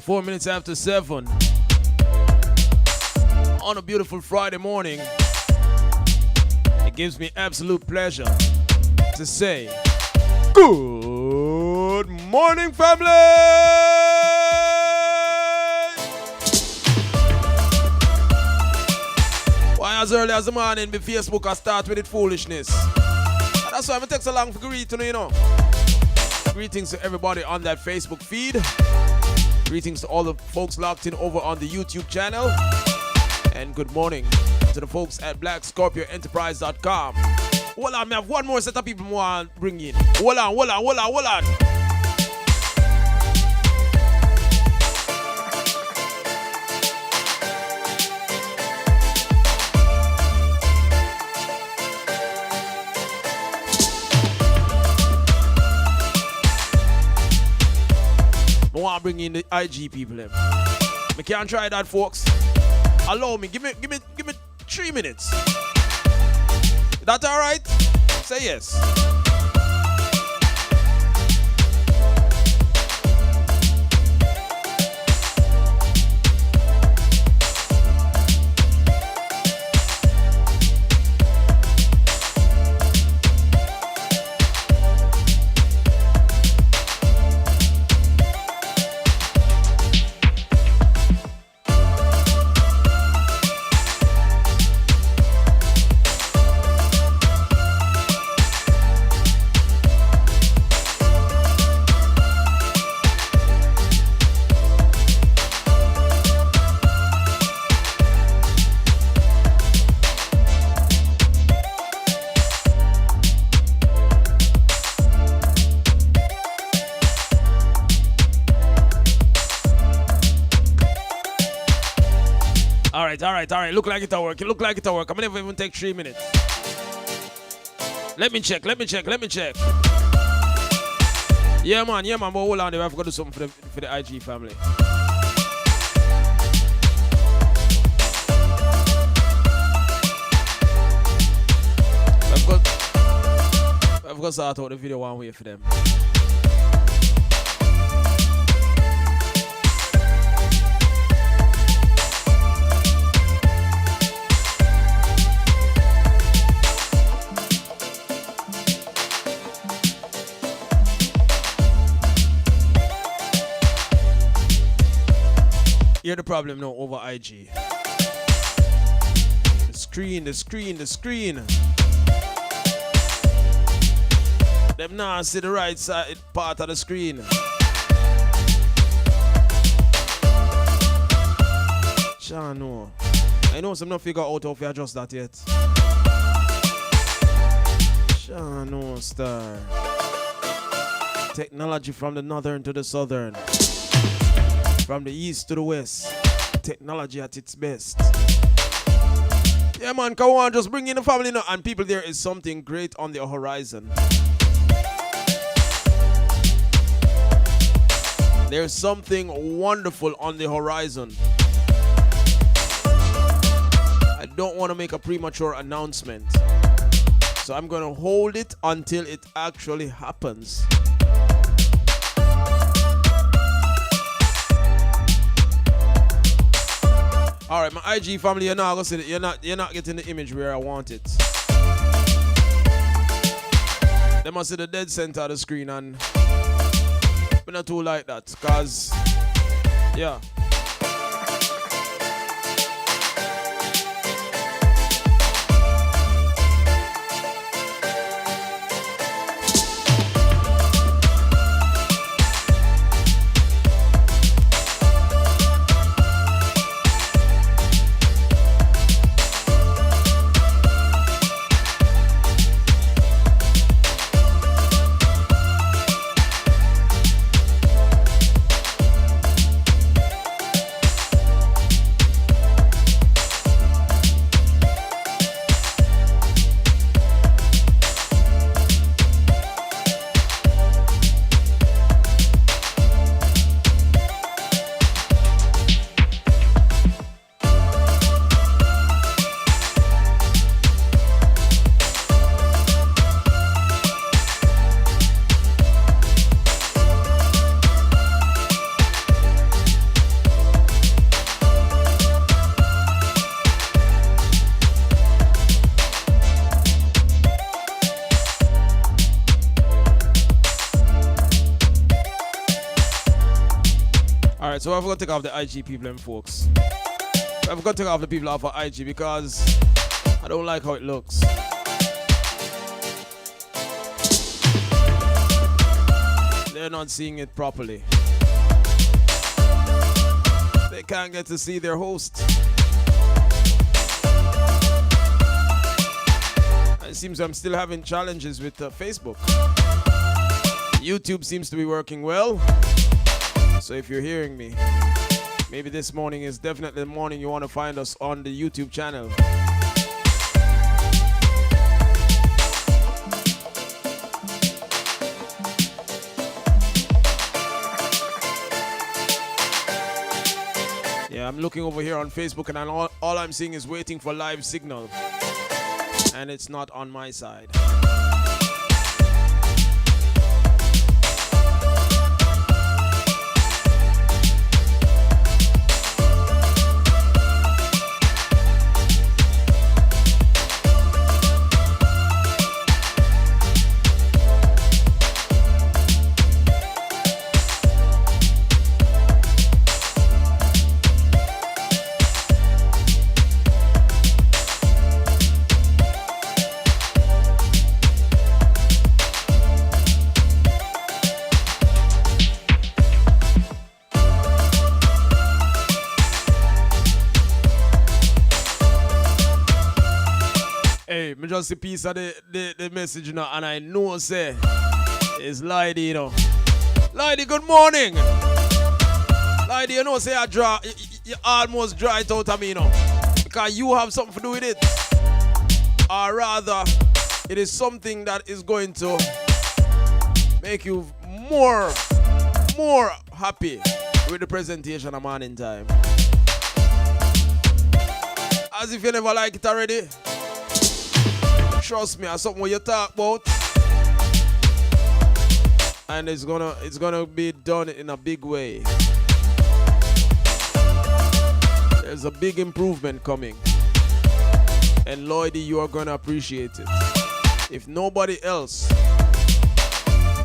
4 minutes after 7 on a beautiful Friday morning. It gives me absolute pleasure to say good morning, family. Why as early as the morning be Facebook I start with it foolishness. And that's why it takes so long for greeting, you know. Greetings to everybody on that Facebook feed. Greetings to all the folks locked in over on the YouTube channel. And good morning to the folks at BlackScorpioEnterprise.com. Hold on, I have one more set of people I want to bring in. Hold on. I want to bring in the IG people. I can't try that, folks. Allow me. Give me 3 minutes. That all right? Say yes. All right. Look like it'll work. I'm gonna never even take 3 minutes. Let me check. Yeah, man, but hold on, I've got to do something for the IG family. I've got to start out the video one way for them. Here's the problem now over IG. The screen. Them now see the right side part of the screen. Sure, no. I know some not figure out how to adjust that yet. Sure, no, star. Technology from the northern to the southern. From the east to the west, technology at its best. Yeah, man, come on, just bring in the family now. And people, there is something great on the horizon. There's something wonderful on the horizon. I don't want to make a premature announcement. So I'm going to hold it until it actually happens. All right, my IG family, you're not gonna see it. You're not getting the image where I want it. They must see the dead center of the screen, and we're not too like that, cause yeah. Alright, so I've got to take off the IG people and folks. I've got to take off the people off of IG because I don't like how it looks. They're not seeing it properly. They can't get to see their host. It seems I'm still having challenges with Facebook. YouTube seems to be working well. So if you're hearing me, maybe this morning is definitely the morning you want to find us on the YouTube channel. Yeah, I'm looking over here on Facebook and all I'm seeing is waiting for live signal. And it's not on my side. Just a piece of the message, you know, and I know, say, it's Lady, you know. Lady, good morning. Lady, you know, say, you almost dry it out of me, you know, because you have something to do with it. Or rather, it is something that is going to make you more happy with the presentation of Man in Time. As if you never like it already. Trust me, it's something what you talk about, and it's gonna be done in a big way. There's a big improvement coming, and Lloydie, you are gonna appreciate it. If nobody else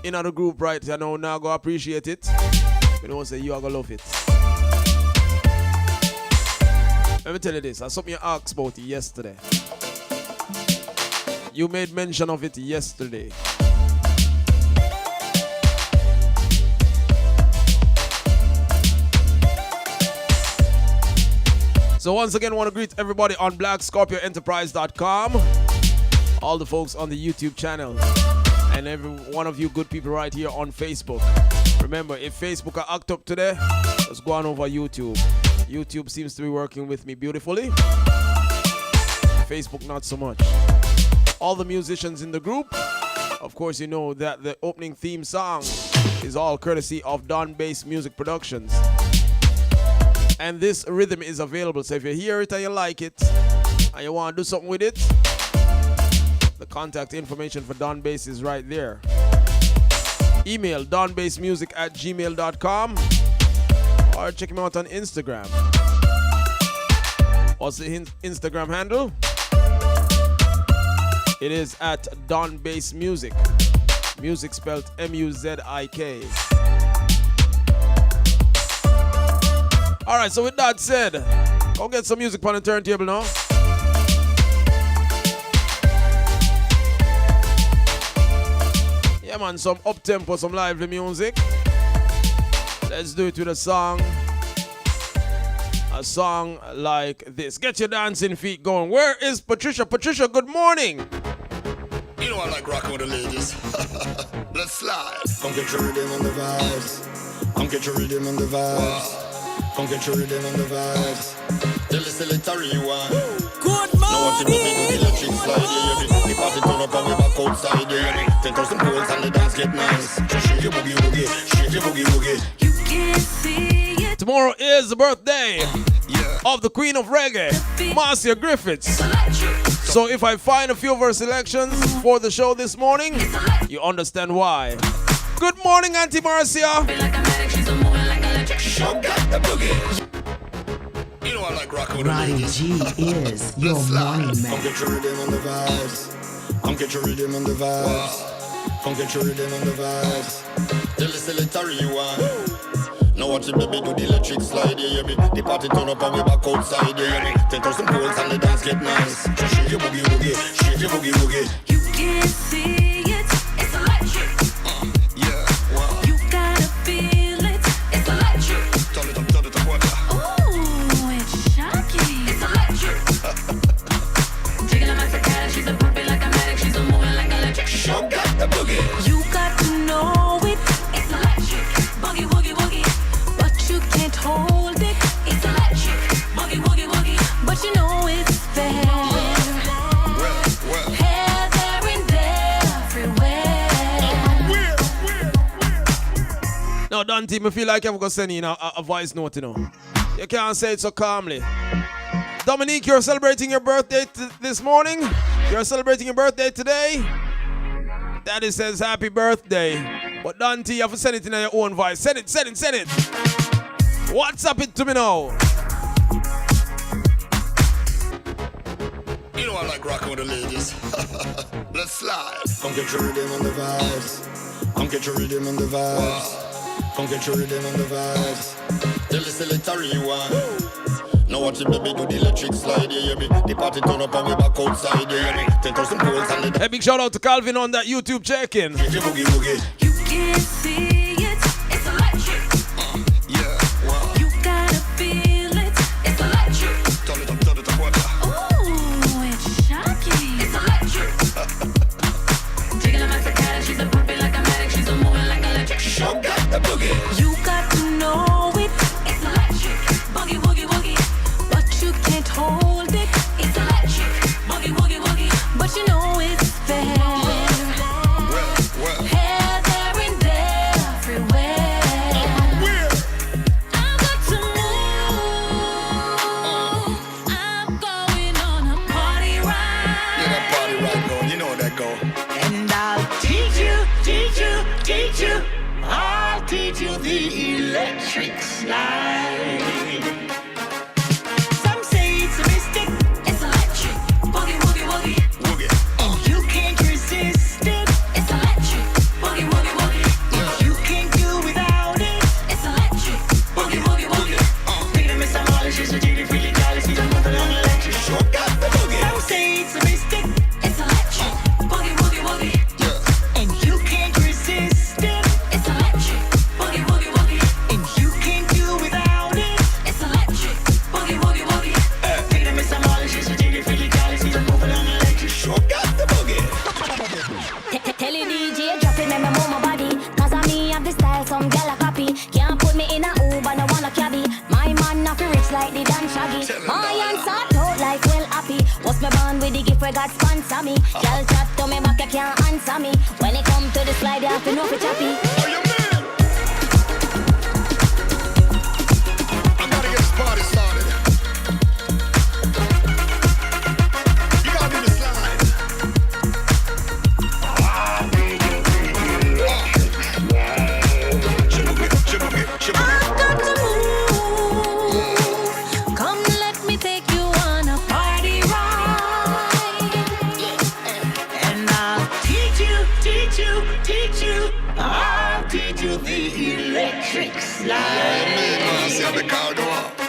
in the group right now gonna appreciate it, you know, say you are gonna love it. Let me tell you this, that's something you asked about yesterday. You made mention of it yesterday. So once again, I want to greet everybody on BlackScorpioEnterprise.com, all the folks on the YouTube channel, and every one of you good people right here on Facebook. Remember, if Facebook are act up today, let's go on over YouTube. YouTube seems to be working with me beautifully. Facebook, not so much. All the musicians in the group, of course, you know that the opening theme song is all courtesy of Don Bass Music Productions. And this rhythm is available, so if you hear it and you like it, and you want to do something with it, the contact information for Don Bass is right there. Email donbassmusic@gmail.com or check him out on Instagram. What's the Instagram handle? It is at Don Bass Music. Music spelled M-U-Z-I-K. Alright, so with that said, go get some music on the turntable now. Yeah man, some up-tempo, some lively music. Let's do it with a song like this. Get your dancing feet going. Where is Patricia? Patricia, good morning. You know I like rocking with the ladies. Let's slide. Come get your rhythm on the vibes. Come get your rhythm on the vibes. Come get your rhythm on the vibes. Tell the selector you want. Good morning. Now what you do the electric slide. Yeah, the party turn up and we back outside. Yeah, 10,000 poles and the dance get nice. Shake your boogie woogie, shake your boogie woogie. You can't see it. Tomorrow is the birthday of the Queen of Reggae, Marcia Griffiths. So if I find a few of her selections for the show this morning, you understand why. Good morning, Auntie Marcia. You know I like rocking with the Roddy ladies. G is your morning Come man. get your rhythm on the vibes. Come get your rhythm on the vibes. Come get your rhythm on the vibes. Tell the selector you want. Now watch the baby do the electric slide, yeah, me. The party turn up and we back outside, yeah, me. 10,000 poles and the dance get nice. So shake your boogie woogie, shake your boogie woogie. You can't see it, it's electric. Yeah, wow. You gotta feel it, it's electric. Turn it up, what? Ooh, it's shocking. It's electric. Jiggling like a cat, she's a puppy like a medic, she's a moving like electric. Show got the boogie. You got to know it, it's electric. Boogie, woogie, woogie. But you can't hold it, it's electric. Boogie, woogie, woogie. But you know it's there. Well. Here, there, and there, everywhere. Now, Dante, I feel like I'm going to send you a voice note, you know. You can't say it so calmly. Dominique, you're celebrating your birthday this morning. You're celebrating your birthday today. Daddy says happy birthday. But Dante, you have to send it in your own voice. Send it. WhatsApp it to me now. You know I like rocking with the ladies. Let's slide. Come get your rhythm on the vibes. Come get your rhythm on the vibes. Come get your rhythm on the vibes. Tell the selector rewind. Now watch the baby do the electric slide, yeah, me. The party turn up and we back outside, yeah, me. 10,000 poles and the Hey, big shout out to Calvin on that YouTube check-in. boogie woogie. You can't see it, it's electric. Yeah, wow. You gotta feel it, it's electric. Turn it up, what? Ooh, it's shocking. It's electric. Jiggling like a cat, she's a puppy like a medic, she's a moving like electric. Show got the boogie. You got to know it, it's electric. Boogie, woogie, woogie. But you can't hold it, it's electric. Boogie, woogie, woogie. But you know it's there. Well. Here, there, and there, everywhere. I've got to move. I'm going on a party ride. Yeah, that party right go. You know that go. And I'll teach you. I'll teach you the electric slide. Some say it's a mystic, It's electric. Boogie, woogie, woogie. Woogie. you can't resist it. It's electric. Boogie, woogie, woogie. You can't do without it. It's electric. Boogie, woogie, woogie. Think of Mr. Molly, she's a jiggy, freaky, jolly, she's a mother on electric. Show got the boogie. Some say it's a mystic, It's electric. Boogie, woogie, woogie. Yeah. and you can't resist it. It's electric. Boogie, woogie, woogie. And you can't do without it. It's electric. Boogie, woogie, woogie. Think of Mr. Molly, she's a jiggy, freaky, jolly, she's a mother on electric. Show got the boogie. Tell the DJ drop it, make me move my body. Cause I me have the style, some gal a copy. Can't put me in a Uber, no wanna cabby. My man not rich like the Dan Shaggy. My hands are out like well happy. What's me born with the gift where God sponsor me? Girl chat to me back, you can't answer me. When it come to the slide, you have to know fi choppy. Oh, you man. I gotta get this party started. You gotta do the slide. Chiboogie. I've got to move. Come, let me take you on a party ride. And I'll teach you. I'll teach you the electric slide. See how the car go up.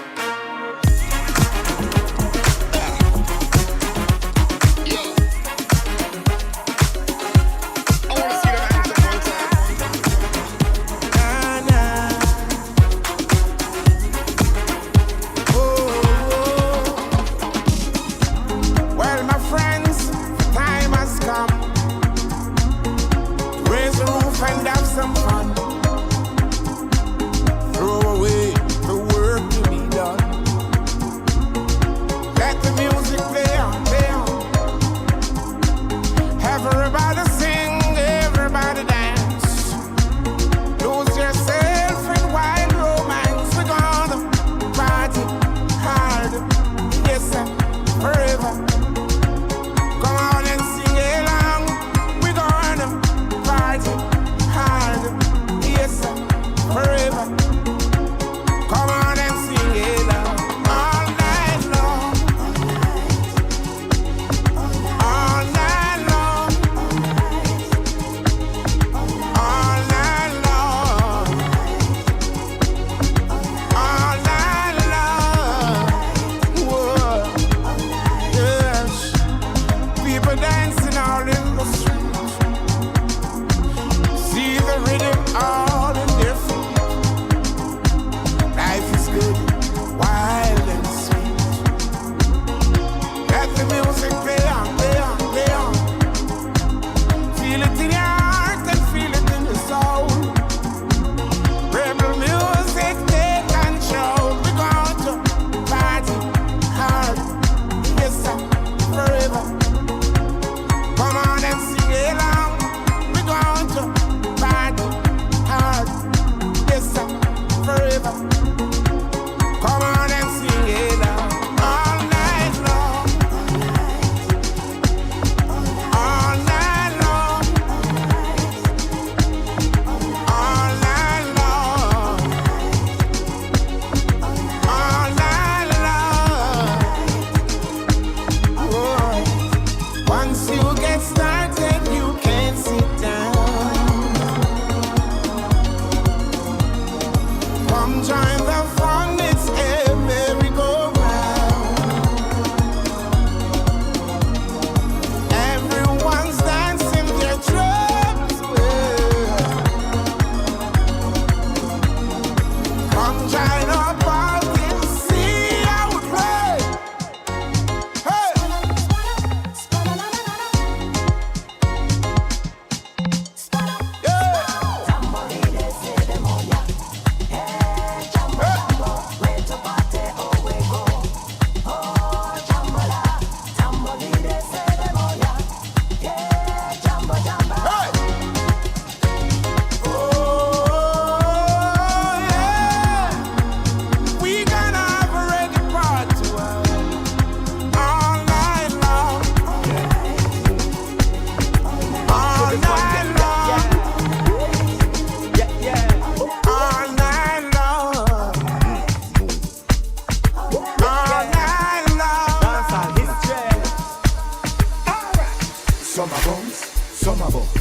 Summer bones, summer bones,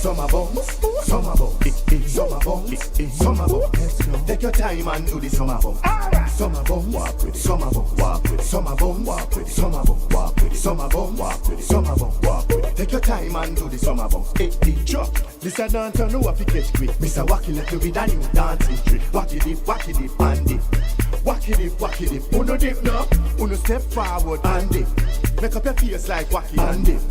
summer bones, summer bones, summer bones, summer bones. Take your time and do the summer bones. Summer bones, walk with it. Summer bones, walk with it. Summer bones, walk with it. Summer bones, walk with it. Summer bones, walk with it. Summer bones, walk with it. Take your time and do the summer bones. Drop. This a dance on no happy catch quick. Mr. Wacky let me with a new dancing trick. Wacky dip, and dip. Wacky dip. Uno dip now. Uno step forward and dip. Make up your face like wacky and dip.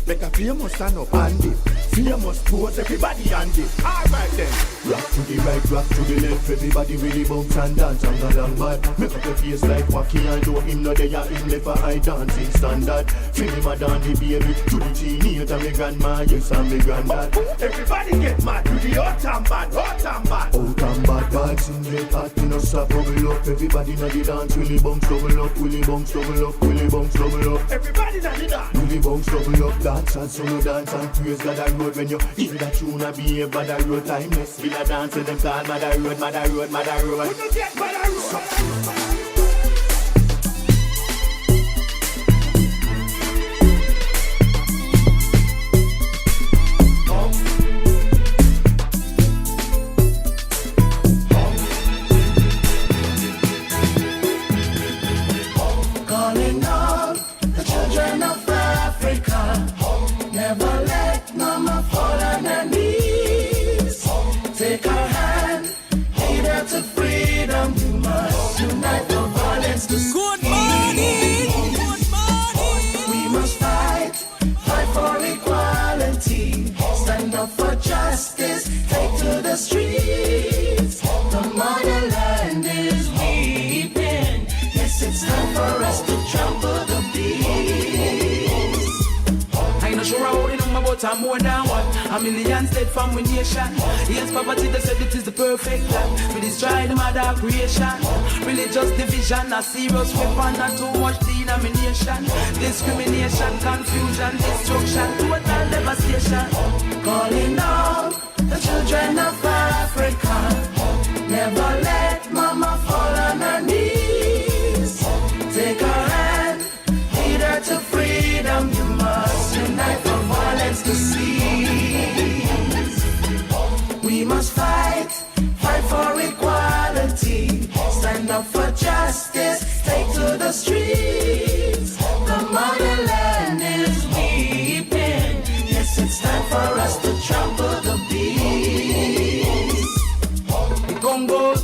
Make a famous stand up and dip. Famous pose, everybody and dip. Alright then. Rock to the right, rock to the left. Everybody really bounce and dance and go down bad. Make up your face like wacky and do him no there. Him left a high dancing standard. Feel him a dance the baby. To the teenager, me grandma, yes and me granddad. Everybody get mad to the hot and bad, hot and bad. Hot and bad vibes in the heart. We no stop bubble up. Everybody na the dance. Willy bounce double up, Willy bounce double up, Willy bounce double up. Everybody na the dance. Willy bounce double up. Dance and solo dance and praise God a road. When you hear that tune a be a bad road. Timeless. Will a dance with them call Mother Road, Mother Road, Mother Road. We don't get Mother Road. Calling all the children of Africa. Never let mama fall on her knees. Take her hand, lead her to freedom. You must unite the violence to Good morning. We must fight for equality. Stand up for justice, take to the streets. The motherland is weeping. Yes, it's time for us to trample the beast. I know sure how they know about I'm more than one. A million dead from we nation. Yes, poverty, they said it is the perfect plan. We destroy the mother creation. Religious division, a serious weapon, and too much denomination. Discrimination, confusion, destruction, total devastation. Calling all the children of Africa. Never let mama fall on her knees. Take her hand, lead her to freedom. You must unite for violence to cease. We must fight for equality. Stand up for justice, take to the streets. The motherland is weeping. Yes, it's time for us to trample the beast. The Congo,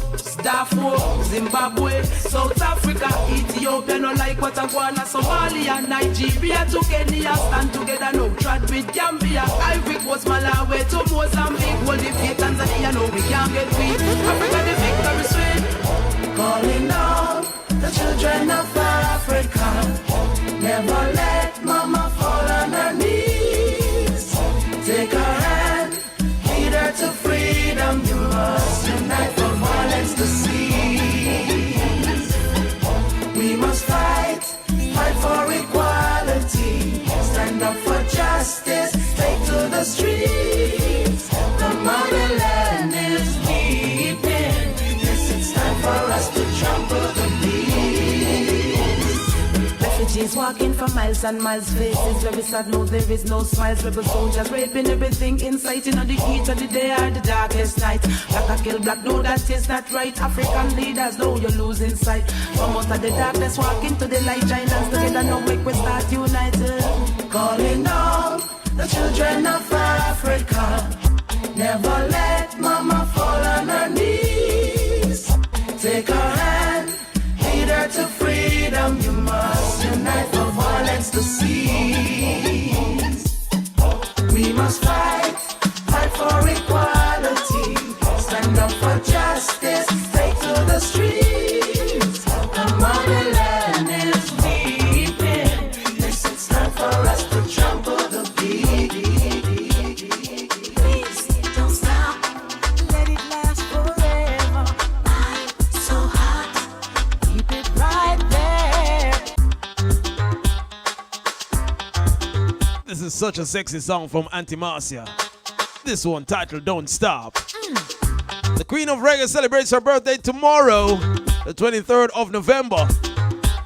Darfur, Zimbabwe, South Africa, Ethiopia, no like what I want. Somalia, Nigeria to Kenya, stand together, no trad with Gambia. Ivory Coast, Malawi to Mozambique. Hold the faith, Tanzania, no we can't get weak. Africa, the victory sweet. Calling all the children of Africa. Never let mama fall on her knees. Take her hand, lead her to freedom. You must unite for violence to cease. We must fight for equality. Stand up for justice, take to the streets. The motherland is weeping. Yes, it's time for us to trample the beast. Refugees walking for miles and miles, faces very sad, no there is no smiles. Rebel soldiers raping everything in sight. In the heat of the day or the darkest night. Black a kill black, no that is not right. African leaders, no you're losing sight. From out of the darkness, walk into the light. Join us together, no make we start united. Calling all the children of Africa. Never let mama fall on her knees. Take her hand, lead her to freedom. You must unite for violence to cease. We must fight for equality. Stand up for justice, take to the streets. The motherland is weeping. Yes, it's time for us to trample the beast. Please don't stop, let it last forever. I'm so hot, keep it right there. This is such a sexy song from Auntie Marcia. This one titled Don't Stop. The Queen of Reggae celebrates her birthday tomorrow, the 23rd of November.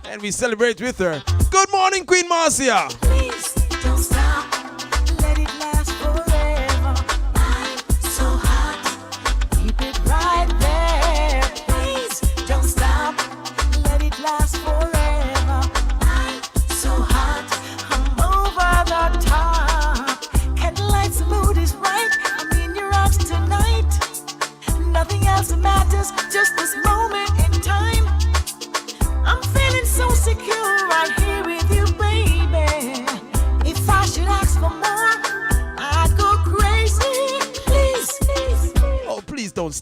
And we celebrate with her. Good morning, Queen Marcia. Please don't stop,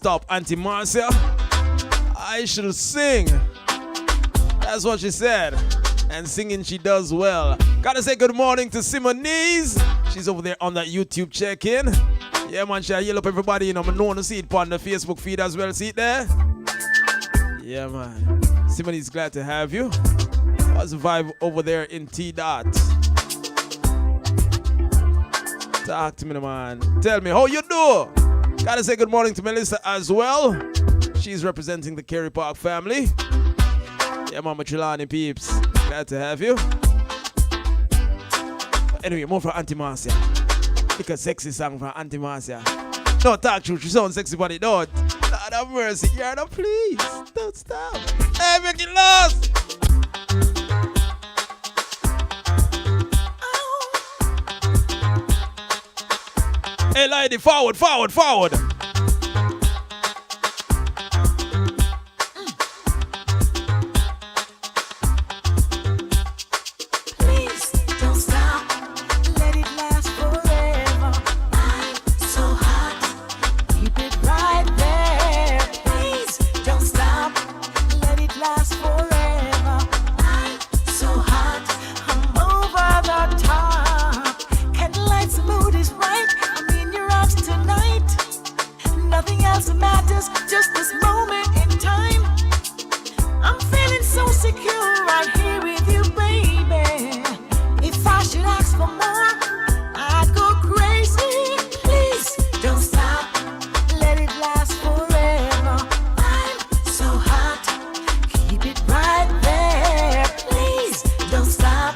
stop Auntie Marcia. I shall sing. That's what she said. And singing she does well. Gotta say good morning to Simoniz. She's over there on that YouTube check-in. Yeah, man, she'll yell up everybody, you know. I know to see it on the Facebook feed as well. See it there? Yeah, man. Simoniz, glad to have you. How's the vibe over there in T-Dot? Talk to me, man. Tell me, how you do? Gotta say good morning to Melissa as well. She's representing the Kerry Park family. Yeah, Mama Trelawney peeps. Glad to have you. Anyway, more for Auntie Marcia. Pick a sexy song from Auntie Marcia. No, talk truth. She sounds sexy, but it don't. Lord have mercy. You're not, please. Don't stop. Hey, make it last. Hey, lady, forward, forward, forward. Please don't stop, let it last forever. I'm so hot, keep it right there. Please don't stop, let it last forever. I'm so hot, I'm over the top. Candlelights, the mood is right. I'm in your arms tonight. Nothing else matters, just this moment in time. I'm feeling so secure right here with you, baby. If I should ask for more, I'd go crazy. Please don't stop, let it last forever. I'm so hot, keep it right there. Please don't stop,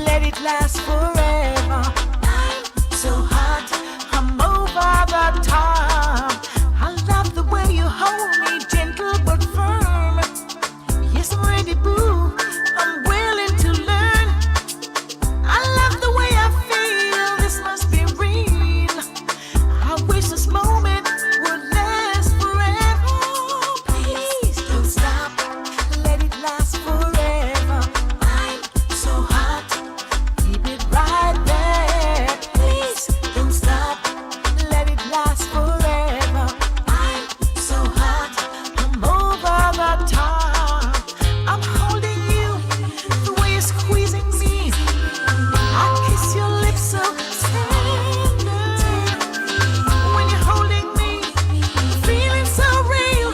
let it last forever. I'm so hot, I'm over the top. I love the way you hold me, gentle but firm. Yes, I'm ready, boo. I'm willing to learn. I love the way I feel. This must be real. I wish this moment would last forever. Please don't stop. Let it last forever. I'm so hot. Keep it right there. Please don't stop. Let it last forever. I'm so hot. I'm over the top. I'm holding you the way you're squeezing me. I kiss your lips so tender. When you're holding me, feeling so real.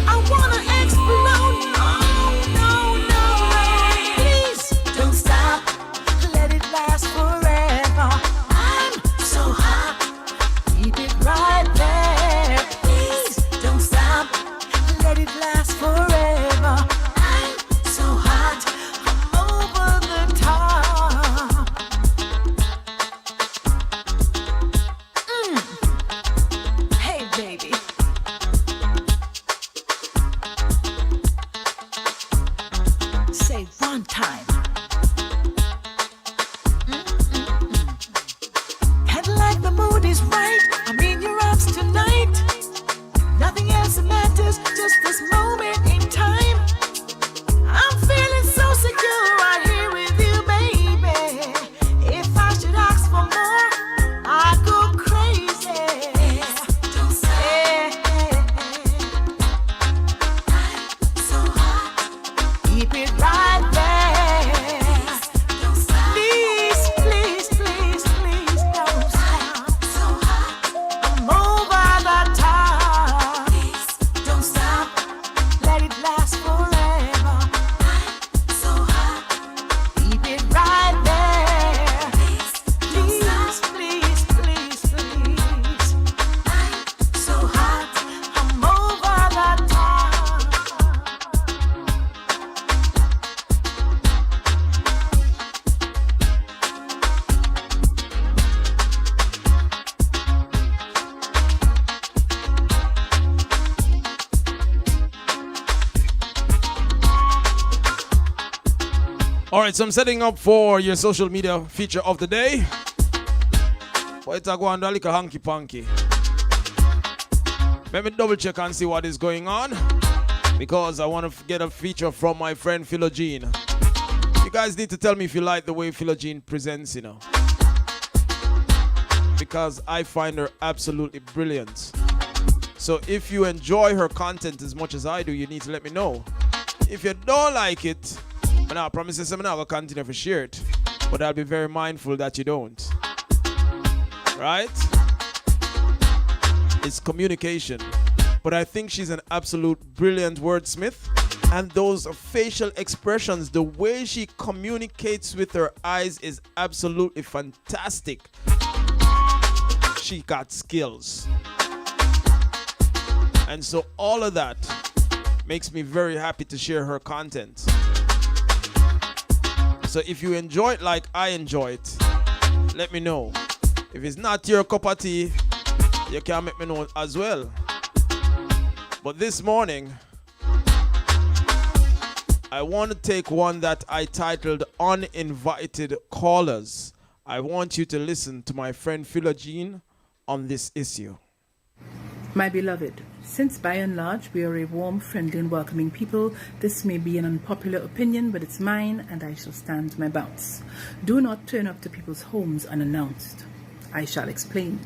I wanna explode. Oh, no, no. Please don't stop. Let it last forever. I'm so hot. Keep it right there. Please don't stop. Let it last forever. I'm so hot. I'm over the top. Hey, baby. Say one time. And like the mood is right, I'm in your arms tonight. Nothing else matters, just this moment in time. I'm feeling so secure right here with you, baby. If I should ask for more, I'd go crazy. Don't say I'm so hot. Keep it right there. Please, please, please, please don't stop. So hot. I'm over the top. Please don't stop. Let it last forever. I'm so hot. Keep it right there. Please, please, please, please. I'm so hot. I'm over the top. All right, so I'm setting up for your social media feature of the day. But it's a go on like a hanky panky. Let me double check and see what is going on, because I want to get a feature from my friend Philogene. You guys need to tell me if you like the way Philogene presents, you know, because I find her absolutely brilliant. So if you enjoy her content as much as I do, you need to let me know. If you don't like it, and I promise you I'm not going to continue to share it, but I'll be very mindful that you don't. Right? It's communication. But I think she's an absolute brilliant wordsmith. And those facial expressions, the way she communicates with her eyes is absolutely fantastic. She got skills. And so all of that makes me very happy to share her content. So if you enjoy it like I enjoy it, let me know. If it's not your cup of tea, you can make me know as well. But this morning, I want to take one that I titled Uninvited Callers. I want you to listen to my friend Philogene on this issue. My beloved, since by and large we are a warm, friendly and welcoming people, this may be an unpopular opinion, but it's mine and I shall stand my bounce. Do not turn up to people's homes unannounced. I shall explain.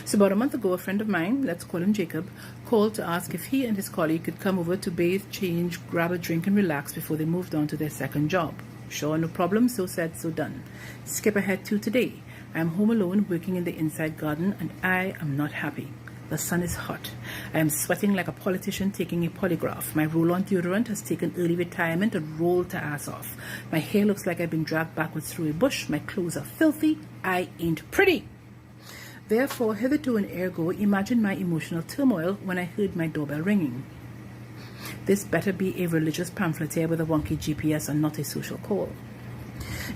So about a month ago, a friend of mine, let's call him Jacob, called to ask if he and his colleague could come over to bathe, change, grab a drink and relax before they moved on to their second job. Sure, no problem, so said, so done. Skip ahead to today. I am home alone working in the inside garden and I am not happy. The sun is hot. I am sweating like a politician taking a polygraph. My roll-on deodorant has taken early retirement and rolled to ass off. My hair looks like I've been dragged backwards through a bush. My clothes are filthy. I ain't pretty. Therefore, hitherto and ergo, imagine my emotional turmoil when I heard my doorbell ringing. This better be a religious pamphleteer with a wonky GPS and not a social call.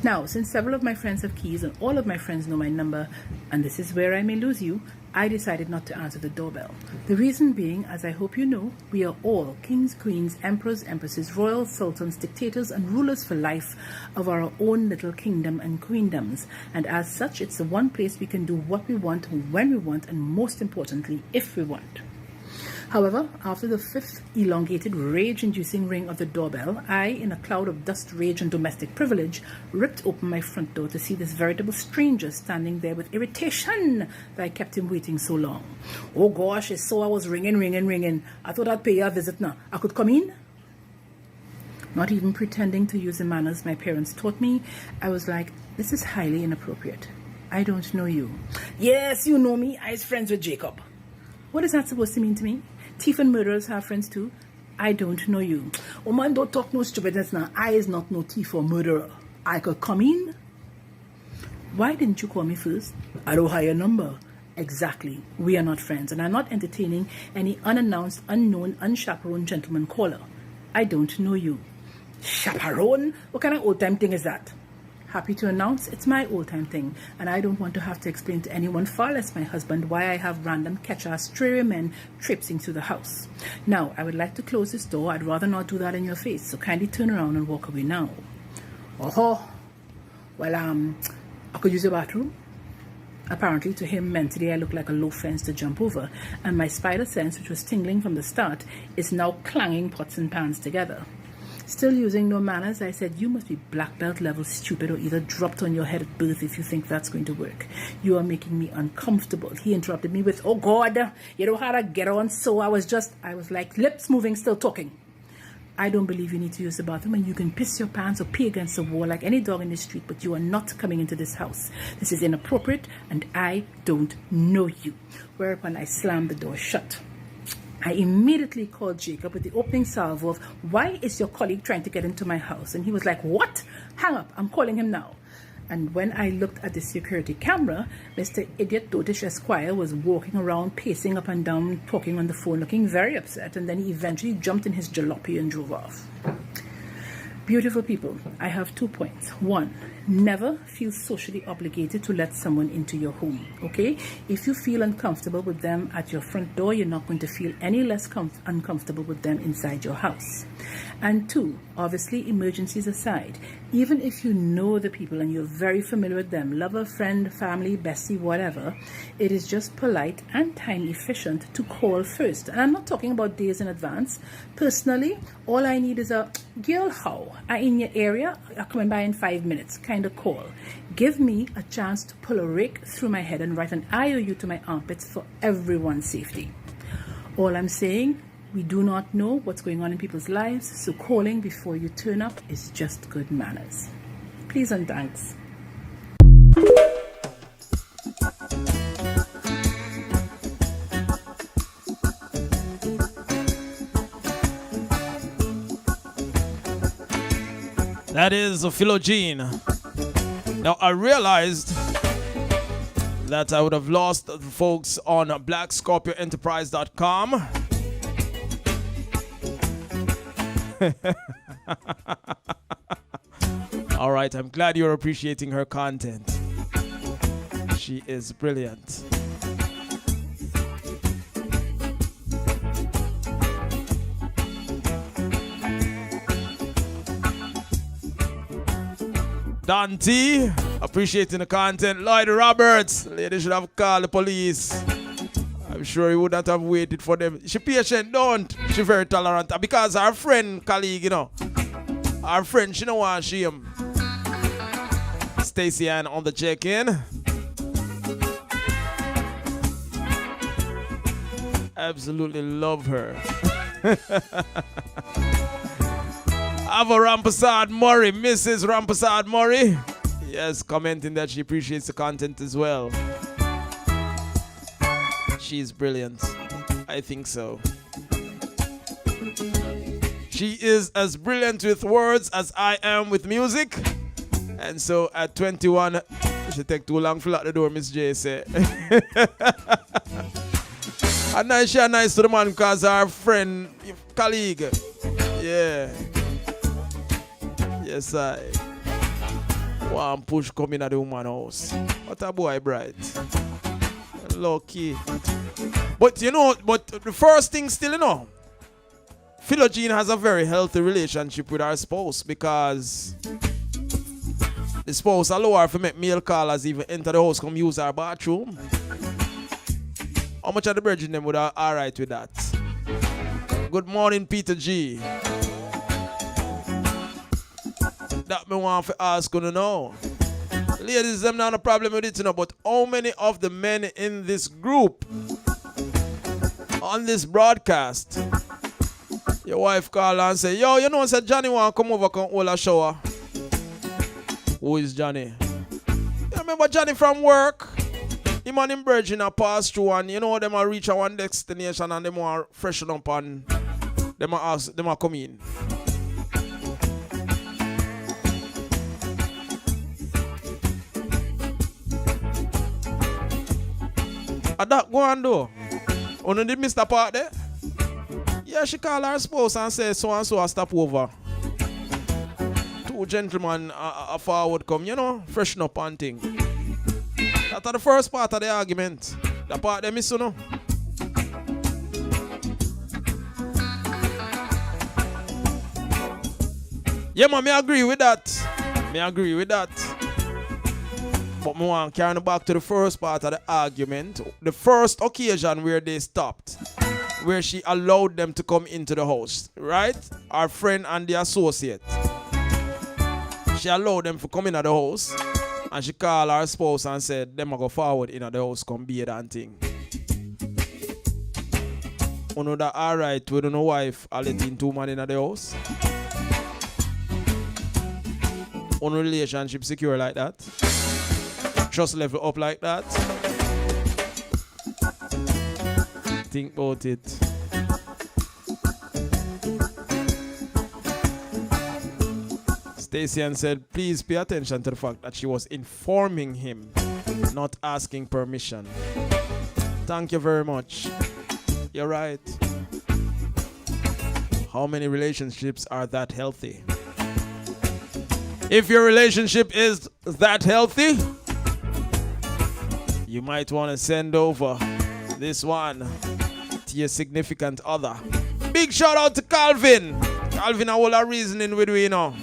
Now, since several of my friends have keys and all of my friends know my number, and this is where I may lose you, I decided not to answer the doorbell. The reason being, as I hope you know, we are all kings, queens, emperors, empresses, royals, sultans, dictators, and rulers for life of our own little kingdom and queendoms. And as such, it's the one place we can do what we want, when we want, and most importantly, if we want. However, after the fifth elongated, rage-inducing ring of the doorbell, I, in a cloud of dust, rage, and domestic privilege, ripped open my front door to see this veritable stranger standing there with irritation that I kept him waiting so long. Oh gosh, it's so I was ringing. I thought I'd pay you a visit now. I could come in? Not even pretending to use the manners my parents taught me, I was like, this is highly inappropriate. I don't know you. Yes, you know me. I was friends with Jacob. What is that supposed to mean to me? Thief and murderers have friends too. I don't know you. Oh man, don't talk no stupidness now. I is not no thief or murderer. I could come in. Why didn't you call me first? I don't have your number. Exactly. We are not friends, and I'm not entertaining any unannounced, unknown, unchaperoned gentleman caller. I don't know you. Chaperone? What kind of old-time thing is that? Happy to announce it's my old-time thing, and I don't want to have to explain to anyone, far less my husband, why I have random catch-ass stray men traipsing through the house. Now, I would like to close this door. I'd rather not do that in your face, so kindly turn around and walk away now. Oh, well, I could use the bathroom. Apparently, to him, mentally, I look like a low fence to jump over, and my spider sense, which was tingling from the start, is now clanging pots and pans together. Still using no manners, I said, you must be black belt level stupid or either dropped on your head at birth if you think that's going to work. You are making me uncomfortable. He interrupted me with, oh God, you know how to get on, so I was like lips moving, still talking. I don't believe you need to use the bathroom, and you can piss your pants or pee against the wall like any dog in the street, but you are not coming into this house. This is inappropriate, and I don't know you. Whereupon I slammed the door shut. I immediately called Jacob with the opening salvo of, why is your colleague trying to get into my house? And he was like, what? Hang up, I'm calling him now. And when I looked at the security camera, Mr. Idiot Dotish Esquire was walking around, pacing up and down, talking on the phone, looking very upset. And then he eventually jumped in his jalopy and drove off. Beautiful people, I have 2 points. 1, never feel socially obligated to let someone into your home, okay? If you feel uncomfortable with them at your front door, you're not going to feel any less uncomfortable with them inside your house. And 2, obviously, emergencies aside, even if you know the people and you're very familiar with them, lover, friend, family, bestie, whatever, it is just polite and time efficient to call first. And I'm not talking about days in advance. Personally, all I need is a, girl, how? I in your area? I'm coming by in 5 minutes kind of call. Give me a chance to pull a rake through my head and write an IOU to my armpits for everyone's safety. All I'm saying, we do not know what's going on in people's lives, so calling before you turn up is just good manners. Please and thanks. That is Philogene. Now I realized that I would have lost the folks on blackscorpioenterprise.com. All right, I'm glad you're appreciating her content. She is brilliant. Dante, appreciating the content. Lloyd Roberts, the lady should have called the police. I'm sure he would not have waited for them. She patient, don't. She very tolerant. Because our friend, colleague, you know, our friend, she don't want shame. Stacey Ann on the check-in. Absolutely love her. Ava Rampasad Murray, Mrs. Rampasad Murray. Yes, commenting that she appreciates the content as well. She's brilliant. I think so. She is as brilliant with words as I am with music. And so at 21, she take too long to lock the door, Miss J say. And nice, she nice to the man because our friend, colleague. Yeah. Yes, I. One push coming at the woman house. What a boy, bright. Lucky. But you know, the first thing still, you know, Philogene has a very healthy relationship with her spouse because the spouse allow her to make male callers even enter the house, come use her bathroom. How much of the virgin them would are alright with that? Good morning, Peter G. That me want to ask you to know. Ladies, them not a problem with it, you know, but how many of the men in this group on this broadcast, your wife call and say, yo, you know, said Johnny want to come over, come hold a shower. Who is Johnny? You remember Johnny from work? Him and him virgin a pass through and you know them a reach a one destination and them want freshen up and them a ask, them a come in. That go on though. Only did Mr. Part there? Yeah, she called her spouse and said so and so a stop over. Two gentlemen a forward come, you know, freshen up and thing. That's the first part of the argument. The part they miss, you know. Yeah, man, me agree with that. But I want to carry back to the first part of the argument. The first occasion where they stopped. Where she allowed them to come into the house. Right? Our friend and the associate. She allowed them to come into the house. And she called her spouse and said, them go forward in the house, come be and thing. You know that alright with no wife are letting two men in the house? On relationship secure like that? Trust level up like that? Think about it. Stacey Ann said, please pay attention to the fact that she was informing him, not asking permission. Thank you very much. You're right. How many relationships are that healthy? If your relationship is that healthy, you might want to send over this one to your significant other. Big shout out to Calvin. Calvin, a whole reasoning with we, you know.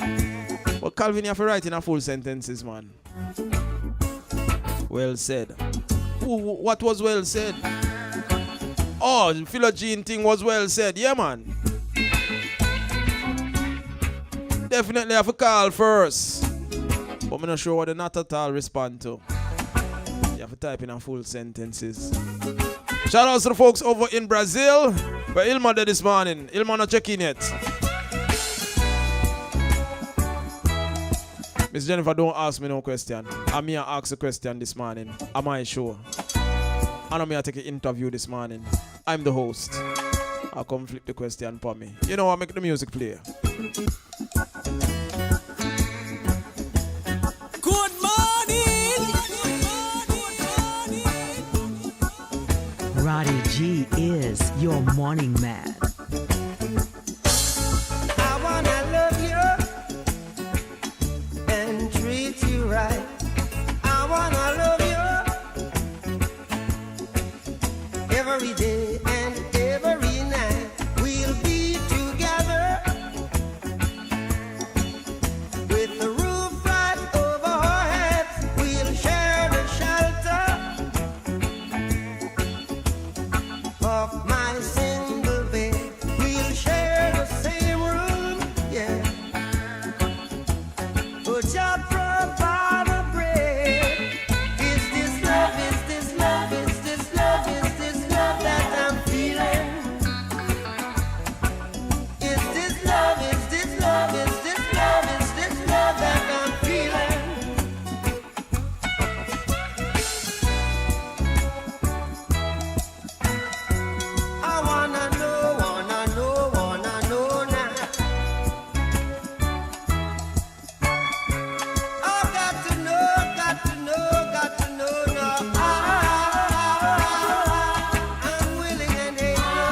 But Calvin, you have to write in a full sentences, man. Well said. What was well said? Oh, the Philogene thing was well said. Yeah, man. Definitely have to call first. But I'm not sure what the not at all respond to. You have to type in a full sentences. Shout out to the folks over in Brazil. Where Ilma did this morning. Ilma not checking yet. Miss Jennifer, don't ask me no question. I'm here to ask a question this morning. Am I sure? I'm here to take an interview this morning. I'm the host. I'll come flip the question for me. You know what? Make the music play. Good morning. Roddy G is your morning man. I wanna love you and treat you right. I wanna love you every day and every night. We'll be together with the roof right over our heads. We'll share the shelter of my single bed. We'll share the same room, yeah. But just provide the bread. Is this love? Is this love? Is this love? Is this love that I'm feeling? Is this love? Is this love? Is this love? Is this love that I'm feeling? I wanna know now. I've got to know now. I'm willing and able.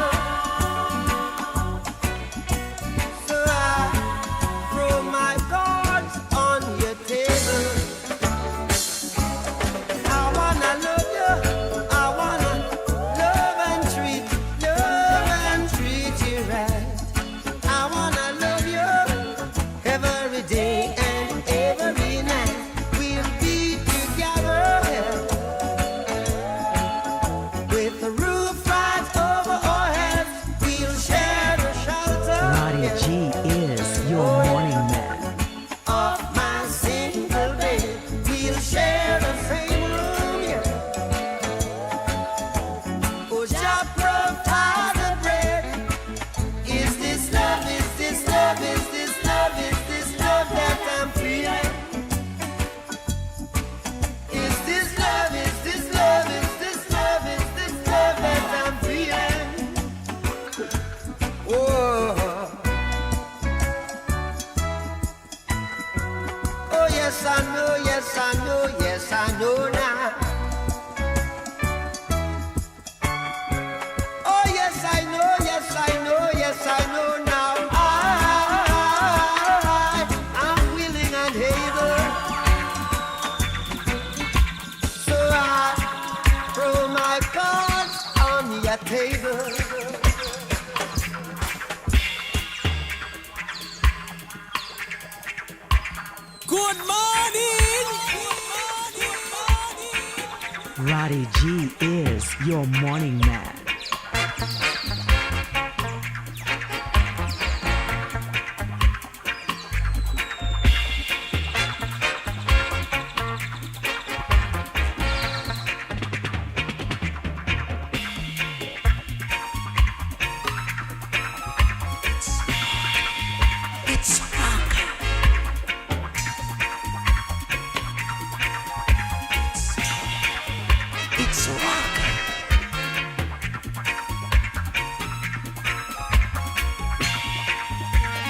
So I throw my cards on your table. I wanna love you. I wanna love and treat you right. I wanna love you every day and every night. We'll be together with the roof right over our heads. We'll share the shelter Roddy G is your morning man. of my single bed. We'll share the same room, yeah. Oh, just provide the bread. Is this love? Is this love? Is this love? Is this love that I'm feeling? Is this love? Is this love? Is this love? Is this love that I'm feeling? Oh. Oh yes I know, yes I know, yes I know now. Oh yes I know, yes I know, yes I know now. I'm willing and able. So I throw my cards on your table. Good morning. Roddy G is your morning man. It's rock. It's rock.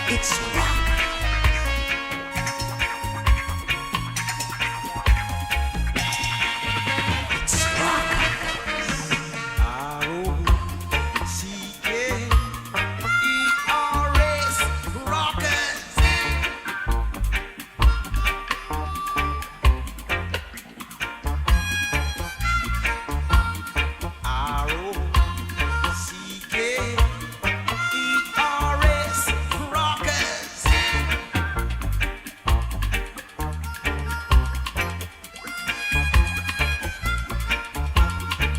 It's rock. It's rock. R-O-C-K-E-R-S, rockers. R-O-C-K-E-R-S, rockers.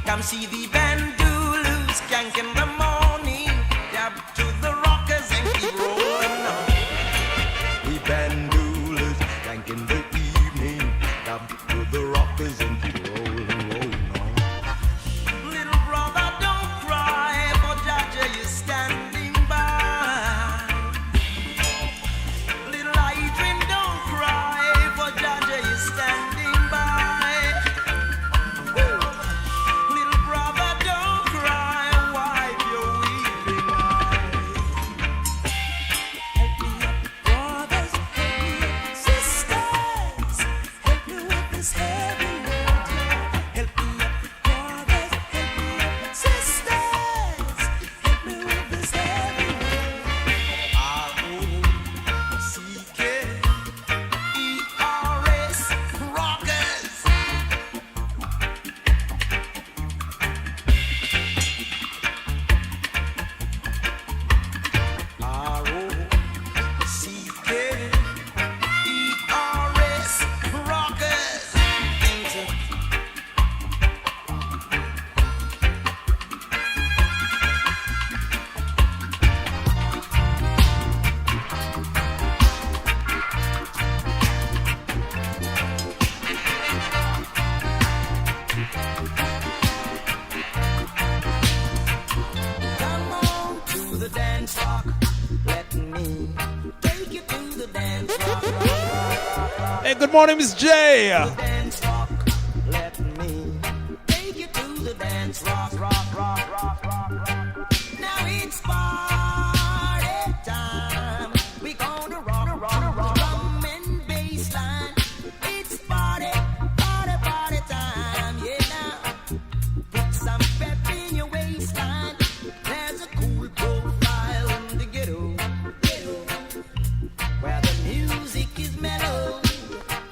Come see the bandolus skank in the morning. Dab to the rockers and keep rolling on. The bandolus skank in the evening. Dab to the rockers and keep rolling on. Little brother, this heavy load. Help me up, brothers, help me up, sisters. Help me with this heavy load. R-O-C-K-E-R-S, rockers. R-O-C-K-E-R-S, rockers. Come on to the dance rock. Let me take you to the dance rock. Hey, good morning, Miss J. Dance rock. Let me take you to the dance rock. Now it's party time. We gonna rock drum and bass line. It's party time. Yeah, now put some pep in your waistline. There's a cool profile in the ghetto, where the music is mellow.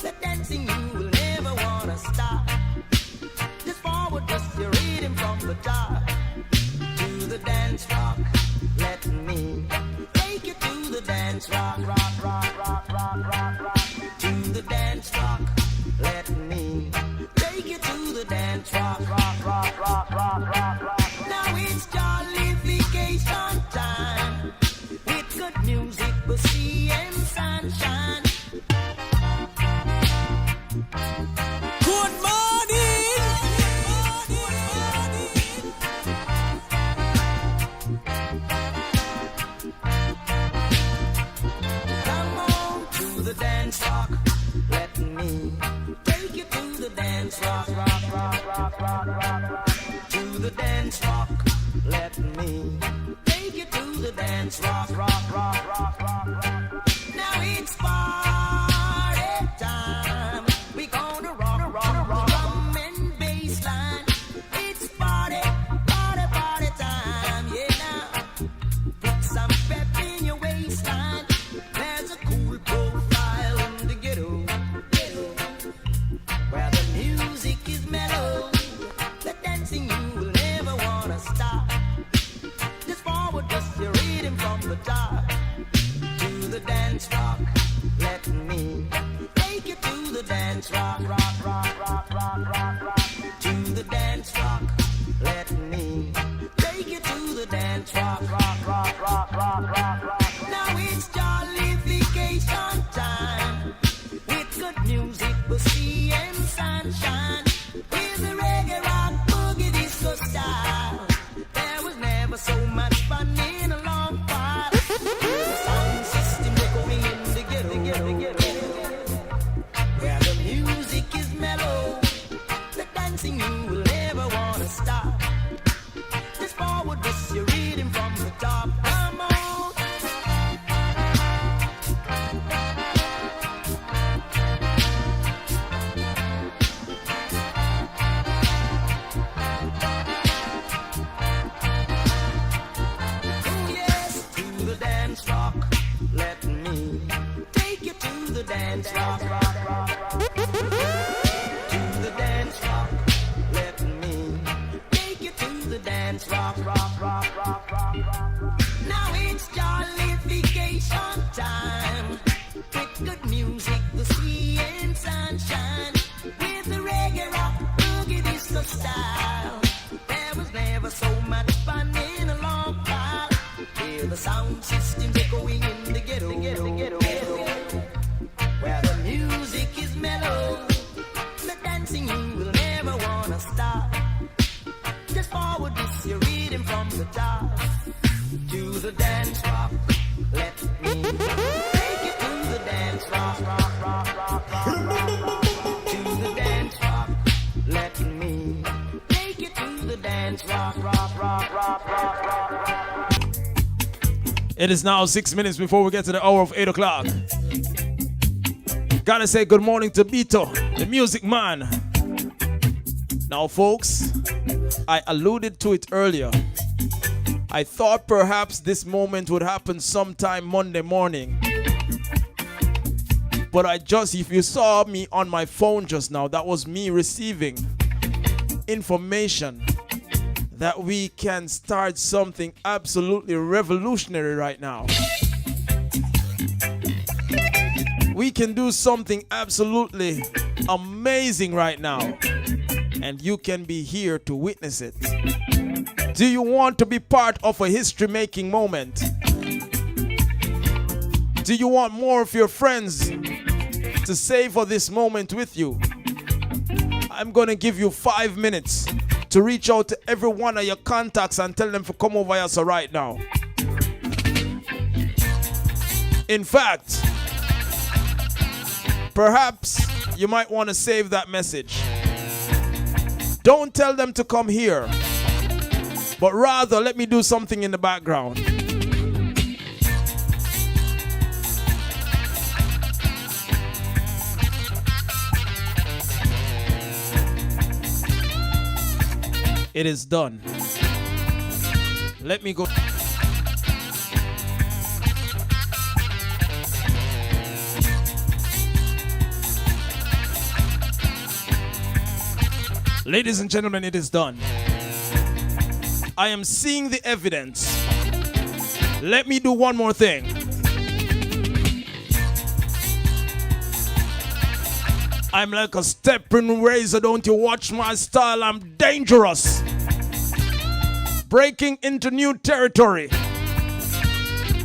The dancing you will never wanna stop. Just forward, just your rhythm from the top to the dance rock. Let me take you to the dance rock. To the dance rock. Let me take you to the dance rock. Now it's jollification time with good music, pussy and sunshine. Good morning. Come on to the dance rock. Let me take you to the dance rock. To the dance rock. Let me take you to the dance rock. Now it's party time. We gonna rock drum and bass line. It's party time. Yeah, now put some pep in your waistline. There's a cool profile in the ghetto, where the music is mellow. The dancing you will never wanna stop. Just forward, just your rhythm from the top to the dance rock. Let me take you to the dance rock. To the dance rock. Let me take you to the dance rock. Now it's jollification time with good music, pussy and sunshine. With the reggae rock boogie disco style. There was never so much fun in a long while. The sound system echoing in the ghetto, where the music is mellow. The dancing you will never wanna stop. Just forward, just your rhythm from the top. Come on. Oh yes, to the dance rock. Let me take you to the dance rock. To the dance rock. Let me take you to the dance rock. Now it's jollification time with good music, the sea and sunshine. With the reggae rock boogie disco style. There was never so much fun in a long while. Hear the sound system echoing in the ghetto, where the music is mellow. The dancing you will never wanna stop. Just forward this your rhythm from the top to the dance rock. Let me take you to the dance rock. To the dance rock. Let me take you to the dance rock. It is now 6 minutes before we get to the hour of 8 o'clock. Gotta say good morning to Bito, the music man. Now, folks, I alluded to it earlier. I thought perhaps this moment would happen sometime Monday morning. But if you saw me on my phone just now, that was me receiving information that we can start something absolutely revolutionary right now. We can do something absolutely amazing right now. And you can be here to witness it. Do you want to be part of a history-making moment? Do you want more of your friends to savor this moment with you? I'm going to give you 5 minutes to reach out to every one of your contacts and tell them to come over here right now. In fact, perhaps you might want to save that message. Don't tell them to come here, but rather let me do something in the background. It is done. Let me go. Ladies and gentlemen, it is done. I am seeing the evidence. Let me do one more thing. I'm like a stepping razor, don't you watch my style, I'm dangerous. Breaking into new territory.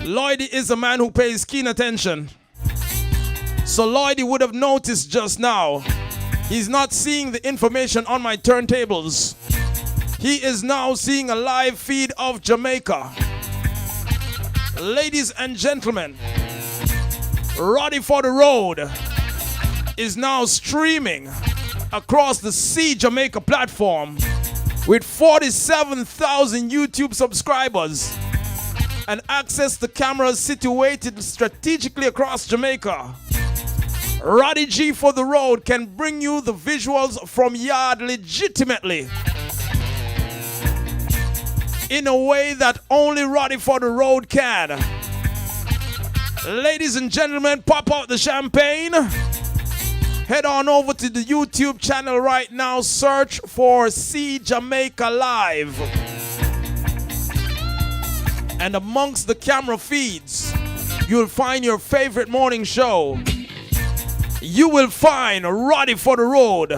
Lloydie is a man who pays keen attention. So Lloydie would have noticed just now, he's not seeing the information on my turntables. He is now seeing a live feed of Jamaica. Ladies and gentlemen, Roddy for the Road is now streaming across the See Jamaica platform with 47,000 YouTube subscribers and access to cameras situated strategically across Jamaica. Roddy G for the Road can bring you the visuals from yard legitimately in a way that only Roddy for the Road can. Ladies and gentlemen, pop out the champagne. Head on over to the YouTube channel right now. Search for See Jamaica Live. And amongst the camera feeds, you'll find your favorite morning show. You will find Roddy for the Road.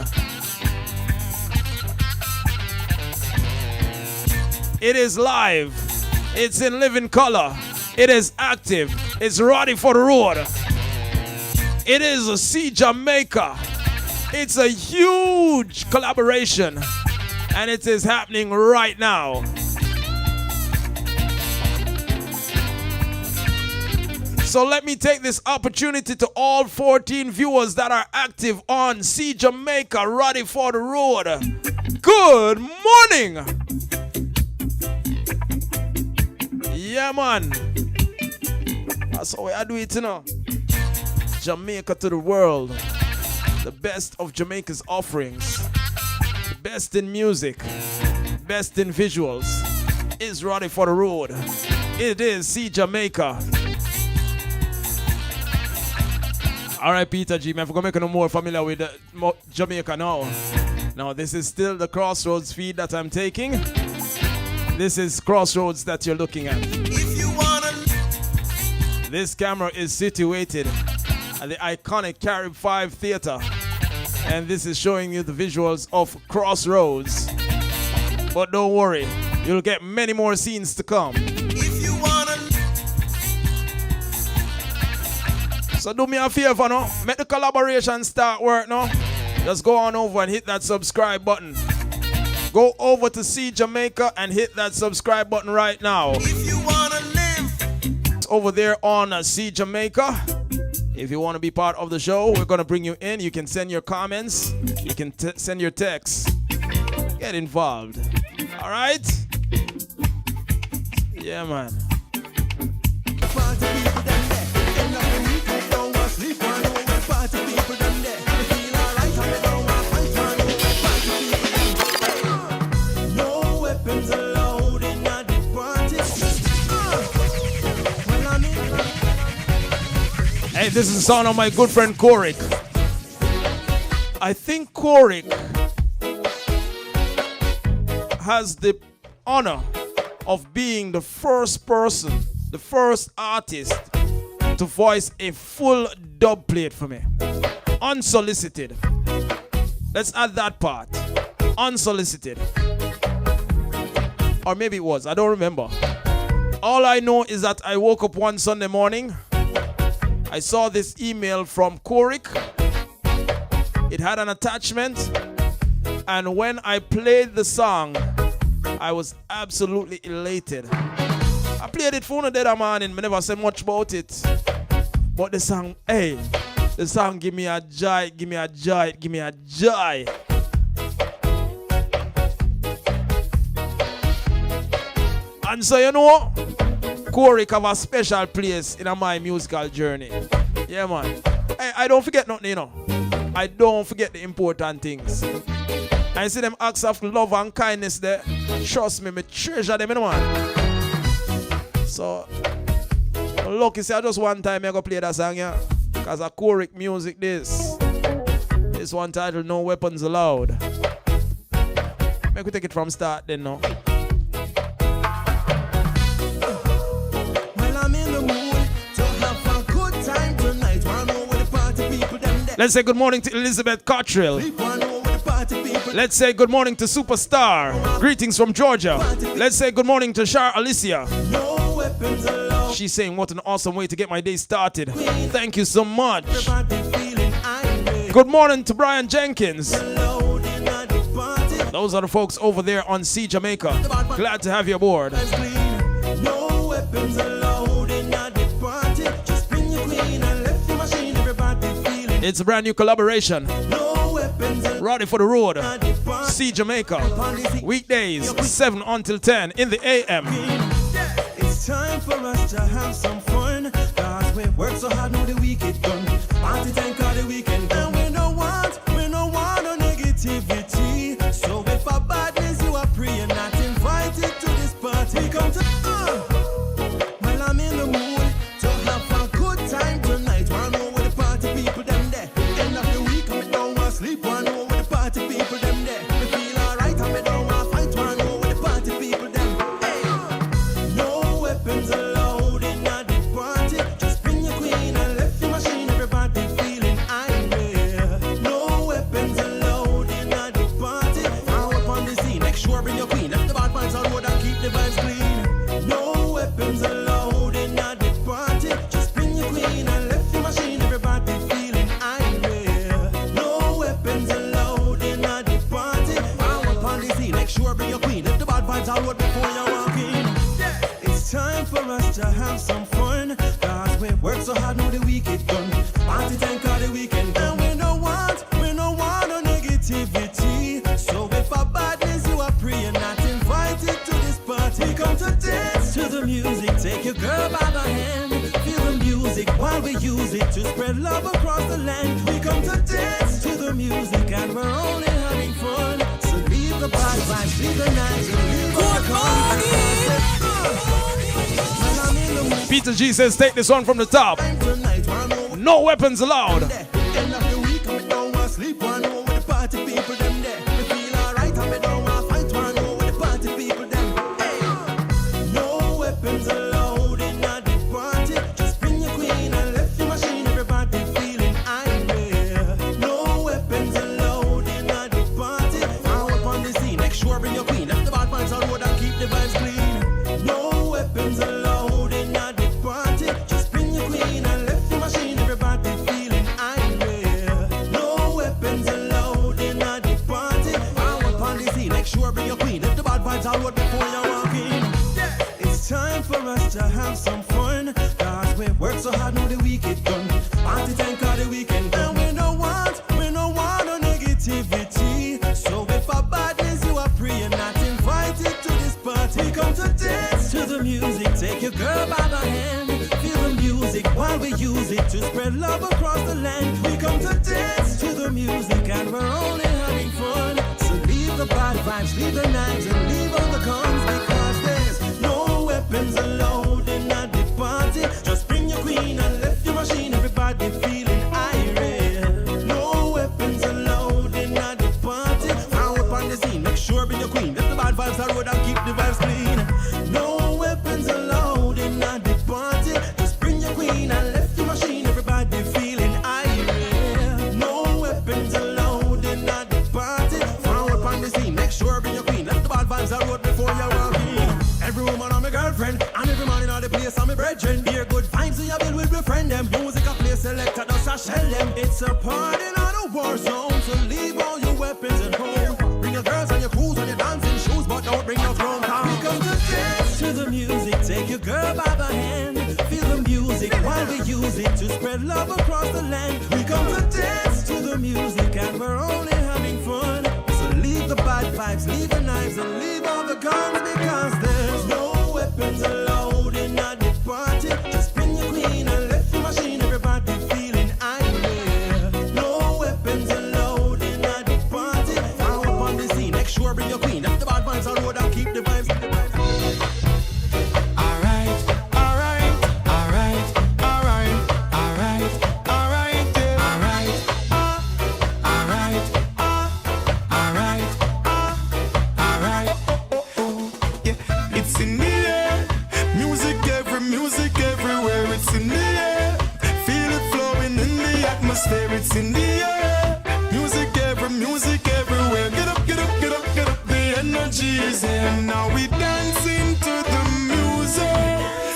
It is live. It's in living color. It is active. It's Roddy for the Road. It is a See Jamaica. It's a huge collaboration. And it is happening right now. So let me take this opportunity to all 14 viewers that are active on See Jamaica, Roddy for the Road. Good morning. Yeah, man. That's how I do it, you know. Jamaica to the world. The best of Jamaica's offerings. The best in music. Best in visuals. Is Roddy for the Road. It is See Jamaica. Alright, Peter G, man, if we're going to make you more familiar with Jamaica now. Now, this is still the Crossroads feed that I'm taking. This is Crossroads that you're looking at. If you wanna... This camera is situated at the iconic Carib 5 Theater. And this is showing you the visuals of Crossroads. But don't worry, you'll get many more scenes to come. So do me a favor, no? Make the collaboration start work, no? Just go on over and hit that subscribe button. Go over to See Jamaica and hit that subscribe button right now. If you wanna live. It's over there on See Jamaica. If you want to be part of the show, we're gonna bring you in. You can send your comments. You can send your texts. Get involved. All right? Yeah, man. party people them there. Me feel alright and me don't want fight man over the party people them. No weapons allowed in the party. Well, I'm in. Hey, this is the sound of my good friend Korik. I think Korik has the honor of being the first person, the first artist to voice a full dub plate for me. Unsolicited. Let's add that part. Unsolicited. Or maybe it was, I don't remember. All I know is that I woke up one Sunday morning. I saw this email from Korik. It had an attachment. And when I played the song, I was absolutely elated. I played it for one day that morning. I never said much about it. But the song, hey, the song give me a joy, give me a joy, give me a joy. And so you know, Korik have a special place in my musical journey. Yeah, man. Hey, I don't forget nothing, you know. I don't forget the important things. I see them acts of love and kindness there. Trust me, me treasure them, you know, man. So, lucky say just one time I go play that song, yeah. Because a Korik music this. This one titled No Weapons Allowed. Make we take it from start then, no. Well, I'm in the mood to have a good time tonight. Wanna know where the party people them there. Let's say good morning to Elizabeth Cottrell. Let's say good morning to Superstar. Greetings from Georgia. Let's say good morning to Shar Alicia. She's saying what an awesome way to get my day started. Thank you so much. Good morning to Brian Jenkins. Those are the folks over there on Sea Jamaica. Glad to have you aboard. It's a brand new collaboration. Roddy for the road. Sea Jamaica. Weekdays 7 until 10 in the AM. It's time for us to have some fun. Cause we work so hard, know the weekend done. Party time, cause the weekend done. And we no want no negativity. So if a badness you are praying, not invited to this party. Come to well, I'm in the mood to have a good time tonight. Wanna know where the party people them there. End of the week, I don't want sleep. Wanna know where the party people them there. Me feel alright, I don't want fight. Wanna know where the party people them. Hey, no weapons allowed in the party. Just bring your queen and left your machine. Everybody feeling irate. No weapons allowed in the party. Now up on the scene, make sure bring your queen. Left the bad vibes on road and keep the vibes clean. No weapons allowed in the party. Just bring your queen and left your machine. Everybody feeling irate. No weapons allowed in the party. Now up on the scene, make sure bring your queen. Left the bad vibes on road before you walk in. It's time for us to have some fun. Cause we work so hard, know the weekend done. Party time, cause the weekend done. We no want no negativity. So if a badness you are praying, not invited to this party. We come to dance to the music. Take your girl by the hand. Feel the music while we use it to spread love across the land. We come to dance to the music and we're only having fun. So leave the bad vibes, leave the night. Good morning. Well, I'm in the mood. Peter G says take this one from the top. Tonight, wanna know what No weapons allowed. end of the week, I don't want sleep. Wanna know where the party people them there. Me feel alright, I don't want fight. Wanna know where the party people them. Hey, no weapons allowed in the party. Just bring your queen and left your machine. Everybody feeling irate. No weapons allowed in the party. Now up on the scene, make sure bring your queen. Left the bad vibes on road and keep the vibes clean. No weapons allowed in the party. Just bring your queen and left your machine. Everybody feeling irate. No weapons allowed in the party. Now up on the scene, make sure bring your queen. Left the bad vibes on road before you walk in. It's time for us to have some fun. Cause we work so hard, know the weekend done. Party time, cause the weekend done. We no want no negativity. So if a badness you are praying, not invited to this party. Come to dance to the music. Take your girl by the hand. Feel the music while we use it to spread love across the land. We come music and we're only having fun. So leave the bad vibes, leave the knives and leave all the guns, because there's no weapons allowed in at the party. Just bring your queen and left your machine, everybody feeling irate. No weapons allowed in at the party. Frown upon the scene, make sure bring your queen. Let the bad vibes are road and keep the vibes clean. No weapons allowed in at the party. Just bring your queen and left your machine, everybody feeling irate. No weapons allowed in at the party. Frown upon the scene, make sure bring your queen. Let the bad vibes are road before you walk in. Every woman on my girlfriend, and every man in all the place on my brethren. Hear good vibes so you build with your friend them. Music a play selector, does a shell them. It's a party, not a war zone, so leave all your weapons at home. Bring your girls and your crews and your dancing shoes, but don't bring no chrome car. We come to dance to the music, take your girl by the hand. Feel the music while we use it to spread love across the land. We come to dance to the music and we're only having fun. So leave the bad vibes, leave the knives and leave all the guns, because there's no weapons allowed in at the party. Just spin your queen and left the machine, everybody feeling irate. No weapons allowed in at the party. Frown upon the scene, make sure bring your queen. Let the bad vibes on road and keep the vibes. It's in the air. Music everywhere. Get up, get up, get up, get up. The energy is here. Now we dancing to the music.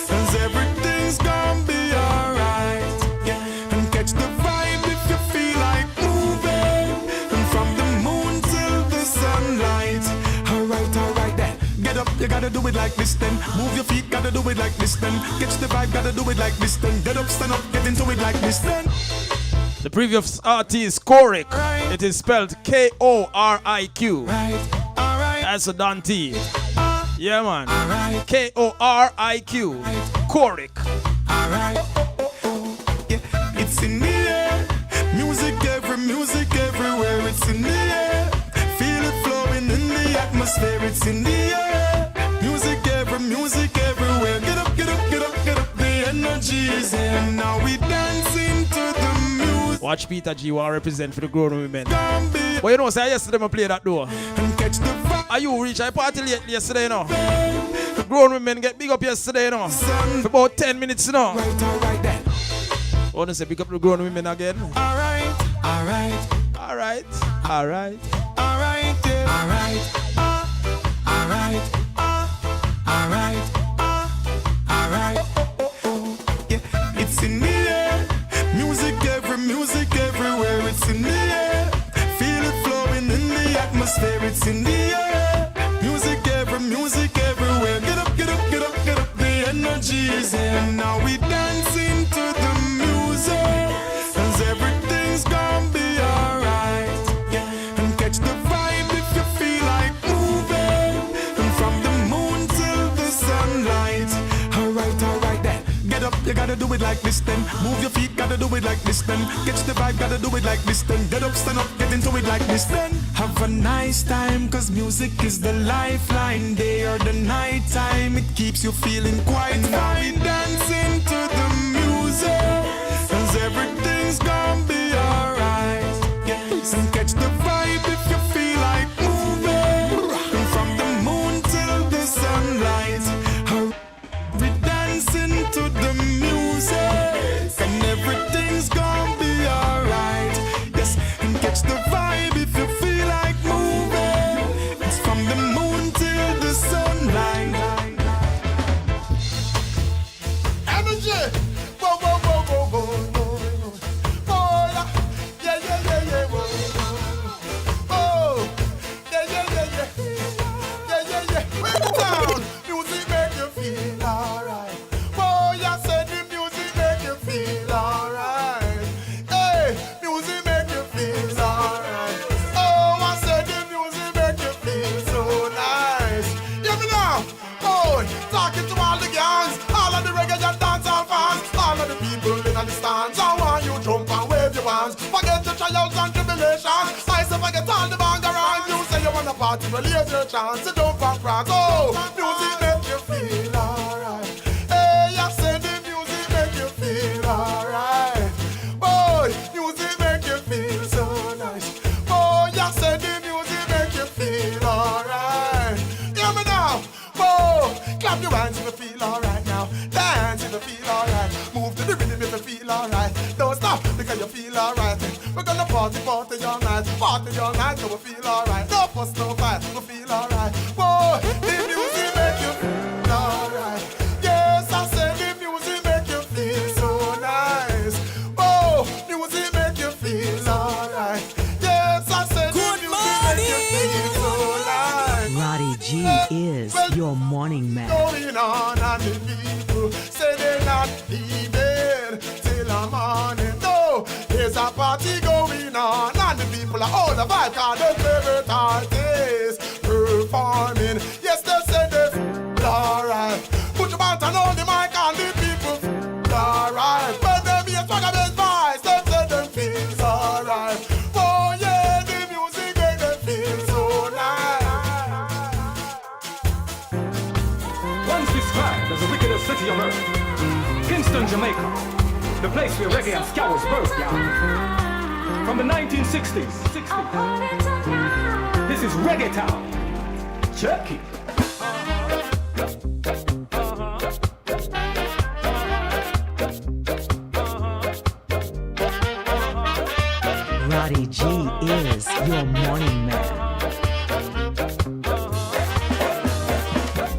'Cause everything's gonna be alright. Yeah. And catch the vibe if you feel like moving. And from the moon till the sunlight. Alright then. Get up, you gotta do it like this then. Move your feet, gotta do it like this then. Catch the vibe, gotta do it like this then. Get up, stand up, get into it like this then. The previous artist is Korik. It is spelled K-O-R-I-Q. That's a Dante. Yeah, man. K-O-R-I- Q. Korik. Yeah, it's in the air. Music everywhere. It's in the air. Feel it flowing in the atmosphere. It's in the air. Music everywhere. Get up, get up, get up, get up. The energy is here. Now we dancing to the music. Watch Peter G will represent for the grown women. But you know, say yesterday I played that door. Are you reach? I party late yesterday, you know. The grown women get big up yesterday, you know. For about 10 minutes, you know. Alright then. I want to say big up the grown women again. Alright. Alright. Alright, yeah. Alright. Alright. Yeah, it's in the air. Music everywhere. It's in the air. Feel it flowing in the atmosphere. It's in the air. Music everywhere. Get up, get up, get up, get up. The energy is here. Now we dancing to the music. 'Cause everything's gonna be alright. Yeah, and catch the vibe if you feel like moving. And from the moon till the sunlight. Alright then. Get up, you gotta do it like this then. Move your feet, gotta do it like this then. Catch the vibe, gotta do it like this then. Get up, stand up, get into it like this then. Have a nice time, 'cause music is the lifeline. Day or the night time, it keeps you feeling quite fine. Dancing to the music, 'cause everything's gonna be alright. Yes, and catch the vibe if you feel like moving. And from the moon till the sunlight. We dancing to the music, and everything's gonna be alright. Yes, and catch the vibe if you feel like moving. It's from the moon till the sunlight. Energy! Whoa, whoa, whoa, whoa, whoa, whoa. Oh, yeah, yeah, whoa. Oh, yeah. Break it down. Music make you feel alright. Oh, yeah, said the music make you feel alright. Hey, music make you feel alright. Oh, I said the music make you feel so nice. Hear me now. Oh, talking to all the gangs, all of the reggae and dancehall fans, all of the people in the stands. I want you jump and wave your hands. Forget your trials and tribulations. get all the bang around you. Say you wanna party, well here's your chance. So don't pop rock. Oh, music make you feel alright. Hey, I said the music make you feel alright. Boy, music make you feel so nice. Boy, I said the music make you feel alright. Hear me now. Boy, clap your hands if you feel alright now. Dance if you feel alright. Move to the rhythm if you feel alright. Don't stop because you feel alright. We're gonna party all night. Party all night so we feel alright. No fuss, no fight, we feel alright. Whoa, the music make you feel alright. Yes, I said the music make you feel so nice. Whoa, music make you feel alright. Yes, I said the music make you feel so nice. Roddy G is your morning man. Going on and the people say they're not leaving till the morning. No, there's a party going on and the people are all the vibe. Cause their favorite artist performing. Yes, they say they feel alright. Put your mouth on all the mic and the people feel alright. When they be a swag of his voice, they say they feel alright. Oh yeah, the music make them feel so nice. Once described as the wickedest city on earth, Kingston, Jamaica, the place where reggae and ska was birthed, yeah. From the 1960s. This is Reggae Town. Check it. Roddy G is your morning man.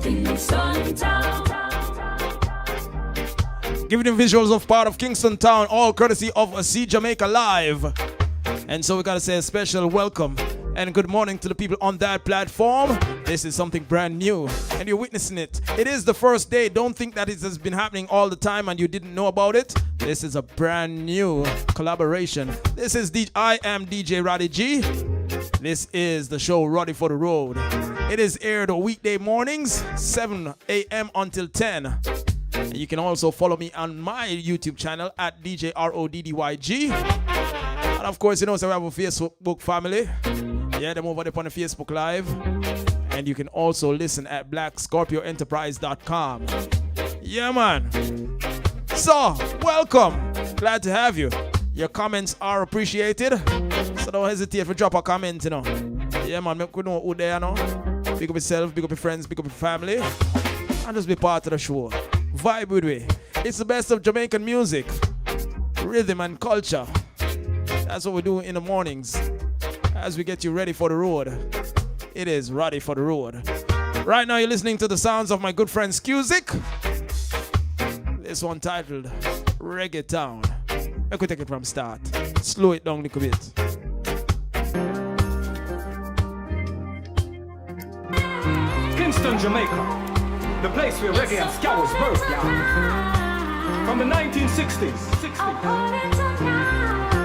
Kingston Town. Giving you visuals of part of Kingston Town, all courtesy of See Jamaica Live. And so we gotta say a special welcome and good morning to the people on that platform. This is something brand new and you're witnessing it. It is the first day. Don't think that it has been happening all the time and you didn't know about it. This is a brand new collaboration. This is I am DJ Roddy G. This is the show Roddy for the Road. It is aired weekday mornings, 7 a.m. until 10. And you can also follow me on my YouTube channel at DJ RODDYG. And of course, you know, so we have a Facebook family. Yeah, them over there on the Facebook Live. And you can also listen at BlackScorpioEnterprise.com. Yeah, man. So, welcome. Glad to have you. Your comments are appreciated. So don't hesitate to drop a comment, you know. Yeah, man, make we know who they are now. Pick up yourself, pick up your friends, pick up your family. And just be part of the show. Vibe with me. It's the best of Jamaican music, rhythm and culture. That's what we do in the mornings as we get you ready for the road. It is Roddy for the Road. Right now you're listening to the sounds of my good friend Scusic. This one titled Reggae Town. I could take it from start. Slow it down a little bit. Kingston, Jamaica, the place where reggae and ska was birthed, yeah. From the 1960s.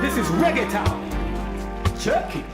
This is Reggae Town. Check it.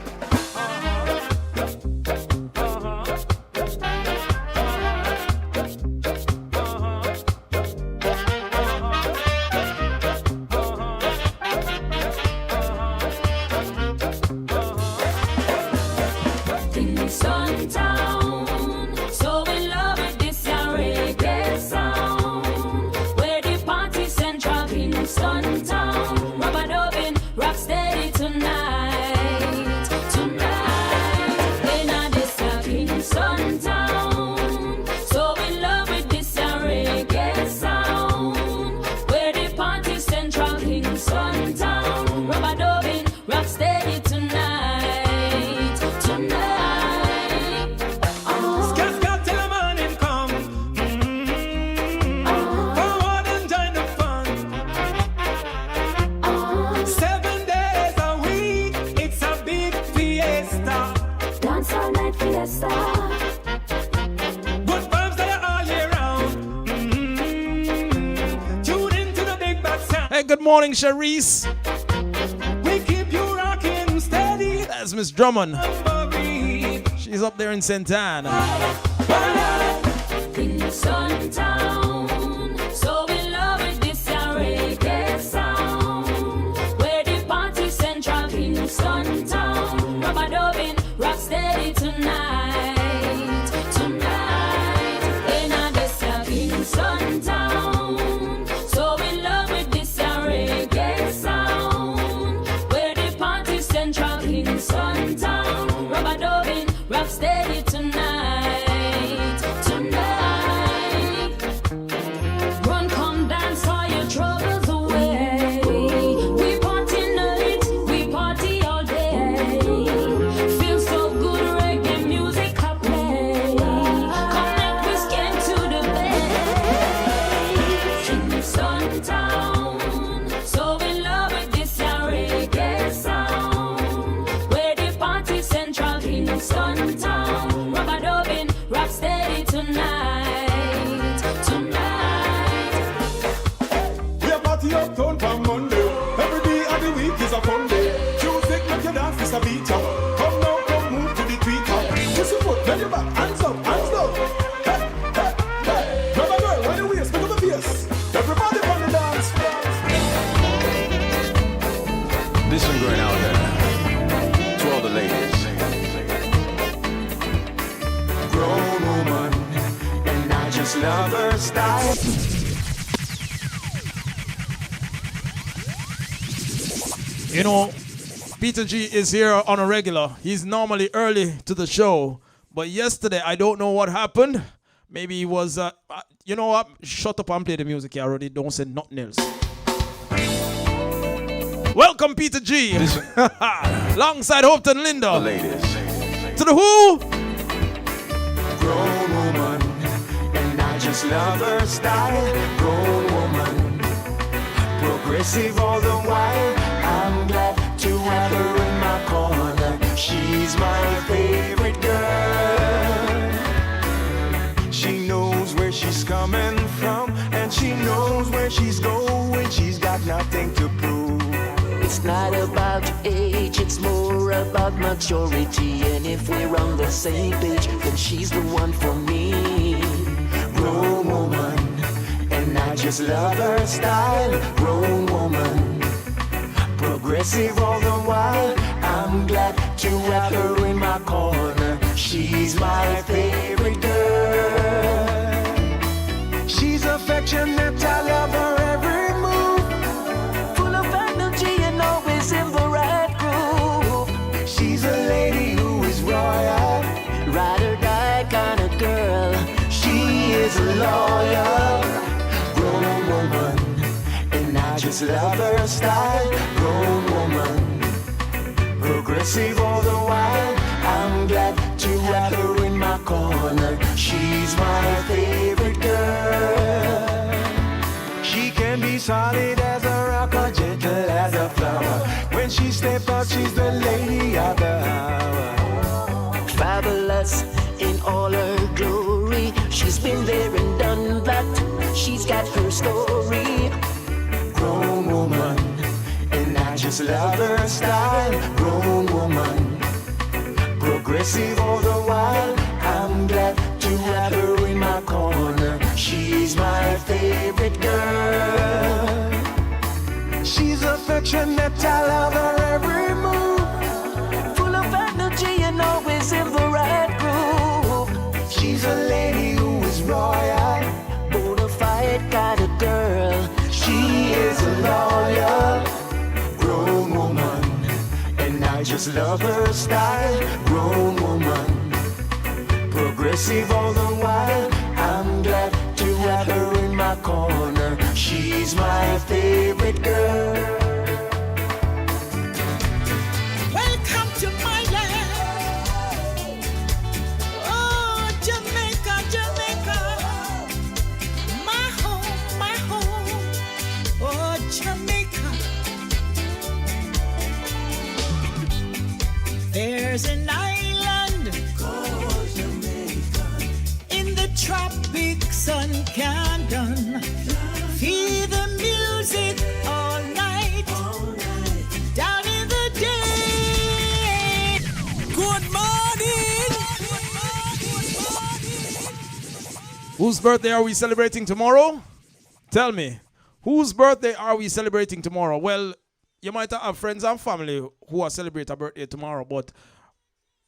Good morning, Sharice. We keep you rocking steady. That's Miss Drummond. She's up there in Santana. Kingston Town, so in love with this reggae sound. Where the party central, Kingston Town. Rubber rock steady tonight, tonight. Run, come dance all your troubles away. We party night, we party all day. Feel so good, reggae music I play. Connect with skin to the bay. Kingston town, so in love with this reggae sound. Where the party central, Kingston town. Rubber dubbing, rock steady tonight, tonight. We a party uptown from Monday. Every day of the week is a fun day. Tuesday, make you dance, it's a beat up. Come now, come move to the tweeter. Just your foot, bend your back, hands up, hands down. Hey, hey, hey. Grab a girl, when the waist, pick up the bass. Everybody on the dance. This one going out there to all the ladies. Grown woman, and I just love her style. You know, Peter G is here on a regular. He's normally early to the show, but yesterday I don't know what happened. Maybe he was, you know what? Shut up and play the music here already. Don't say nothing else. Welcome, Peter G. Alongside Hopton Linda. Ladies. To the who? Grown woman, and I just love her style. Grown woman, progressive all the while. I'm glad to have her in my corner. She's my favorite girl. She knows where she's coming from, and she knows where she's going. She's got nothing to prove. It's not about age, it's more about maturity. And if we're on the same page, then she's the one for me. Grown woman, and I just love her style. Grown woman, progressive all the while. I'm glad to have her in my corner. She's my favorite girl. She's affectionate, I love her every move. Full of energy and always in the right groove. She's a lady who is royal, Ride or die kind of girl. she is a loyal. Grown woman, and I just love her style. Grown woman, progressive all the while. I'm glad to have her in my corner. She's my favorite girl. She can be solid as a rock or gentle as a flower. When she steps out, she's the lady of the hour. Fabulous in all her glory. She's been there and done that. She's got her story. Grown woman, and I just love her style. Grown woman, progressive all the while. I'm glad to have her in my corner. She's my favorite girl. She's affectionate, I love her every move. Full of energy and always in the right groove. She's a lady who is royal, Bonafide kind of girl. she is a loyal. Grown woman, and I just love her style. Grown woman, progressive all the while. I'm glad to have her in my corner. She's my favorite girl. Welcome to my land. Oh, Jamaica, Jamaica. My home, my home. Oh, Jamaica. There's an island called Jamaica. In the tropics, sun can done. Feel the music all night. Down in the day. Good morning. Whose birthday are we celebrating tomorrow? Tell me. Whose birthday are we celebrating tomorrow? Well, you might have friends and family who are celebrating a birthday tomorrow, but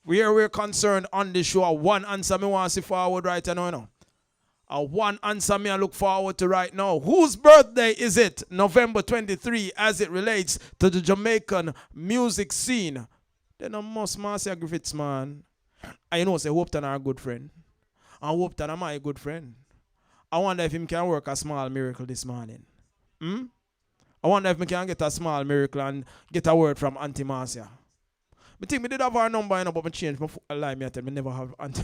we're concerned on this show. One answer me want to see forward right now, you know. One answer me I look forward to right now. Whose birthday is it? November 23, as it relates to the Jamaican music scene. Then I must Marcia Griffiths, man. I know say Hopeton are a good friend. And Hopeton am I a good friend. I wonder if him can work a small miracle this morning. I wonder if me can get a small miracle and get a word from Auntie Marcia. I think me did have her number, you know, but me changed my lie. Me I tell me never have Auntie.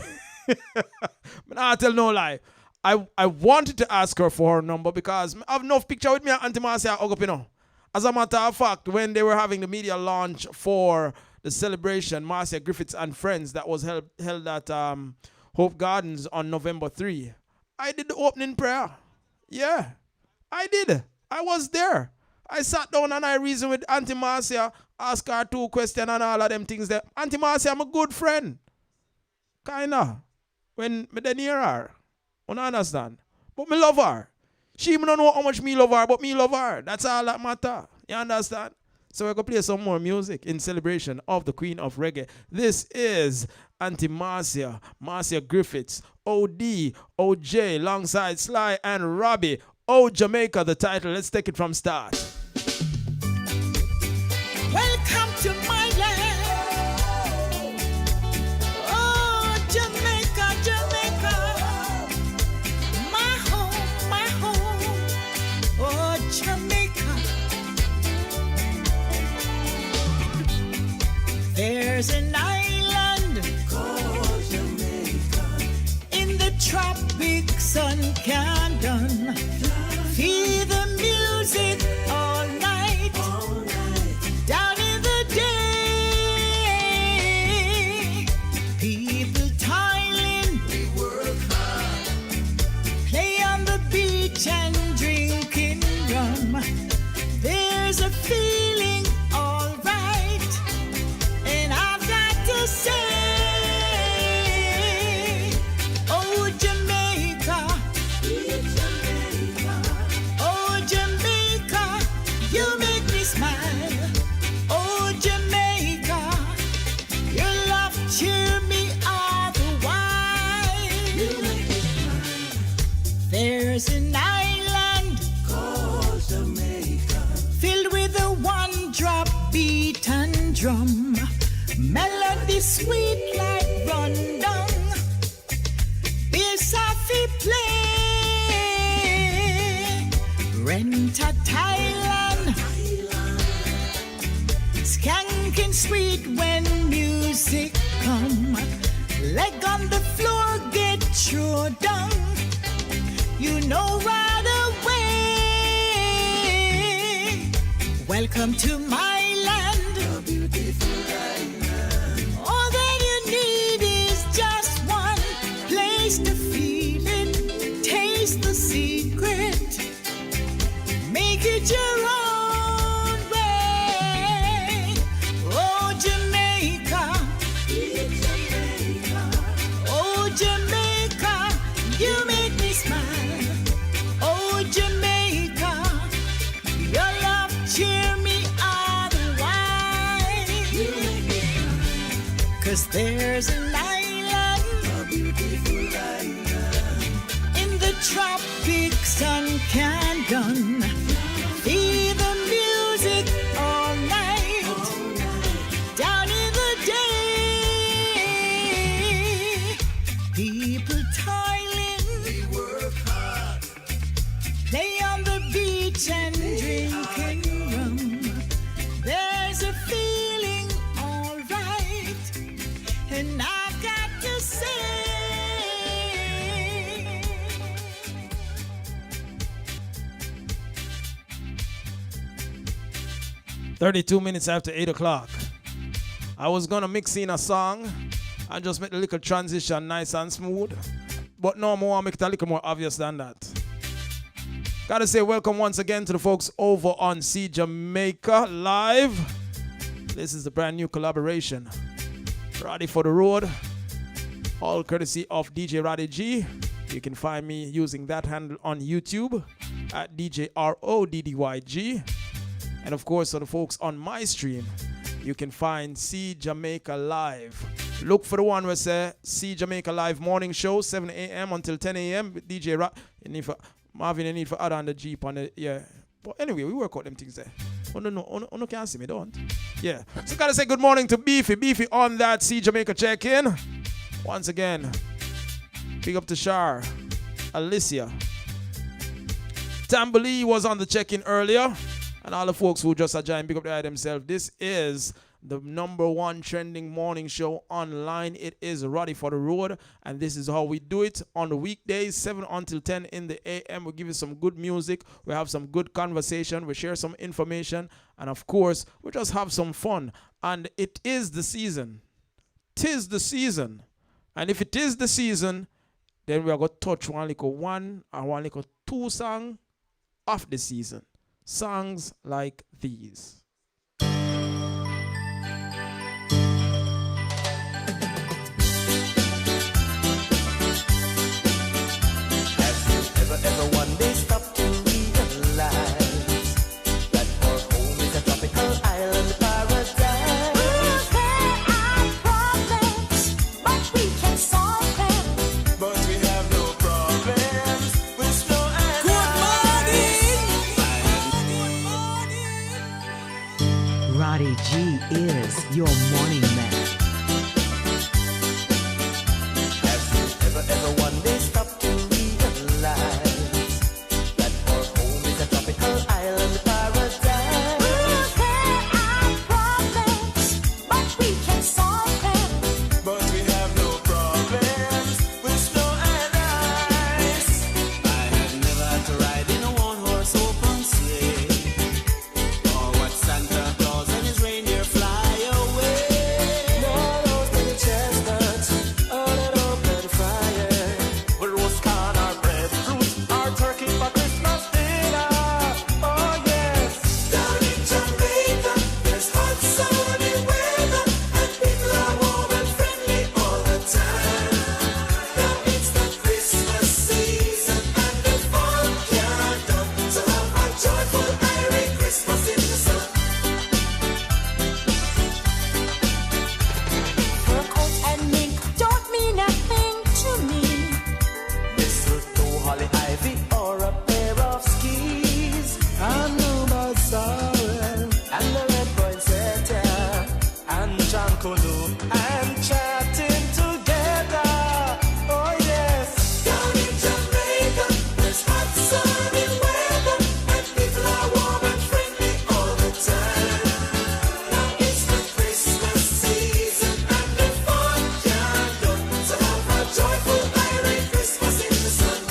I tell no lie. I wanted to ask her for her number because I have enough picture with me and Auntie Marcia hug up, you know. As a matter of fact, when they were having the media launch for the celebration, Marcia Griffiths and Friends, that was held at Hope Gardens on November 3, I did the opening prayer. Yeah, I did. I was there. I sat down and I reasoned with Auntie Marcia, asked her 2 questions and all of them things there. Auntie Marcia, I'm a good friend. Kinda. When me then hear her. You understand? But me love her. She don't know how much me love her, but me love her. That's all that matter. You understand? So we're going to play some more music in celebration of the Queen of Reggae. This is Auntie Marcia, Marcia Griffiths, OD, OJ, alongside Sly and Robbie. Oh, Jamaica, the title. Let's take it from start. Welcome to my land. Oh, Jamaica, Jamaica. My home, my home. Oh, Jamaica. There's an island called Jamaica. In the tropic sun can done. Feel the music all night. Down in the day. People toiling. We work hard. Play on the beach and drinking rum. There's a feeling all right. And I've got to say, oh Jamaica, oh Jamaica, you make me smile. Oh Jamaica, your love cheer me all the while. There's an island called Jamaica, filled with a one-drop beat and drum. Melody sweet like rundown. Bass Sophie play. Rent a Thailand. Skanking sweet when music come. Leg on the floor get thrown down. You know right away. Welcome to my land. A beautiful island. All that you need is just one place to feel it. Taste the secret. Make it your own way. Oh Jamaica. Oh Jamaica, you make me smile. Oh Jamaica, your love cheer me all the while. 'Cause there's an island, a beautiful island, in the tropic sun can done. Feel the music all night, down in the day. People toiling, we work hard. Play on the beach and drinking rum. There's a feeling all right, and I got to say. 32 minutes after 8 o'clock. I was gonna mix in a song and just make the little transition nice and smooth. But no more, I'll make it a little more obvious than that. Gotta say welcome once again to the folks over on See Jamaica Live. This is the brand new collaboration. Roddy for the road. All courtesy of DJ Roddy G. You can find me using that handle on YouTube at DJ RODDYG. And of course, for the folks on my stream, you can find See Jamaica Live. Look for the one where say See Jamaica Live morning show, 7 a.m. until 10 a.m. with DJ Marvin, you need for add on the Jeep on the, yeah. But anyway, we work out them things there. Oh no, can't see me, don't. Yeah. So gotta say good morning to Beefy on that See Jamaica check-in. Once again, big up to Shar, Alicia. Tambalee was on the check-in earlier. And all the folks who just joined, big up the themselves. This is the #1 trending morning show online. It is Roddy for the Road. And this is how we do it on the weekdays, 7 until 10 in the a.m. We give you some good music. We have some good conversation. We share some information. And of course, we just have some fun. And it is the season. 'Tis the season. And if it is the season, then we are going to touch one little 2 song of the season. Songs like these. Ever one day stop to realize that our home is a tropical island paradise? There are problems, but we can solve them. But we have no problems with snow and Roddy G is your morning man. Ever one day stop to realize that our home is a tropical island paradise? There are problems, but we can solve them. But we have no problems with snow and ice. I have never had to ride in a one-horse open sleigh, or watch Santa Claus and his reindeer fly away. No, those little chestnuts, a little open fire. We'll roast corn, our breadfruit, our turkey for Christmas dinner. Oh yes. Down in Jamaica, there's hot sunny weather, and people are warm and friendly all the time. Now it's the Christmas season, and the fun can't done. So have a joyful Merry Christmas in the sun. Fur coat and mink don't mean a thing to me. Mistletoe, holly, ivy, or a pair of skis. And Numa Sorrel, and the red poinsettia, and John Colu, and chatting together. Oh yes. Down in Jamaica, there's hot sunny weather, and people are warm and friendly all the time. Now it's the Christmas season, and the fun can't done. So have a joyful Merry Christmas in the sun.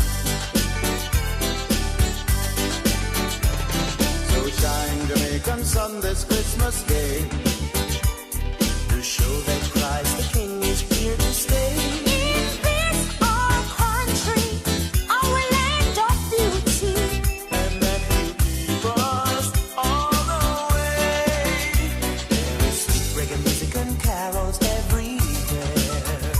So shine Jamaican sun this Christmas day, to show that Christ the King is here to stay. In this our country, our land of beauty, And that He'll keep us all the way. There is sweet reggae music and carols everywhere.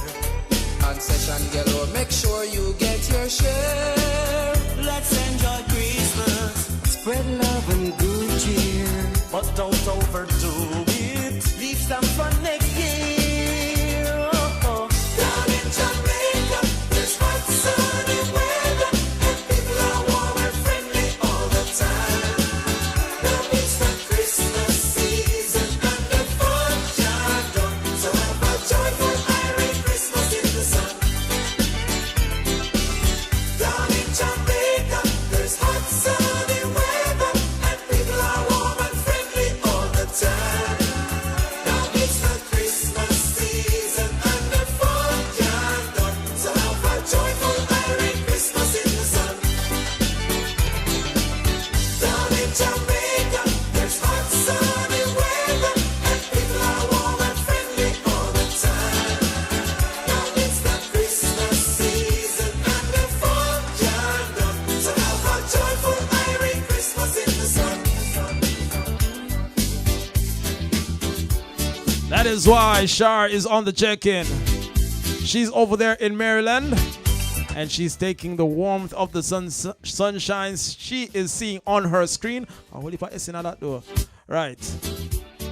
On session galore, make sure you get your share. Let's enjoy Christmas, spread love and good cheer, but don't overdo it. Leave some for next year. Oh. down in Jamaica, there's hot sunny weather, and people are warm and friendly all the time. Now it's the Christmas season, and the fun can't done. So have a joyful Merry Christmas in the sun. Down in Jamaica, there's hot sunny weather, and people are warm and friendly all the time. Now it's the Christmas season, and the fun can't done. So have a joyful Merry Christmas in the sun. Down in Jamaica, there's hot sunny weather, and people are warm and friendly all the time. Now it's the Christmas season, and the fun can't done. So have a joyful Merry Christmas in the sun. That is why Shar is on the check-in. She's over there in Maryland, and she's taking the warmth of the sunshine she is seeing on her screen. Oh, what if I listen to that door? Right.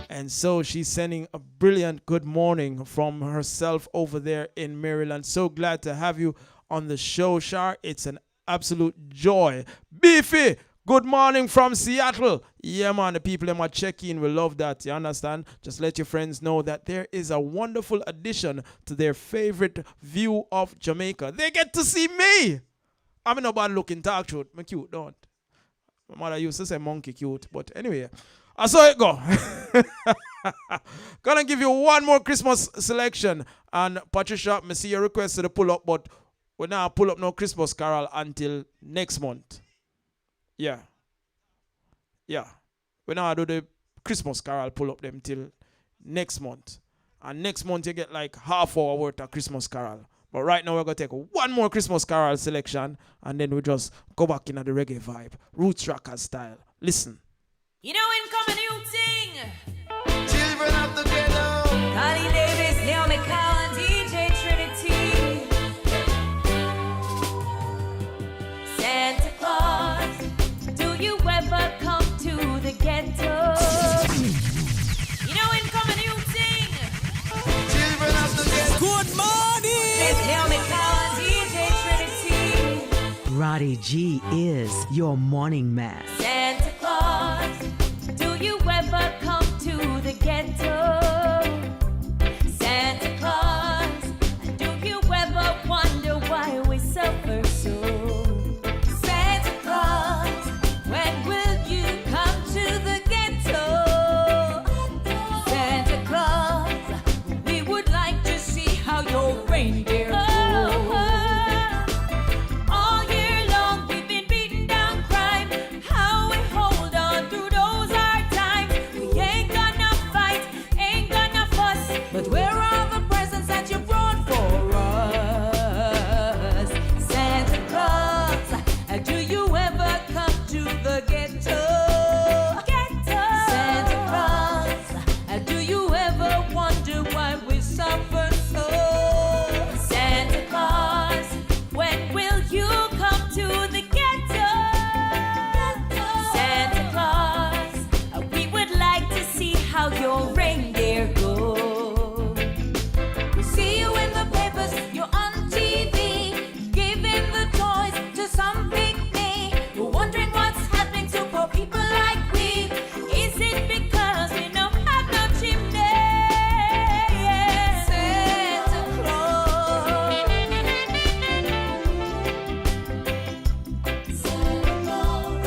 And so she's sending a brilliant good morning from herself over there in Maryland. So glad to have you on the show, Shar. It's an absolute joy. Beefy, Good morning from Seattle. Yeah, man, the people in my check-in will love that. You understand? Just let your friends know that there is a wonderful addition to their favorite view of Jamaica. They get to see me. I'm not bad looking, talk truth. I'm cute, don't. My mother used to say monkey cute, but anyway, I saw it go. Gonna give you one more Christmas selection. And Patricia, I see your request to pull up, but we now pull up no Christmas carol until next month. Yeah. We now do the Christmas carol pull up them till next month. And next month you get like half hour worth of Christmas carol. But right now we're going to take one more Christmas carol selection and then we just go back into the reggae vibe. Roots rocker style. Listen. You know when come a new thing. Children of the ghetto. Carly Davis, Naomi Cowan, DJ Trinity. Santa Claus, do you ever come to the ghetto? You know when come a new thing. Children of the ghetto. Good morning. It's Naomi Cowan, DJ Trinity. Roddy G is your morning man. Santa Claus, do you ever come to the ghetto? Santa Claus, do you ever wonder why we suffer so? Santa Claus, when will you come to the ghetto? Santa Claus, we would like to see how your reindeer go. All year long we've been beating down crime. How we hold on through those hard times. We ain't gonna fight, ain't gonna fuss. But where are the presents that you brought for us? Santa Claus, do you ever come to the ghetto? Santa Claus, do you ever wonder why we suffer so? Santa Claus, when will you come to the ghetto? Santa Claus, we would like to see how your reindeer go. We see you in the papers, you're on TV, giving the toys to some pygmy. We're wondering what's happening to poor people like we. Is it because we don't have no chimney? Santa Claus. Santa Claus.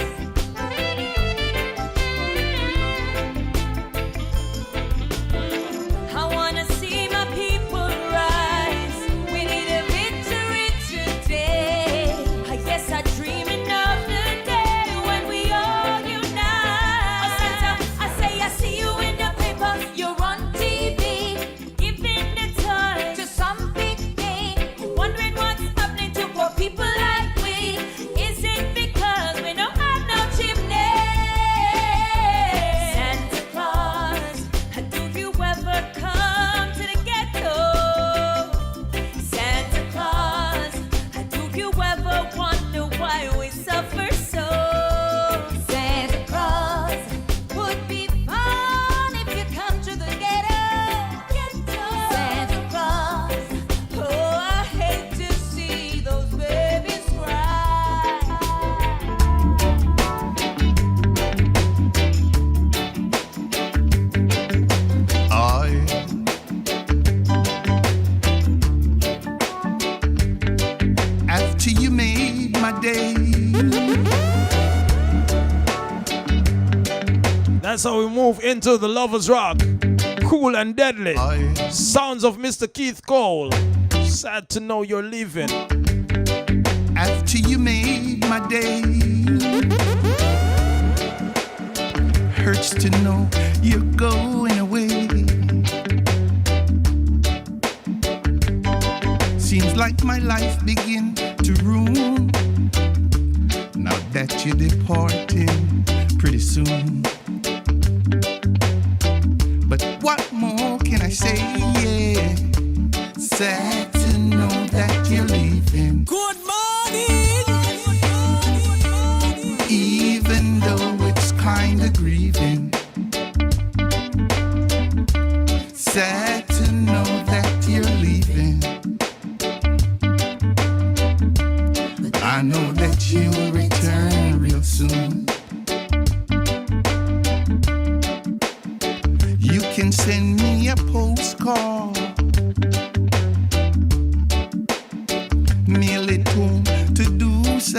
I wanna see my people rise. We need a victory today. I guess I'm dreaming of the day when we all unite. Oh Santa, I say I see you in the paper, you're on TV, giving the toys to some pygmy, wondering what's happening to poor people like we. Is it because we don't have no chimney? Santa Claus, do you ever come to the ghetto? Santa Claus, do you ever wonder why we suffer so? Santa Claus, would be fun if you come to the ghetto. Santa Claus, oh I hate to see those babies cry. After you made my day, That's how we move into the Lovers Rock. Cool and deadly. Sounds of Mr. Keith Cole. Sad to know you're leaving. after you made my day, hurts to know you're going away. Seems like my life begin to ruin now that you're departing pretty soon. But what more can I say? Yeah, sad to know that you're leaving. Good morning. Even though it's kinda grieving, sad to know that you're leaving. I know that you'll return real soon.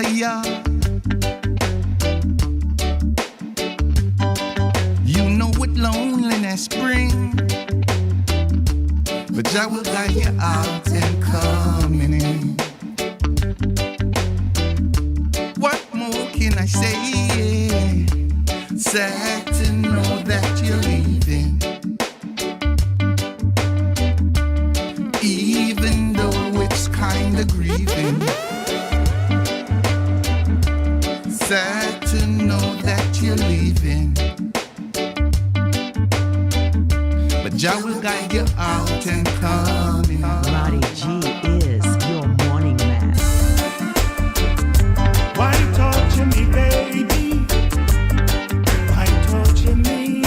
yeah. You know what loneliness brings, but I will guide you out and coming in. What more can I say? Sad to know that you're leaving, even though it's kinda grieving. Sad to know that you're leaving, but Jah will guide you out and coming. Roddy G is your morning man. Why torture me, baby? Why torture me?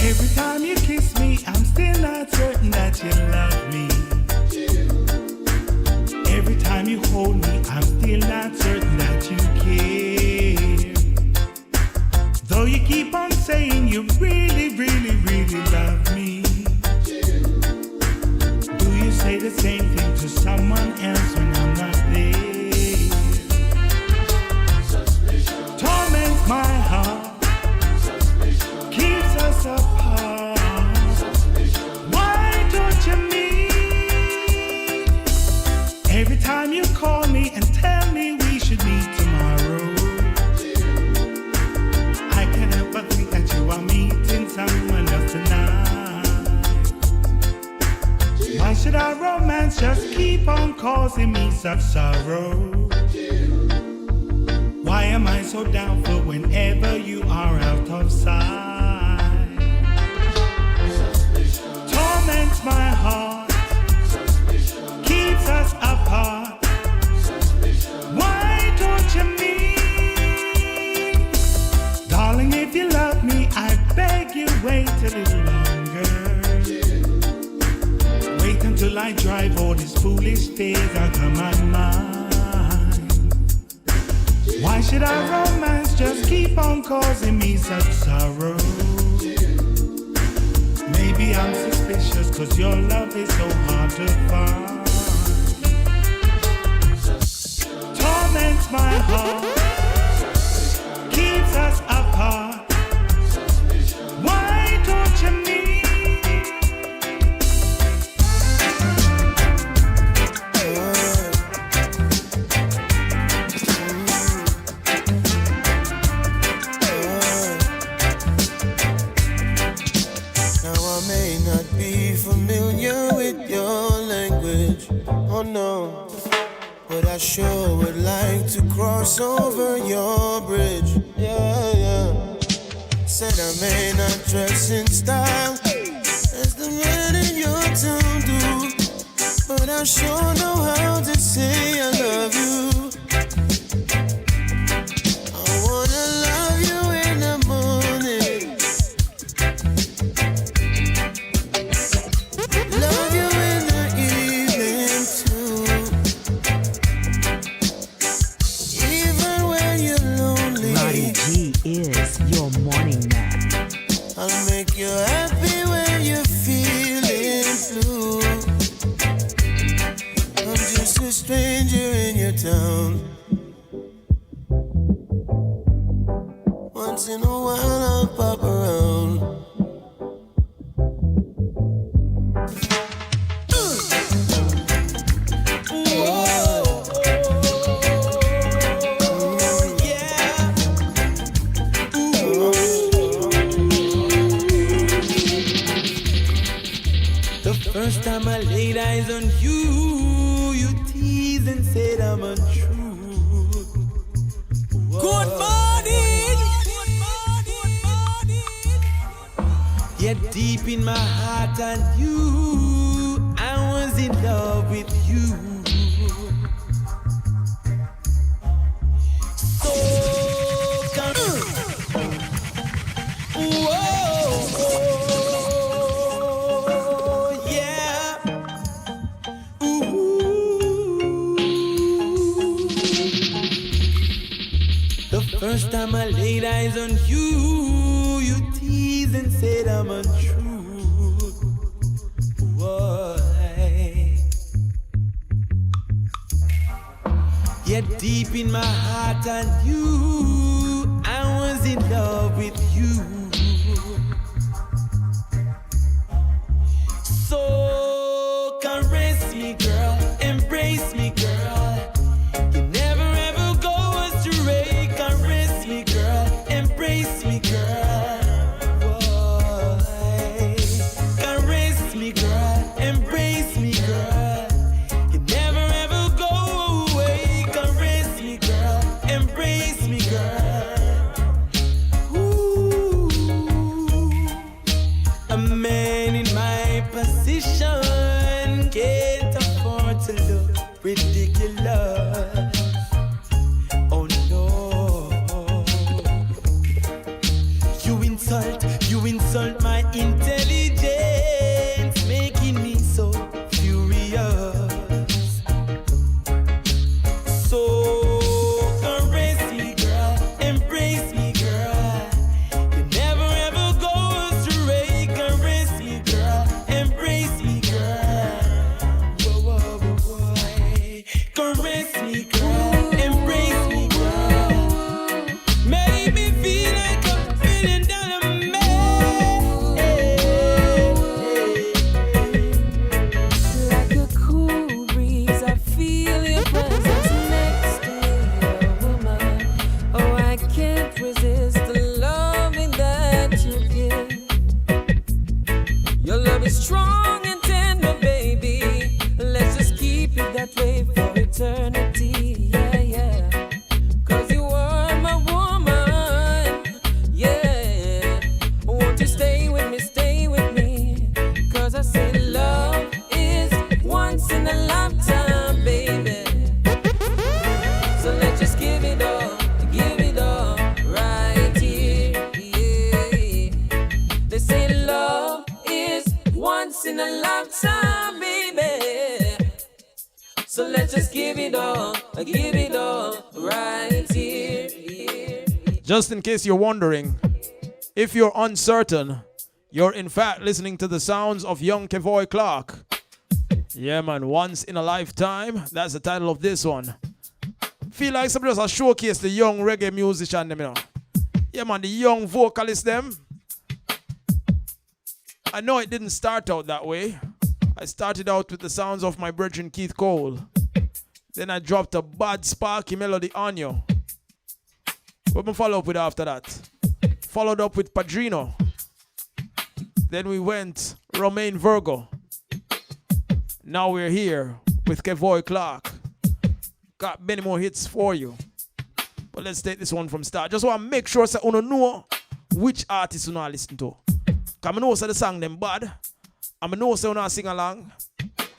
Every time you kiss me, I'm still not certain that you love me. Every time you hold me, I'm still not certain that you care. Though you keep on saying you really, really, really love me, do you say the same thing to someone else when I'm not there? Torments my heart, keeps us apart. Why torture me? Every time you call me and tell me we should meet tomorrow, I can't help but think that you are meeting someone else tonight. Why should our romance just keep on causing me such sorrow? Why am I so doubtful whenever you are out of sight? Torments my heart, keeps us apart. Why torture me? Darling, if you love me, I beg you wait a little longer. Wait until I drive all these foolish fears out of my mind. Why should our romance just keep on causing me such sorrow? Maybe I'm suspicious, cause your love is so hard to find. Torments my heart, keeps us apart. Why torture me? Now I may not be familiar with your language, oh no, but I sure would like to cross over your bridge. Yeah, yeah. Said I may not dress in style as the men in your town do, but I sure know how to say I love you. I wanna love you in the morning, love you in the evening too. Even when you're lonely, Roddy G is your morning man. I'll make you happy when you're feeling blue. I'm just a stranger in your town. Once in a while I'll pop around. The first time I laid eyes on you, you teased and said I'm untrue. Good morning. Yet deep in my heart I knew I was in love with you. So come first time I laid eyes on you, you teased and said I'm untrue. Why? pin my heart on you. I was in love with you. So caress me, girl, embrace me, girl. You never ever go astray. Caress me, girl, embrace me, girl. Boy. Caress me, girl, embrace me, girl. You never ever go away. Caress me, girl, embrace me, girl. Ooh. A man in my position can't afford to look ridiculous. Oh no. You insult my intelligence, making me so furious. So caress me, girl, embrace me, girl. You never ever go astray. Caress me, girl, embrace me, girl. Whoa, whoa, whoa, whoa. Caress me, girl, embrace me, girl. Make me feel like $1 billion man. Like a cool breeze, I feel your presence next to me, oh woman. Oh, I can't resist the loving that you give. Your love is strong and tender, baby. Let's just keep it that way for eternity, yeah, yeah. 'Cause you are my woman, yeah. Won't you stay with me, stay with me? 'Cause I say love is once in a lifetime, baby. So let's just give it all right here, yeah. They say love is once in a lifetime, baby. So let's just give it all right here, yeah. Just in case you're wondering, if you're uncertain, you're in fact listening to the sounds of young Kevoy Clark. Yeah, man, once in a lifetime. That's the title of this one. Feel like somebody just showcase the young reggae musician them, you know. Yeah, man, the young vocalists them. I know it didn't start out that way. I started out with the sounds of my brethren Keith Cole. Then I dropped a bad sparky melody on you. What we follow up with after that? Followed up with Padrino. Then we went Romain Virgo. Now we're here with Kevoy Clark. Got many more hits for you. But let's take this one from start. Just want to make sure that you know which artist you know listen to. Because I know the song them bad. I know you know sing along.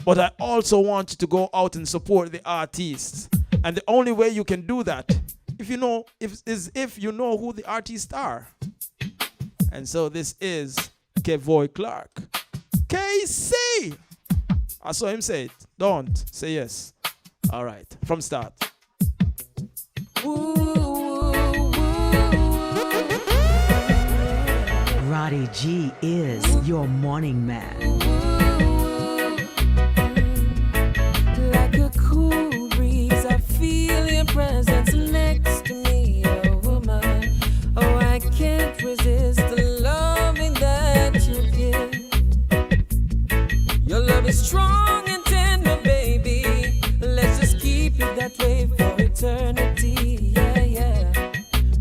But I also want you to go out and support the artists. And the only way you can do that if you know who the artists are. And so this is Kevoy Clark. KC! I saw him say it. Don't say yes. All right, from start. Roddy G is your morning man. Like a cool breeze, I feel your presence next to me, oh woman. Oh, I can't resist the loving that you give. Your love is strong and tender, baby. Let's just keep it that way for eternity, yeah, yeah.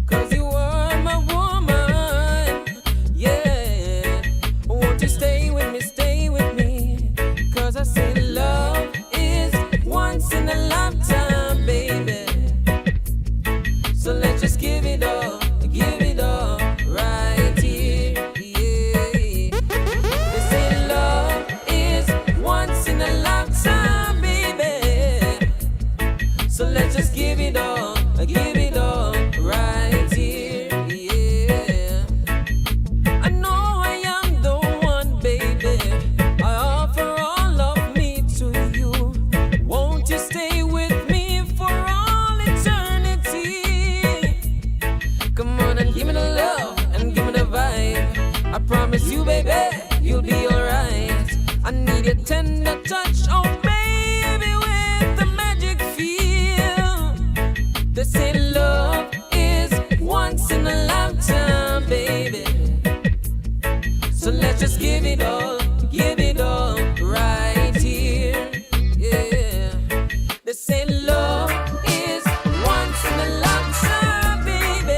'Cause you are my woman, yeah. Won't you stay with me, stay with me? let's just give it all right here. Yeah, they say love is once in a lifetime, baby.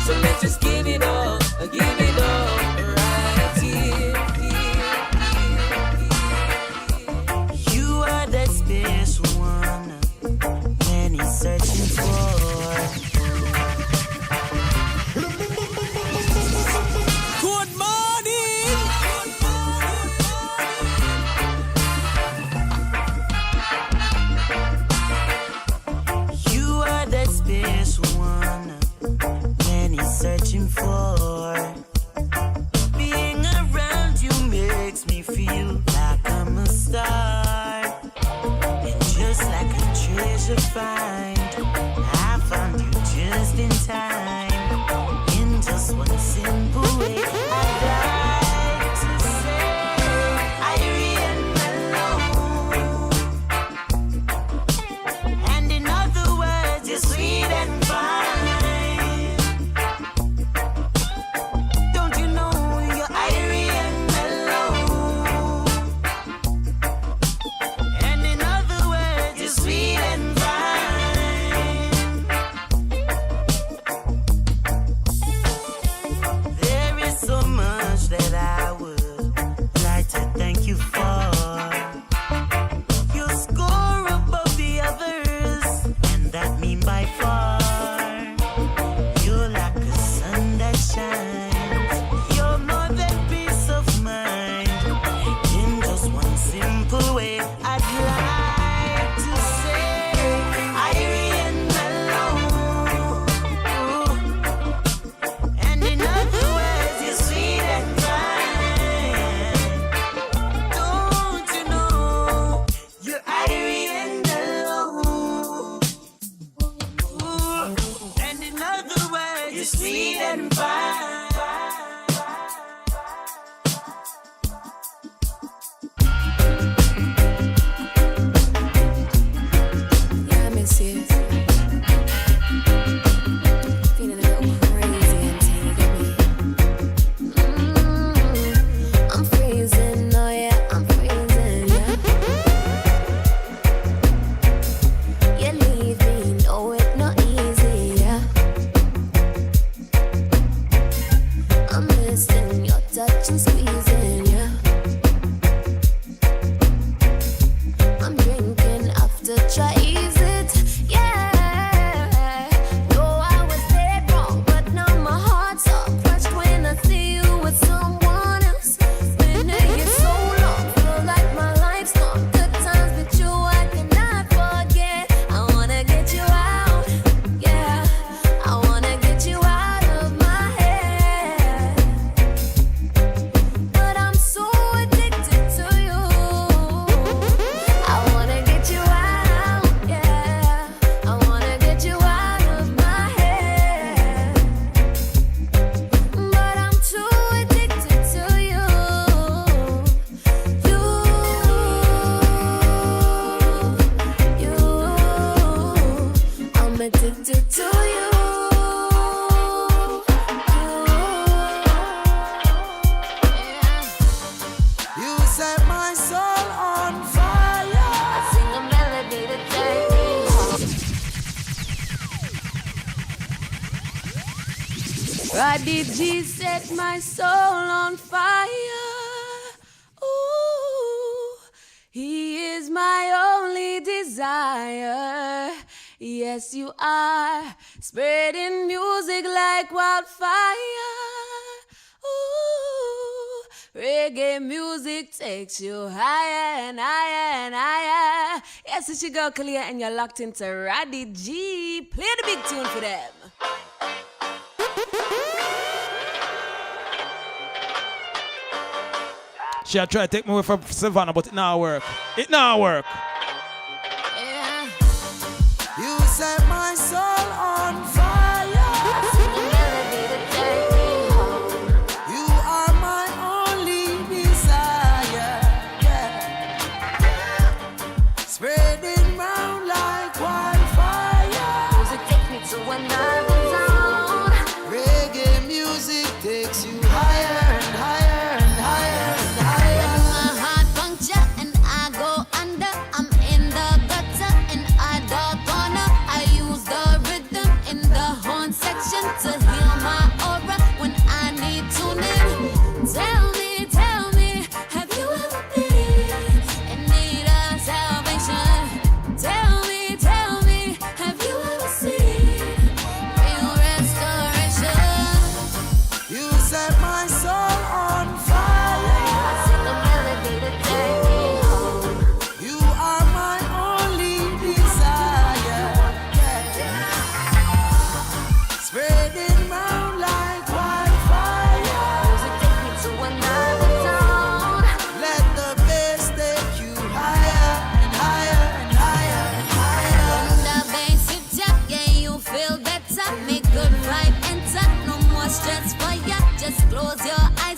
So let's just give it all right here. You are that special one many searching for. Good morning. You are that special one many searching for. Being around you makes me feel like I'm a star. And just like a treasure find, I found you just in time. In just one simple way, I'd like to say, Irene Mellow. And in other words, you're sweet and fine. Don't you know you're Irene Mellow? And in other words, you're sweet and fine. There is so much that I would like to thank you for. You score above the others, and that mean by far. You're like a sun that shines. You're more than peace of mind. In just one simple way, I'd like to say, Irene Mellow. And in other words, you're sweet and fine. Don't you know you're Irene Mellow? And in other words, you're sweet and fine. Yeah, I miss you. Feeling a little crazy until you get me. I'm freezing, oh yeah, I'm freezing, yeah. You leave me, no, it's not easy, yeah. I'm missing your touch and squeezing, yeah. I'm drinking after tries it, yeah. No, I was dead wrong, but now my heart's all crushed when I see you with someone else. Been here so long, feel like my life's gone. Good times with you, I cannot forget. I wanna get you out, yeah. I wanna get you out of my head. But I'm so addicted to you. I wanna get you out, yeah. I wanna get you out of my head. But I'm too addicted to you. I'm addicted to you. You set my soul on fire. I sing a melody to take me home. Roddy G set my soul on fire. Ooh, he is my only desire. Yes, you are spreading music like wildfire. Ooh, reggae music takes you higher and higher and higher. Yes, it's your girl Kalia, and you're locked into Roddy G. Play the big tune for them. She had tried to take me away from Savannah, but it now work. It now work. You set my soul on fire. You are my only desire. Yeah. Spreading round like wildfire. Music takes me to another zone. Reggae music takes you higher and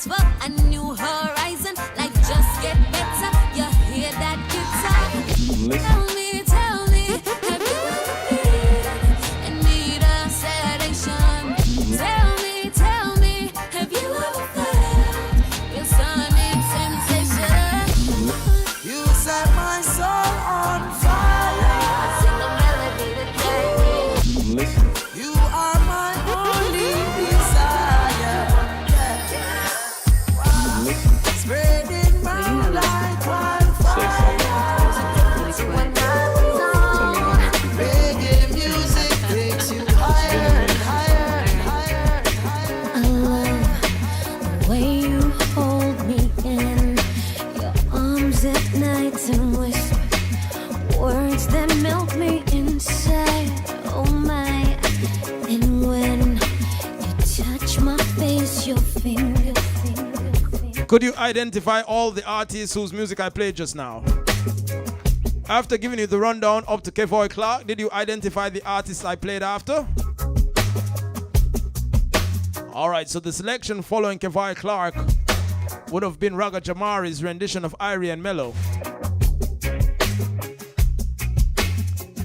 reach for a new horizon. Life just get better. You hear that guitar? Tell me, have you ever been in need of sedation? Tell me, have you ever felt your sonic sensation? You set my soul on fire. I sing a melody to take me. You are my only desire. Spreading my light wildfire. When I'm down, reggae music takes you higher and higher and higher and higher. I love the way you hold me in your arms at night and whisper words that melt me inside. Oh my, and when you touch my face, your finger. Could you identify all the artists whose music I played just now? After giving you the rundown up to Kevoy Clark, did you identify the artists I played after? Alright, so the selection following Kevoy Clark would have been Raga Jamari's rendition of Irie and Mellow.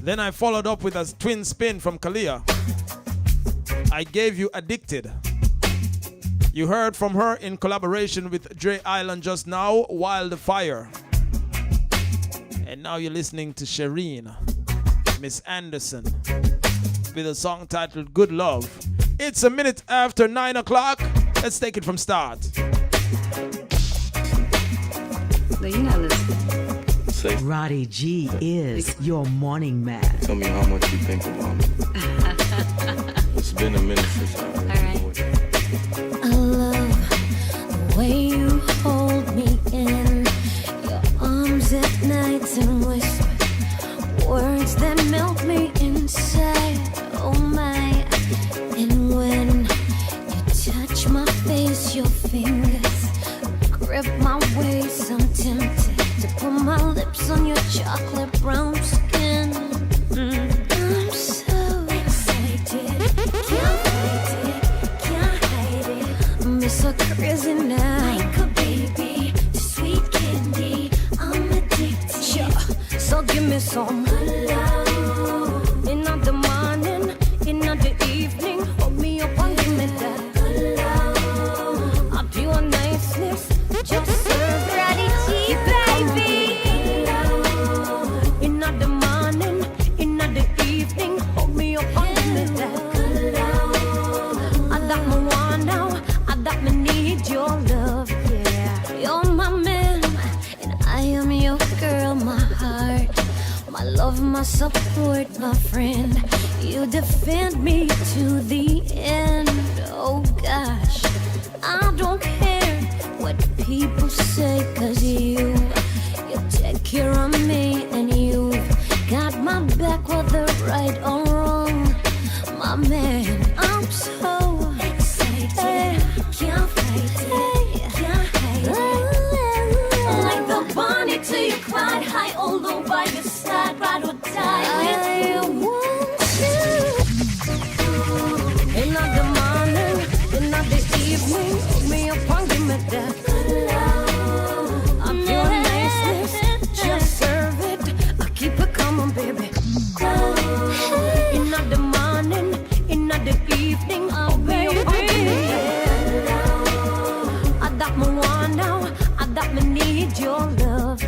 Then I followed up with a twin spin from Kalia. I gave you Addicted. You heard from her in collaboration with Dre Island just now, Wildfire. And now you're listening to Shireen, Miss Anderson, with a song titled Good Love. It's a minute after 9 o'clock. Let's take it from start. No, you're not listening. Roddy G is your morning man. Tell me how much you think about me. It's been a minute since I heard your voice. I love the way you hold me in your arms at night and whisper words that melt me inside. Oh my, and when you touch my face, your fingers grip my waist. I'm tempted to put my lips on your chocolate brown skin. I'm so excited, can't fight it, can't hide it. Miss so crazy now, like a baby, to sweet candy. I'm addicted. Sure. So give me some good love. In the morning, in the evening, hold me up and give me that good love. I'll do a niceness, just serve Roddy G, baby. In the morning, in the evening, hold me up and give me that good love. I got my one now, I got me need your love, yeah. You're my man, and I am your girl, my heart, my love, my support, my friend. You defend me to the end. Oh gosh, I don't care what people say, 'cause you take care of me, and you've got my back whether right or wrong. My man, I'm so excited, can't fight it, can't hide it. Like the Bonnie till you Clyde, high or low by your side, ride or die. I want you. In the morning, in the evening, hold me up and give me that good love. I'm your niceness, just serve it. I keep it coming, baby. In the morning, in the evening, I'll be your baby. I got my one now, I got me need your love.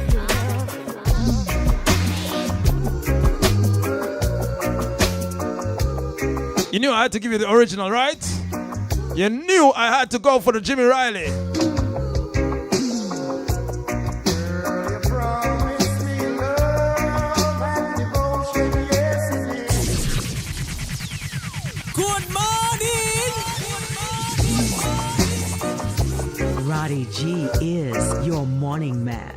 You knew I had to give you the original, right? You knew I had to go for the Jimmy Riley. Good morning. Roddy G is your morning man.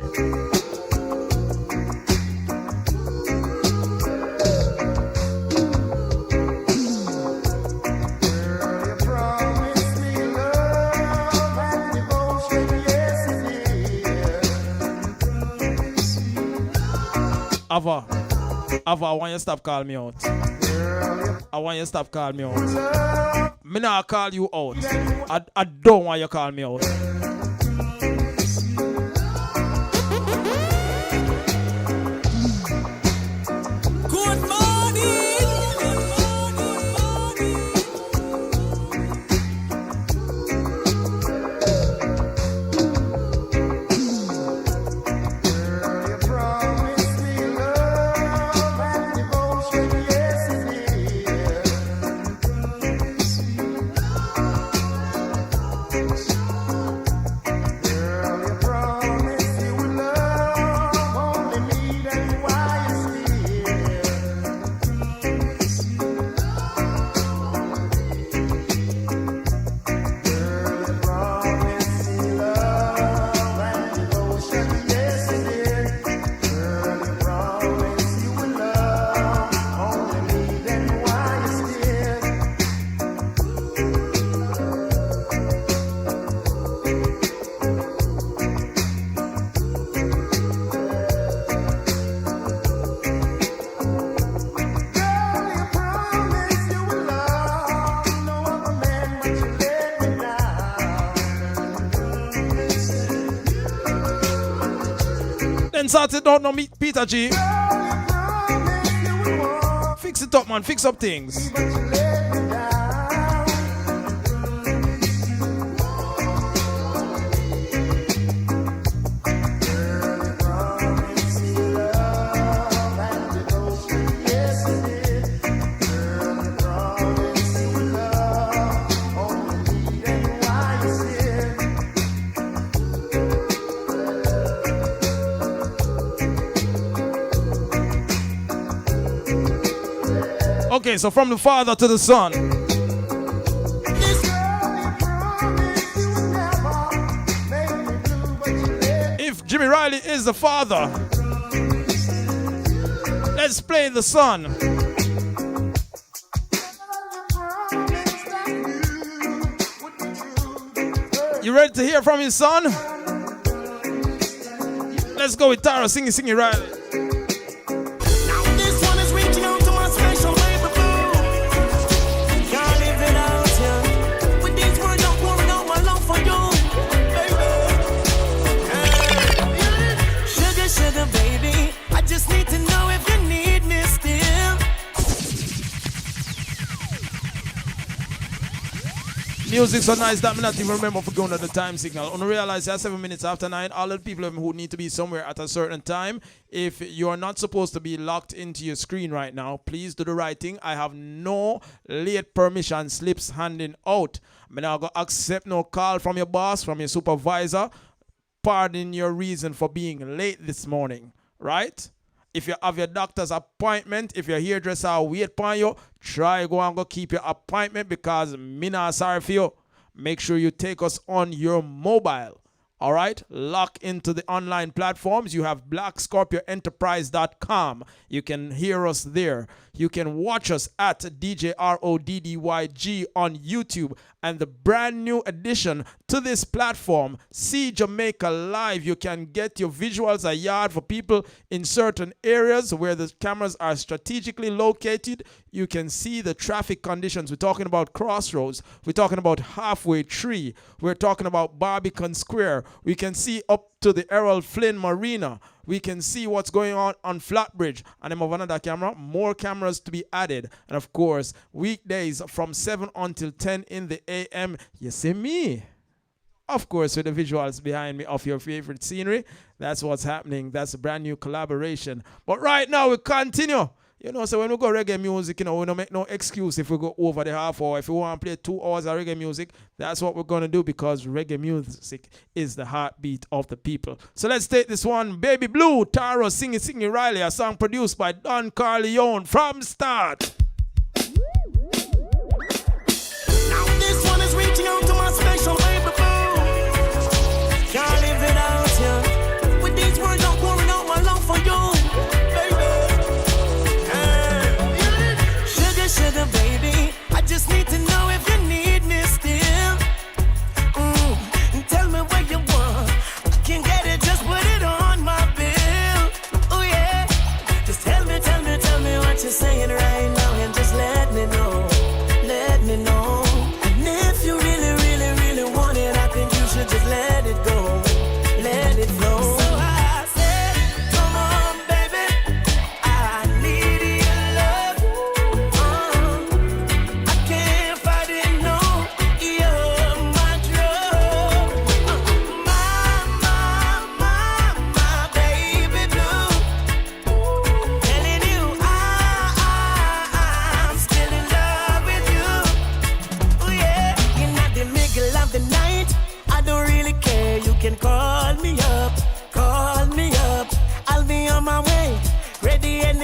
Ava, I want you to stop calling me out. I want you to stop calling me out. Me not call you out. I don't want you to call me out. Good morning. Started don't know me, Peter G. Fix it up, man. Fix up things. Okay, so from the Father to the Son. If Jimmy Riley is the Father, let's play the Son. You ready to hear from his son? Let's go with Tara singing Riley. Music so nice that me not even remember for going to the time signal. I realize that 7 minutes after 9, all the people who need to be somewhere at a certain time. If you are not supposed to be locked into your screen right now, please do the right thing. I have no late permission slips handing out. I'm not going to accept no call from your boss, from your supervisor. Pardon your reason for being late this morning, right? If you have your doctor's appointment, if your hairdresser wait upon you, try go keep your appointment because me not sorry for you. Make sure you take us on your mobile. All right? Lock into the online platforms. You have blackscorpioenterprise.com. You can hear us there. You can watch us at DJ RODDYG on YouTube. And the brand new addition to this platform, See Jamaica Live. You can get your visuals a yard for people in certain areas where the cameras are strategically located. You can see the traffic conditions. We're talking about Crossroads. We're talking about Halfway Tree. We're talking about Barbican Square. We can see up to the Errol Flynn Marina. We can see what's going on Flatbridge. And I'm of another camera. More cameras to be added. And of course, weekdays from 7 until 10 in the a.m. You see me? Of course, with the visuals behind me of your favorite scenery. That's what's happening. That's a brand new collaboration. But right now, we continue. You know, so when we go reggae music, you know, we don't make no excuse if we go over the half hour. If we want to play 2 hours of reggae music, that's what we're going to do because reggae music is the heartbeat of the people. So let's take this one. Baby Blue, Taro, Singing Riley, a song produced by Don Carleone from start. Now this one is reaching out to my special baby boo. Can't live without you. With these words I'm pouring out my love for you. Sugar, baby, I just need to know if you need me still. Tell me what you want. I can get it, just put it on my bill. Oh yeah, just tell me what you're saying right now.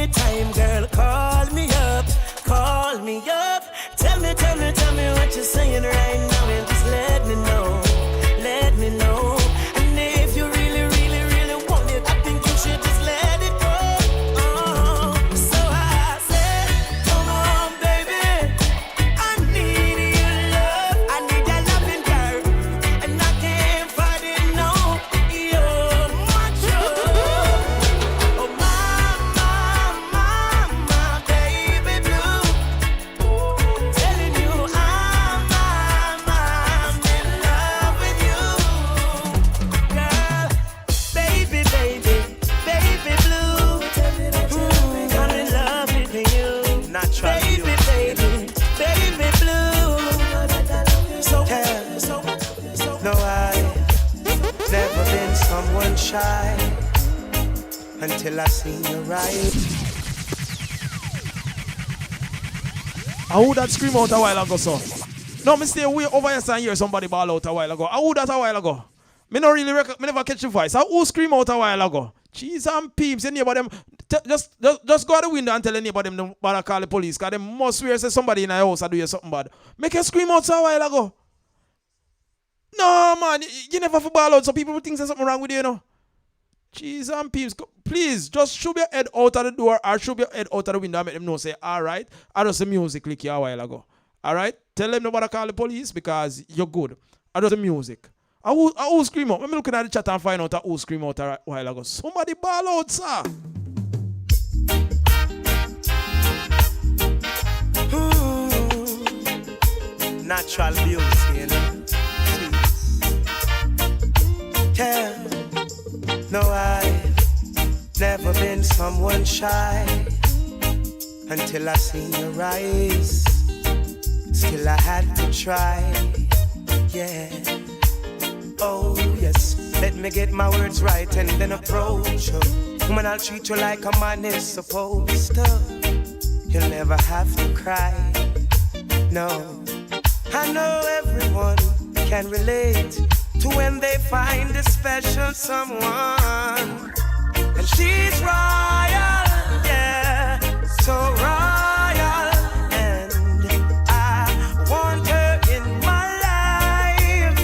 anytime, girl, call me up. Call me up. Tell me what you're saying right now, and just let me know. Let me know. And if you really, really, really want it, I think you should just let it go. Oh, so I said, come on, baby. I need your love. I need that loving, girl. And I can't fight it, no. You're my trouble. Oh, my baby blue. Telling you I'm in love with you, girl. Baby blue. I'm in love with you. Natural Baby blue. So no, I've never been someone shy until I seen you right. I would that scream out a while ago, so. No, me stay way over here and hear somebody ball out a while ago. I would that a while ago. Me no really me never catch the voice. I would scream out a while ago. Cheese and peeps, any of them. Just go out the window and tell anybody them to bother call the police, because they must swear say somebody in the house or do you something bad. Make you scream out a while ago. No, man, you never for ball out, so people will think there's something wrong with you, you know. Cheese and peeps, please just shove your head out of the door or shove your head out of the window and make them know, say, all right, I just the music click you a while ago. All right? Tell them nobody call the police because you're good. I just the music. I will scream out. Let me looking at the chat and find out who scream out a while ago. Somebody ball out, sir. Natural beauty, you know. Yeah. No, I've never been someone shy until I seen your eyes. Still I had to try. Yeah. Oh yes. Let me get my words right and then approach you. Woman, I'll treat you like a man is supposed to. You'll never have to cry. No. I know everyone can relate to when they find a special someone. And she's royal, yeah, so royal. And I want her in my life.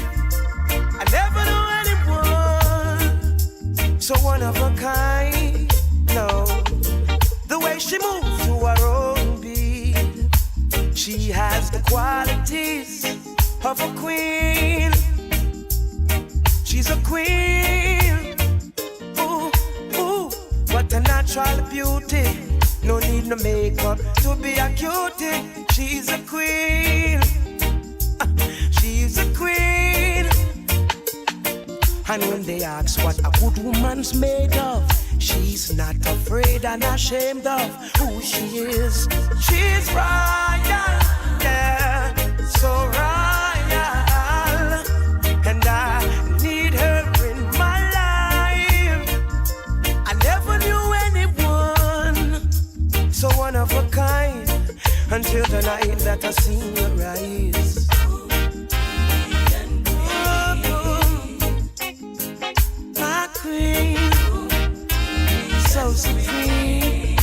I never knew anyone so one of a kind. No, the way she moves to her own beat, she has the qualities of a queen. She's a queen. Ooh, ooh, what a natural beauty. No need no makeup to be a cutie. She's a queen. She's a queen. And when they ask what a good woman's made of, she's not afraid and ashamed of who she is. She's royal, yeah, so royal. And I need her in my life. I never knew anyone so one of a kind until the night that I seen your eyes. My queen, so supreme.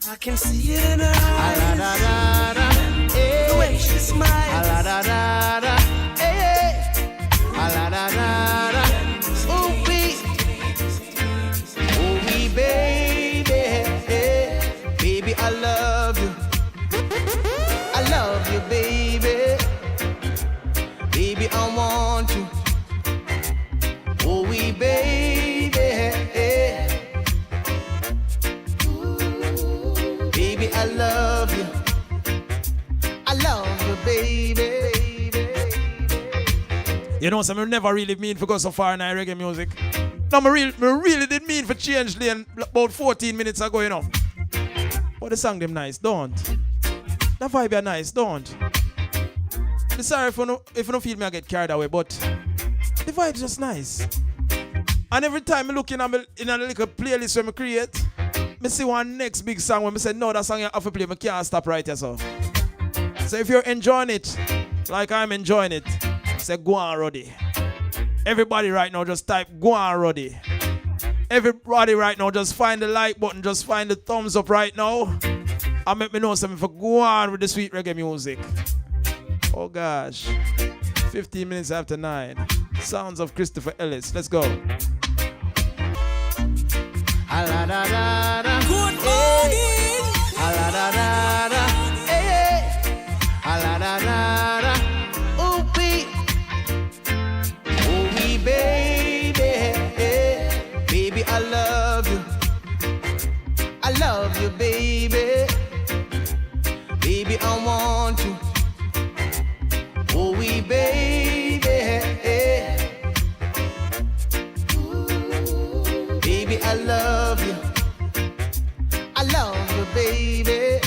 I can see it in her eyes. The way she smiles. Baby, I love you. I love you, baby. Baby, I want you. Oh, we baby. Baby, I love you. I love you, baby. You know, so I never really mean to go so far in reggae music. No, I really did mean for change lane about 14 minutes ago, you know. But the song them nice, don't. The vibe are nice, don't. I'm sorry if you don't feel me I get carried away, but the vibe's just nice. And every time I look in a little playlist when I create, I see one next big song when I say, no, that song you have to play, I can't stop right here, so. So if you're enjoying it, like I'm enjoying it, say, go on, Roddy. Everybody right now just type, go on, Roddy. Everybody right now, just find the like button, just find the thumbs up right now. And make me know something for go on with the sweet reggae music. Oh gosh. 15 minutes after 9. Sounds of Christopher Ellis. Let's go. Good morning. Oh, we baby, baby, I love you. I love you, baby. Baby, I want you. Oh, we baby, baby, I love you. I love you, baby.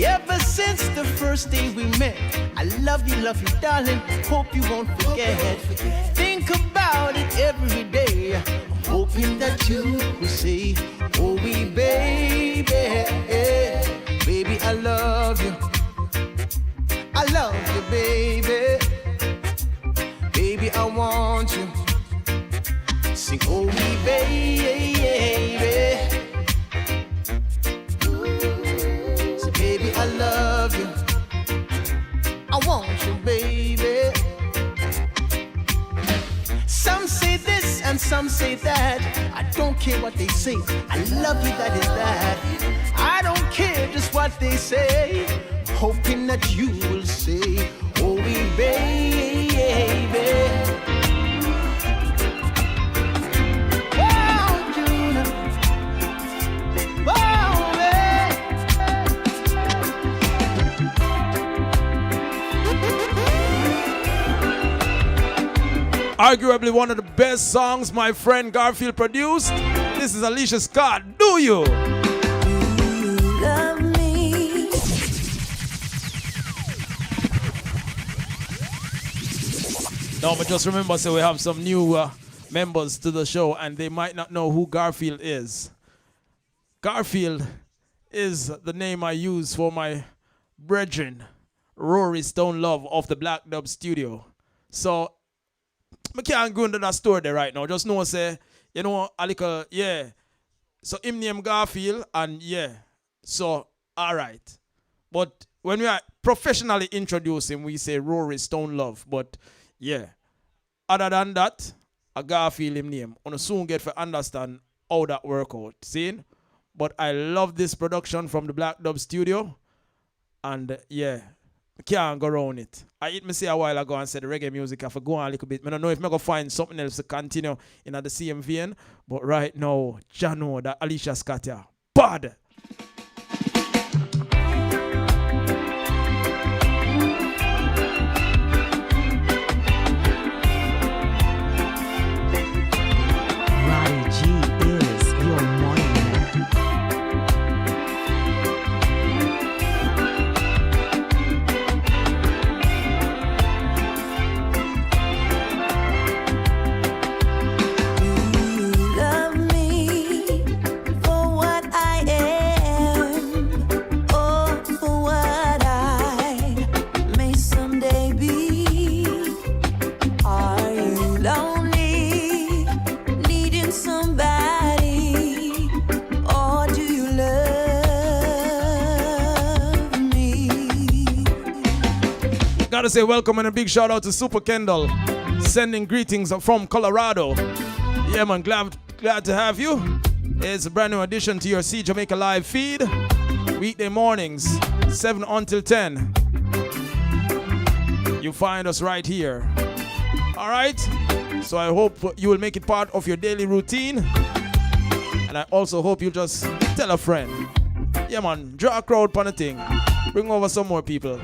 Ever since the first day we met, I love you, darling. Hope you won't forget. Think about it every day. I'm hoping that you will say, oh, we baby, baby, I love you. I love you, baby. Baby, I want you. Sing, oh, we baby. Say, baby, I love you. I want you, baby. Some say this and some say that. I don't care what they say. I love you, that is that. I don't care just what they say. Hoping that you will say, oh, we baby. Oh, Juna. Oh, Arguably one of the best songs my friend Garfield produced. This is Alicia Scott. Do you? Love me. No, but just remember, so we have some new members to the show and they might not know who Garfield is. Garfield is the name I use for my brethren, Rory Stone Love of the Black Dub Studio. So, I can't go into that story there right now. Just know, say, you know, a little, yeah. So, him name Garfield and yeah. So, all right. But when we are professionally introducing, we say Rory Stone Love. But yeah. Other than that, a Garfield him name. On soon get to understand how that work out. See? But I love this production from the Black Dub Studio. And yeah, I can't go around it. I hit me say a while ago and said the reggae music have to go on a little bit. I don't know if I'm going to find something else to continue in the same vein. But right now, Jano, that Alicia Scott here. Bad! Roddy G is your morning man. Love me for what I am, or for what I may someday be. Are you lonely, needing somebody, or do you love me? Gotta say welcome and a big shout out to Super Kendall, sending greetings from Colorado. Yeah, man, glad to have you. It's a brand new addition to your See Jamaica live feed. Weekday mornings, 7 until 10. You find us right here. All right? So I hope you will make it part of your daily routine. And I also hope you just tell a friend. Yeah, man, draw a crowd on the thing. Bring over some more people.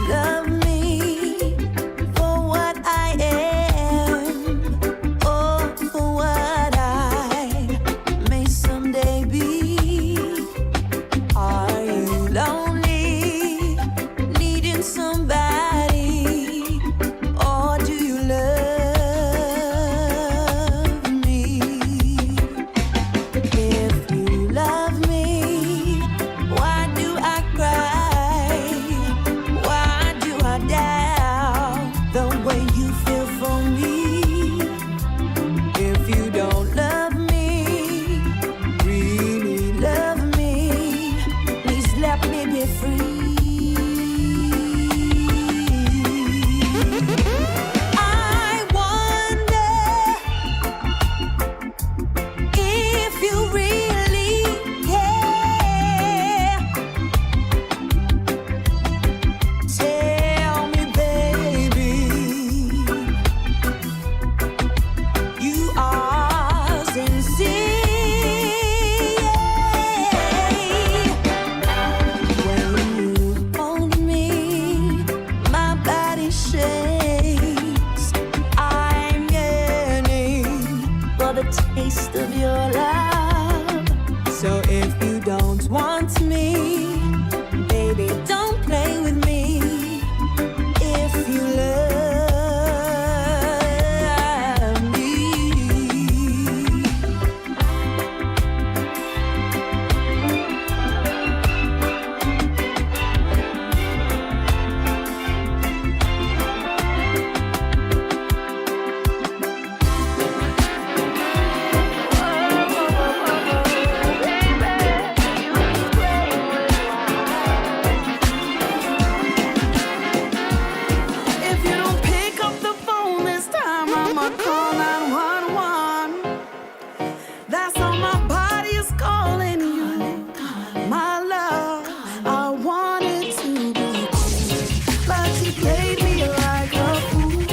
Love me for what I taste of your love. So if you don't want me, baby, don't play with me. If you love me. If you don't pick up the phone this time, I'ma call 911. That's how my body is calling you. My love, I wanted to be cool, but you played me like a fool.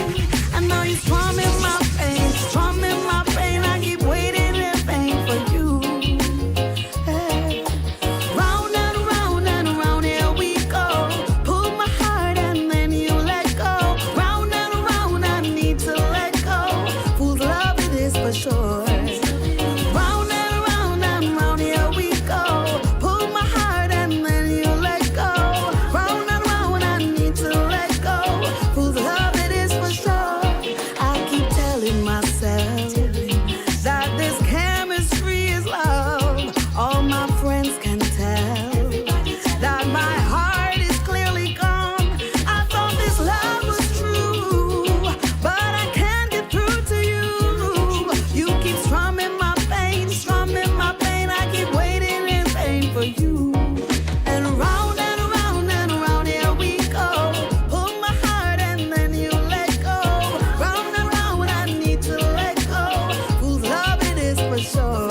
I know you're strumming my pain, strumming my pain. I keep waiting in vain for you. Hey. Round and round and round, here we go. Pull my heart and then you let go. Round and round, I need to let go. Fool's love it is for sure. Round and round, here we go. Pull my heart and then you let go. Round and round, I need to let go. Fool's love it is for sure. I keep telling myself that this chemistry is love. All my friends can tell that my heart is clearly gone. I thought this love was true, but I can't get through to you. You keep strumming my pain, strumming my pain. I keep waiting in vain for you. And round and round and round, here we go. Pull my heart and then you let go. Round and round, I need to let go. Whose love it is for sure.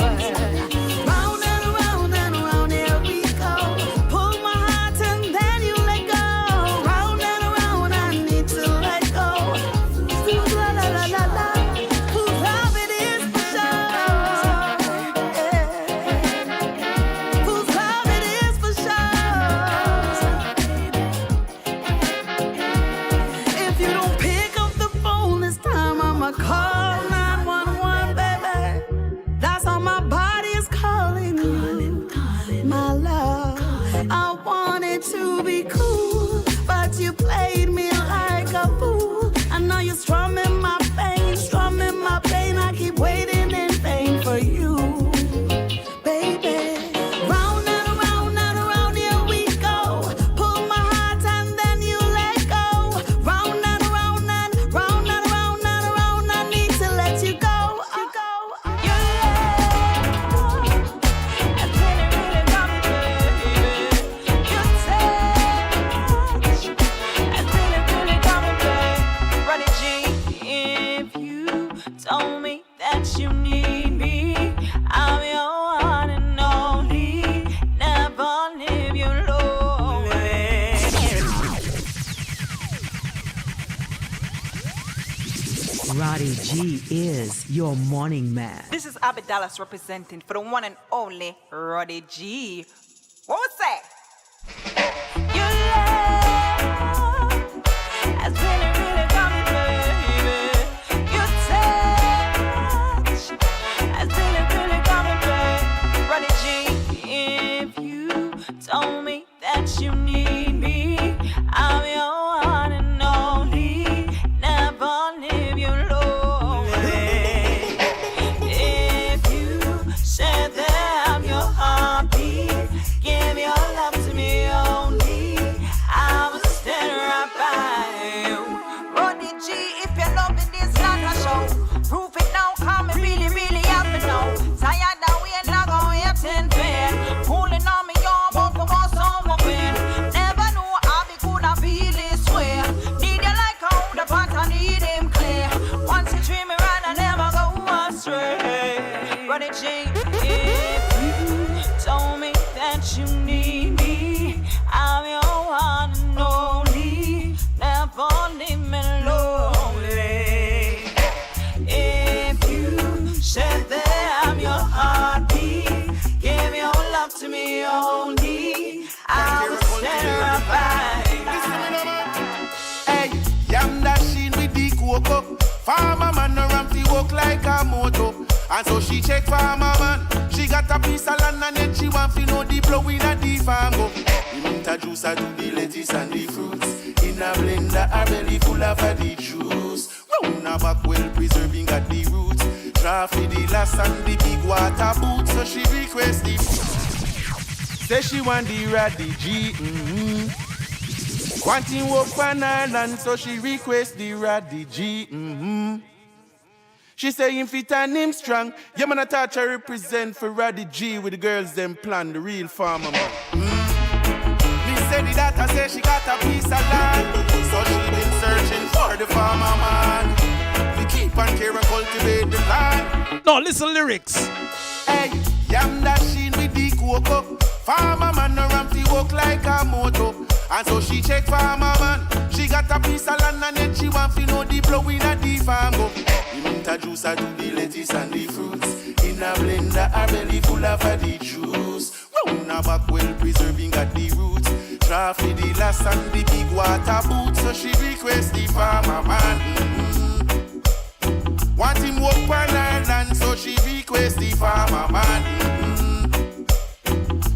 Round and round, here we go. Pull my heart and then you let go. Round and round, I need to let go. Whose la la la la la. Whose love it is for sure. Whose love it is for sure. If you don't pick up the phone this time, I'ma call 911, baby. That's how my body is calling you. My love, I wanted to be cool, but you played me like a fool. I know you're strumming my pain, strumming my pain. I keep waiting in vain for you, baby. Round and round, here we go. Pull my heart and then you let go. Round and round and round and round and round. I need to let you go. Your love has really, really got me, baby. Your touch has really, really got me, baby. Roddy G, if you told me that you need me, I'm your one and only. Never leave you lonely. Roddy G is your morning man. This is Abby Dallas representing for the one and only Roddy G. What was that? Your love has really, really got me, baby. Your touch has really, really got me, baby. Roddy G, if you told me that you need me, I'm your one and only. Never leave you lonely. If you said that I'm your heartbeat, give your love to me only. I will stand right by you. Roddy G, if you're loving this not a show, prove it now, come me really, really have to know. Tired that we ain't not going to attend fair. Pulling on me, y'all, but for more summer pain. Never knew how we could have feel this way. Need you like how the pot, I need him clear. Once you treat me right, I never go astray. Roddy G, if you told me that you need me, I'm your one and only. Never leave me lonely. If you said that I'm your heartbeat, give your love to me only. I will stand right by you. Hey, yam dashing with the cocoa. Farmer man no ramp the walk like a moto. And so she check for my man. She got a piece of land and then she want to know the blowing at the farm go. We introduce her to the lettuce and the fruits. In a blender, her belly full of the juice. Round her back well preserving at the roots. Draw for the last and the big water boots. So she request the say she want the Roddy G. Wanting work on Ireland, so she request the Roddy G. She say him fit and him strong. Yeah, man, I touch her represent for Roddy G with the girls them plan, the real farmer man. Me say the data say she got a piece of land, so she been searching for the farmer man. We keep on care and cultivate the land. No, listen lyrics. Hey, yam dashing with the cocoa. Farmer man no ramp to walk like a moto. And so she check farmer man. She got a piece of land and then she want to know the blowing at the farm go. We introduce her to the lettuce and the fruits. In a blender, her belly full of the juice. Round her back well preserving at the roots. Draw for the last and the big water boots. So she request the farmer man. Want him work on Ireland, so she request the farmer man.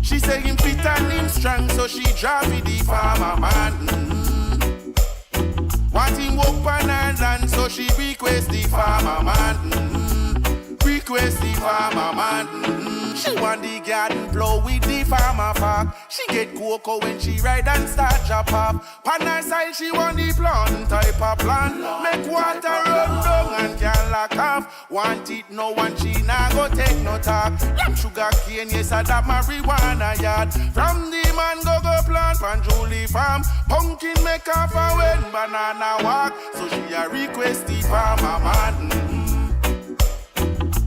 She say him fit and him strong, so she drive with the farmer man. Want him work on Ireland, so she request the farmer man. Request the farmer man. She want the garden blow with the farmer farm. She get cocoa when she ride and start chop up. Pan her side she want the plant type of plant. Make water run down and can lock off. Want it no one she nah go take no talk. Yam sugar cane yes I that marijuana yard. From the man go plant pan Julie farm. Pumpkin make off a when banana walk. So she a request the farmer man.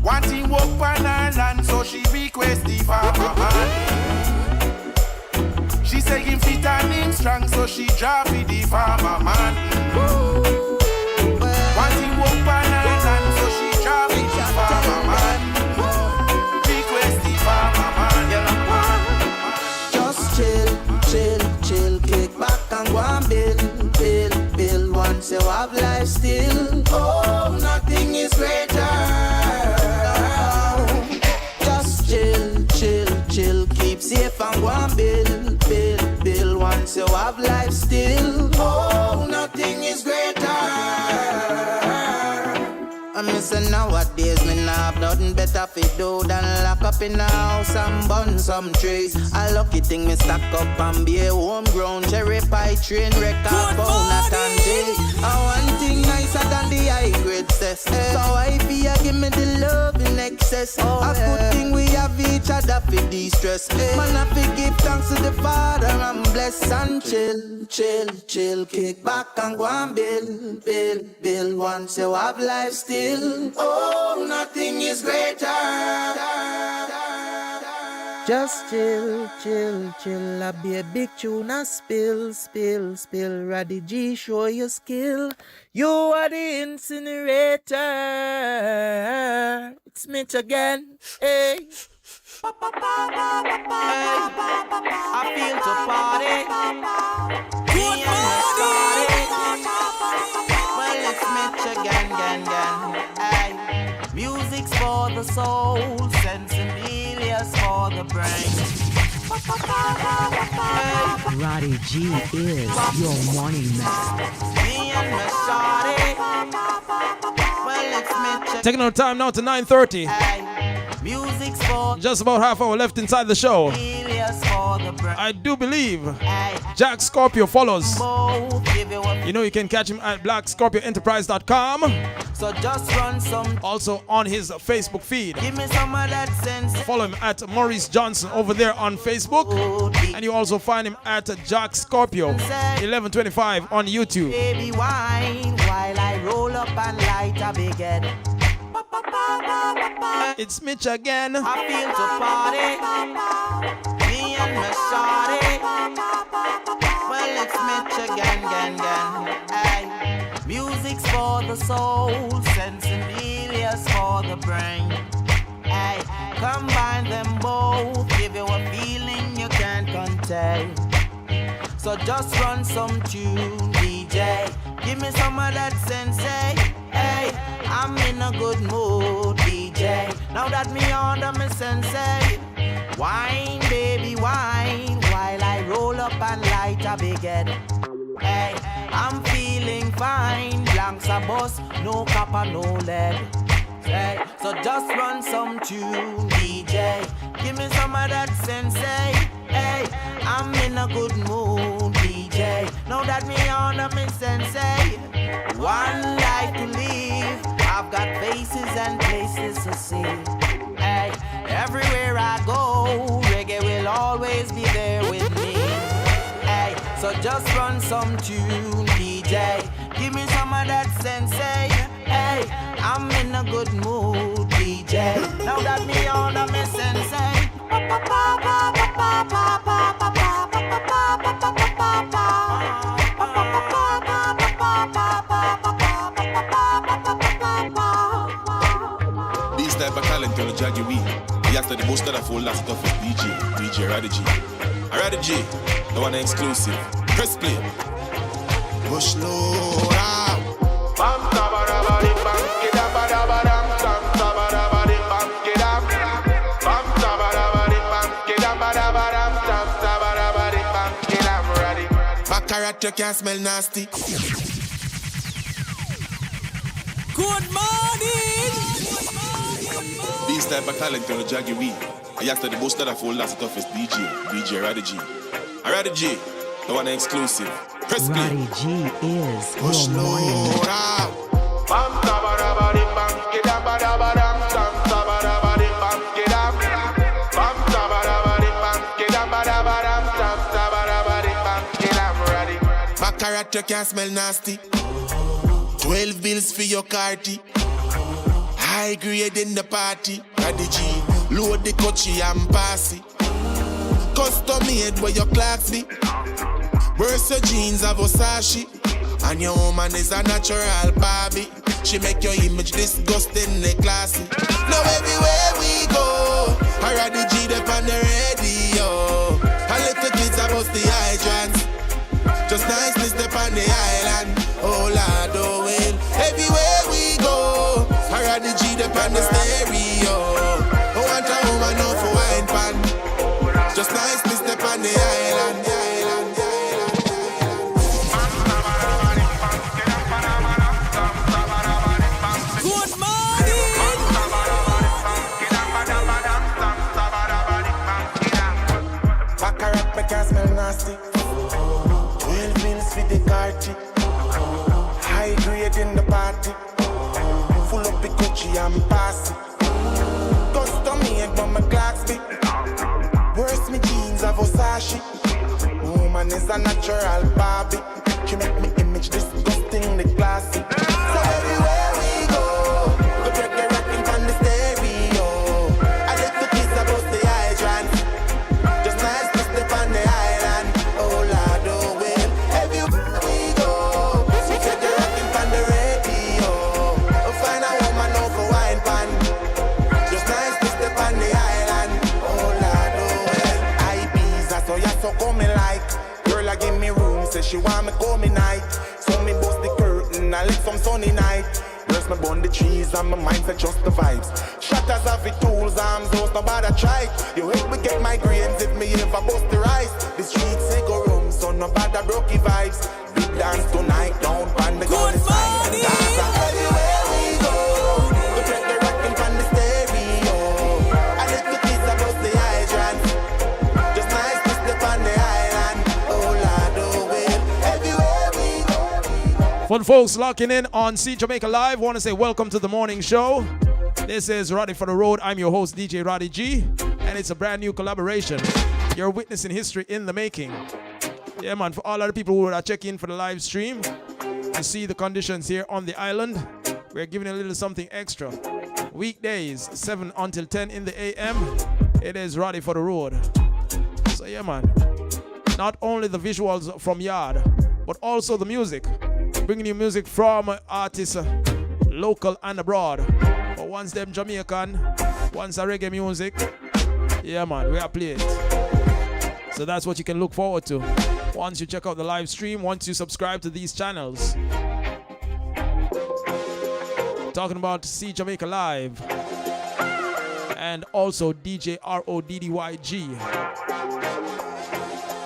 Want him work on Ireland, so she request the farmer man. She say him fit and him strong, so she drop with the farmer man. Want him work on Ireland, so she drop with the farmer man. Request the farmer man. Just chill, kick back and go and build. Once you have life still, oh, nothing is greater. Chill, keep safe and go and build. Once you have life still, oh, nothing is greater. I miss nowadays, me nah have nothing better fi do than lock up in the house and burn some trees. A lucky thing me stack up and be a homegrown cherry pie train wreck a bonnet and day. One thing nicer than the high grade cess. So I feel give me the love in excess. A good thing we have each other for de-stress. Man I fi give thanks to the Father and bless and chill, kick back and go and build. Once you have life still, oh, nothing is greater. Just chill. I be a big tune and spill. Roddy G, show your skill. You are the incinerator. It's Mitch again. Hey. I feel to party. Me and my shawty. Well, it's Mitch again. Hey. Music's for the soul, sensibility's for the brain. Hey. Roddy G is your morning man. Me and my shawty. Well, it's Mitch. Taking our time now to 9:30. Hey. Music's for just about half hour left inside the show. I do believe Jack Scorpio follows. You know you can catch him at blackscorpioenterprise.com. So just run some. Also on his Facebook feed. Give me some of that sense. Follow him at Maurice Johnson over there on Facebook. And you also find him at Jack Scorpio 1125 on YouTube. Baby wine while I roll up and light a big head. It's Mitch again. I feel to party. Me and my shawty. Well, it's Mitch again. Hey. Music's for the soul, sensibility's for the brain. Hey. Combine them both, give you a feeling you can't contain. So just run some tune, DJ. Give me some of that sensei. Hey, I'm in a good mood, DJ. DJ. Now that me under me sensei, wine baby wine, while I roll up and light a big head. Hey, I'm feeling fine, blanks a bus, no copper, no lead. Hey, so just run some tune, DJ. Give me some of that sensei. Hey, I'm in a good mood, DJ. Now that me honor me sensei, one life to live. I've got faces and places to see. Hey, everywhere I go, reggae will always be there with me. Hey, so just run some tune, DJ. Give me some of that sensei. Hey, I'm in a good mood, DJ. Now that me honor me sensei. These type of talent on the jaggy weed. We after the most of the full last stuff is DJ Roddy G. Roddy G, the one exclusive. Press play. Push low out. Bam tabarabari bam kidabadabadam tam tabarabari bam kidam. Bam tabarabari bam kidabadabadam tam tabarabari bam kidam. Roddy. Baccarat you can't smell nasty. Good morning. These type of talent on the jaggy weed. I after the most of the full last stuff is DJ Roddy G. Roddy G, the one exclusive. Press play. Roddy G is your morning man. Bam tabarabari bam kidabadabadam tam tabarabari bam kidam. Bam tabarabari bam kidabadabadam tam tabarabari bam kidam. Roddy. Baccarat you can't smell nasty. 12 bills for your carty. High grade in the party. Roddy G, load the coachy and passy. Custom made where your clocks be. Versa jeans of Osashi. And your woman is a natural Barbie. She make your image disgustingly classy. Now everywhere we go, I Roddy G up on the radio. I let the kids about the hydrants. Just nicely step on the island. Oh Lord, oh well. Everywhere we go, I Roddy G up on the stereo. I want a woman now for wine pan. Just nicely step on the island. Good morning. Baccarat me can't smell nasty. 12 bills for the carty. High grade in the party. Full up the coachy and passy. Custom made but my clocks be. Worst me jeans of Osashi. Woman is a natural Barbie. She make me image disgustingly classy. So everywhere we go, we break the rocking from the stereo. I let the kids about the hydrant. Just nice to step on the island. Oh Lord, oh well. Everywhere we go, we break the rocking from the radio. We find a woman now for wine pan. Just nice to step on the island. Oh Lord, oh well. I bees, I saw ya so coming like. Girl, I give me room, say she want me come me night. So me bust the curtain, I let some sunny night. Rest me bun the trees and my mind said just the vibes. Shatters have the tools, arms out, nobody try. You help me get my grains if me ever bust the rice. The streets say go room, so nobody broke the vibes. Big dance tonight, down pan the gun side. Gaza everywhere we go. We break the rockin' from the stereo. I let the kids about the hydrant. Just nice to step on the island. Oh Lord, oh well. Everywhere we go. For the folks locking in on See Jamaica Live, want to say welcome to the morning show. This is Roddy for the Road. I'm your host, DJ Roddy G, and it's a brand new collaboration. You're witnessing history in the making. Yeah, man, for all other people who are checking for the live stream to see the conditions here on the island, we're giving a little something extra. Weekdays, 7 until 10 in the AM, it is Roddy for the Road. So yeah, man, not only the visuals from Yard, but also the music. Bringing you music from artists local and abroad. But once them Jamaican, once a reggae music, yeah man, we are playing it. So that's what you can look forward to once you check out the live stream, once you subscribe to these channels. Talking about See Jamaica Live. and also DJ RODDYG.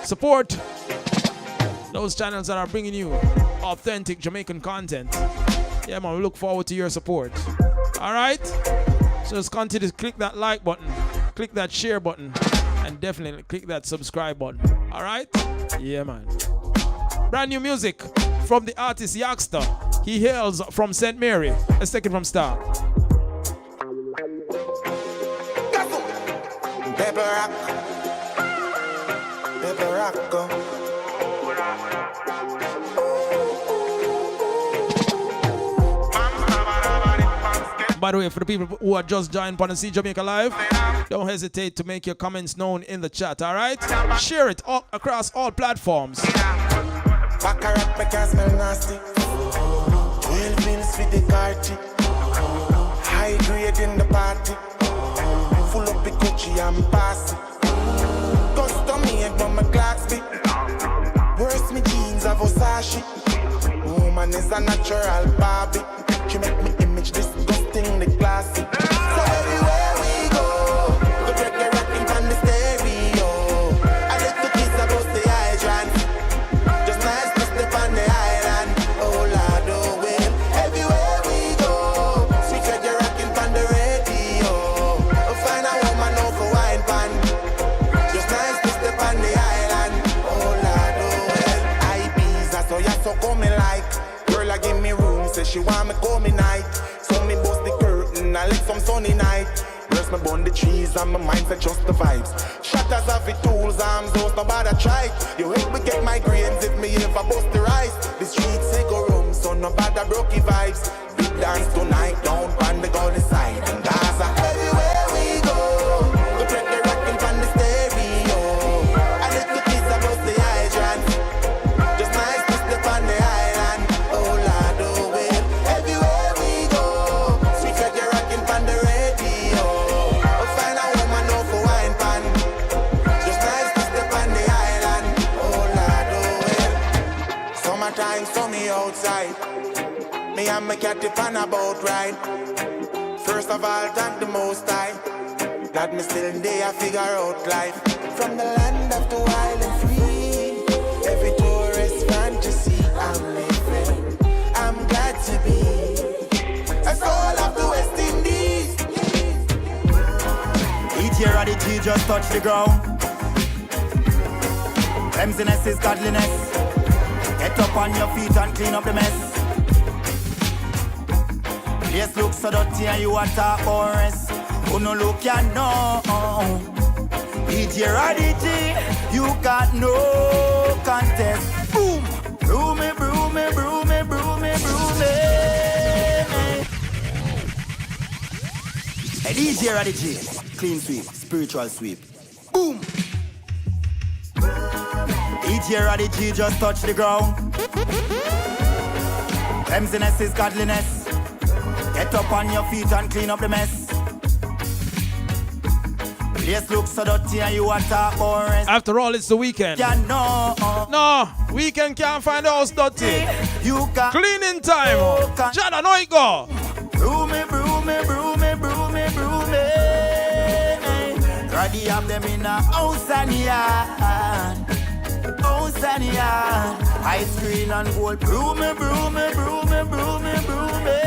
Support those channels that are bringing you authentic Jamaican content. Yeah, man, we look forward to your support. All right? So just continue to click that like button, click that share button, and definitely click that subscribe button. All right? Yeah, man. Brand new music from the artist Youngster. He hails from St. Mary. Let's take it from start. Pepper rock, By the way, for the people who are just joined on the See Jamaica Live, don't hesitate to make your comments known in the chat, all right? Share it all across all platforms. Baccarat make us smell nasty. Well pills with the party. High grade in the party. Full of Gucci and passy. Custom made from my Clarksby. Worst me jeans of Versace. Woman is a natural Barbie. She make me image disgusting, the classy. So everywhere we go, we break the rocking from the stereo. I let the kids about the hydrant. Just nice to step on the island. Oh Lord, oh well. Everywhere we go, sweet reggae rocking from the radio. We find a woman over wine pan. Just nice to step on the island. Oh Lord, oh well. I bees, I saw ya so coming like. Girl, I give me room, say she want me come night. So me bust the curtain, I let some sunny night. Rest me bun the trees and my mindset just the vibes. Shatters have the tools, arms, those nobody try. You help me get my grains if me ever bust the rice. The streets say go room, so nobody broke vibes. Big dance tonight, down on the golden side. And Gaza, everywhere we go, we break the rocking from the stereo. I let the kids about the hydrant. Just nice to step on the island. Oh Lord, oh well. Everywhere we go, sweet reggae rocking from the radio. We find a woman over wine pan. Just nice to step on the island. Oh Lord, oh well. Summertime, so me outside. Me and my cat dip on a boat ride. First of all, thank the Most High that me still there, I figure out life. From the land of the wild and free, every tourist fantasy I'm living. I'm glad to be a soul of the West Indies. Each year Roddy G just touch the ground. Emptiness is godliness. Get up on your feet and clean up the mess. Place look so dirty and you want to talk rest. Who no look ya know. DJ Roddy G, you got no contest. Boom! Brew me, brew me, brew me, brew me, brew me. Hey DJ Roddy G, clean sweep, spiritual sweep. Boom! DJ Roddy G just touch the ground. Emptiness is godliness. Get up on your feet and clean up the mess. Place looks so dirty and you want to talk rest. After all, it's the weekend. Yeah, no. No, weekend can't find the house dirty. You got cleaning time. Jada, no it go. Brew me, brew me, brew me, brew me, brew me. Roddy have them in a house and yard. House and yard. Ice cream and gold. Brew me, brew me, brew me, brew me, brew me.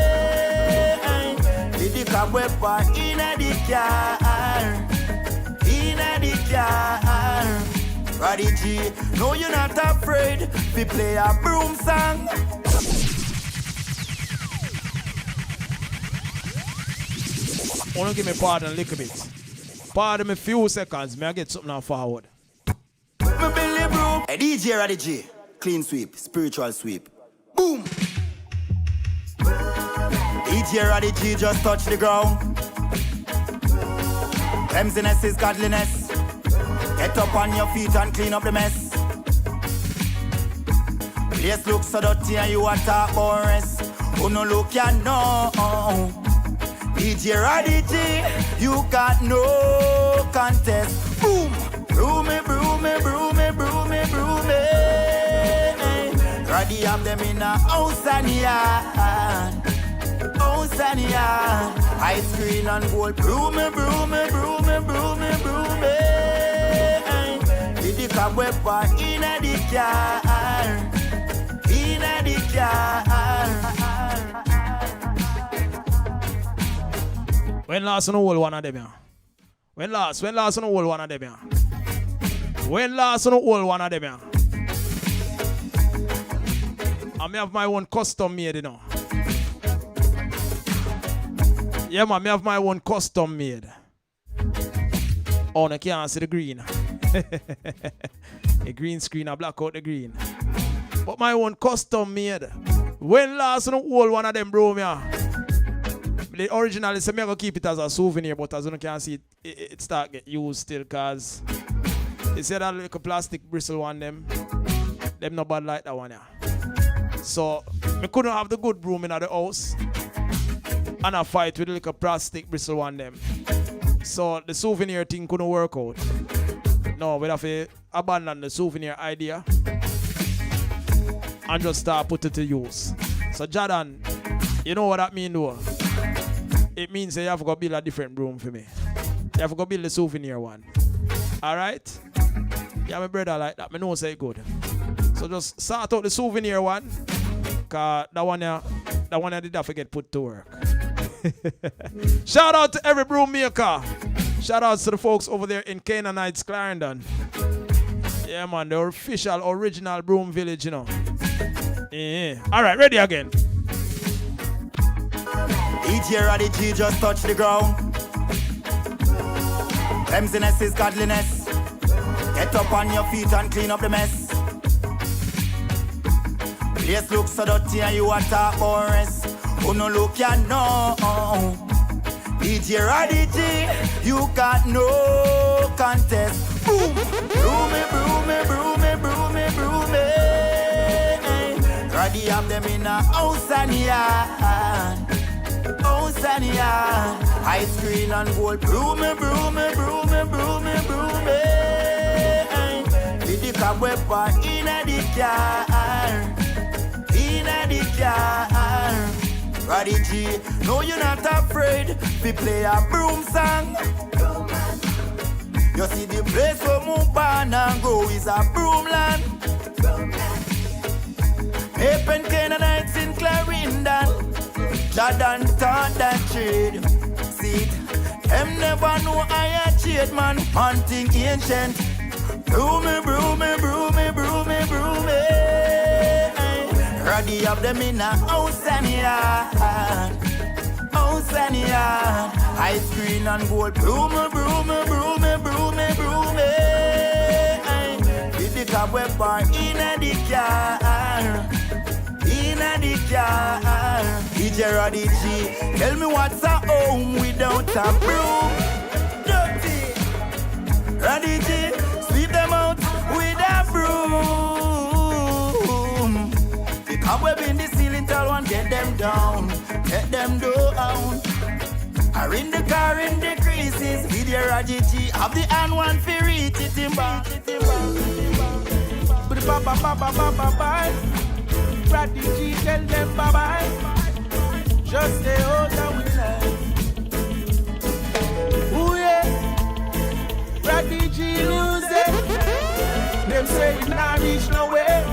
The cobweb in a the car. In a the car. Roddy G, no you're not afraid. We play a broom song. Wanna give me pardon a little bit. Pardon me a few seconds. May I get something now forward? Hey, DJ Roddy G, clean sweep, spiritual sweep. Boom! DJ Roddy G just touch the ground. Emptiness is godliness. Get up on your feet and clean up the mess. Place looks so dirty and you want to talk rest. Who no look ya know. DJ Roddy G, you got no contest. Boom! Brew me, brew me, brew me, brew me, brew me. Roddy have them in a house and yard. house and yard. Ice cream and gold, broom me, broom me, broom me, broom me, broom me. Did the cobweb bar in the car, in the car. When last on the whole one of them, yeah? When last on the whole one of them, yeah? When last on the whole one of them, yeah? I may have my own custom made, you know. Yeah, man, I have my own custom made. Oh, I can't see the green. The green screen, I black out the green. But my own custom made. When last on the whole one of them, bro, yeah? The original is I'm going to keep it as a souvenir, but as you can see, it start get used still, because they said that little plastic bristle one, them not bad like that one, yeah. So, I couldn't have the good broom in the house and I fight with the little plastic bristle one, them. So, the souvenir thing couldn't work out. No, we'd have to abandon the souvenir idea and just start put it to use. So, Jordan, you know what that mean, though? It means that you have to go build a different broom for me. You have to go build a souvenir one. Alright? Yeah, my brother like that. I know say good. So just sort out the souvenir one. Cause that one I did not forget put to work. Shout out to every broom maker. Shout out to the folks over there in Canaanites, Clarendon. Yeah, man, the official original broom village, you know. Yeah. Alright, ready again. DJ Roddy G just touch the ground. Emptiness is godliness. Get up on your feet and clean up the mess. Place looks so dirty and you want to talk about rest. Who no look ya know. DJ Roddy G, you got no contest. Boom! Broom me, broom me, broom me, broom me, broom me. Roddy have them in a house and yard. Ice cream and gold, broom me, broom me, broom me, broom me, broom me. Did the cobweb bar in the car, in the car. Roddy G, no you're not afraid to play a broom song. You see the place where Mumban and go is a broomland. Ape and Canaanites in Clarendon. Jordan taught that trade. See, them never know I a trade man. Hunting ancient. Broom me, broom me, broom me, broom me, broom me. Roddy have them in a house and yard. House and yard. Ice cream and gold. Broom me, broom me, broom me, broom me, broom me. With the cobweb bar in the car. In the car, DJ Roddy G, tell me what's a home without a broom. Dirty, Roddy G, sweep them out with a broom. The cobweb in the ceiling, tell one get them down, get them down. Are in the car in the creases, DJ Roddy G, have the hand one for reach it in back. But bye. Roddy G, tell them bye-bye. Just stay out and we life. Ooh yeah, Roddy G lose it. Them say it not reach nowhere.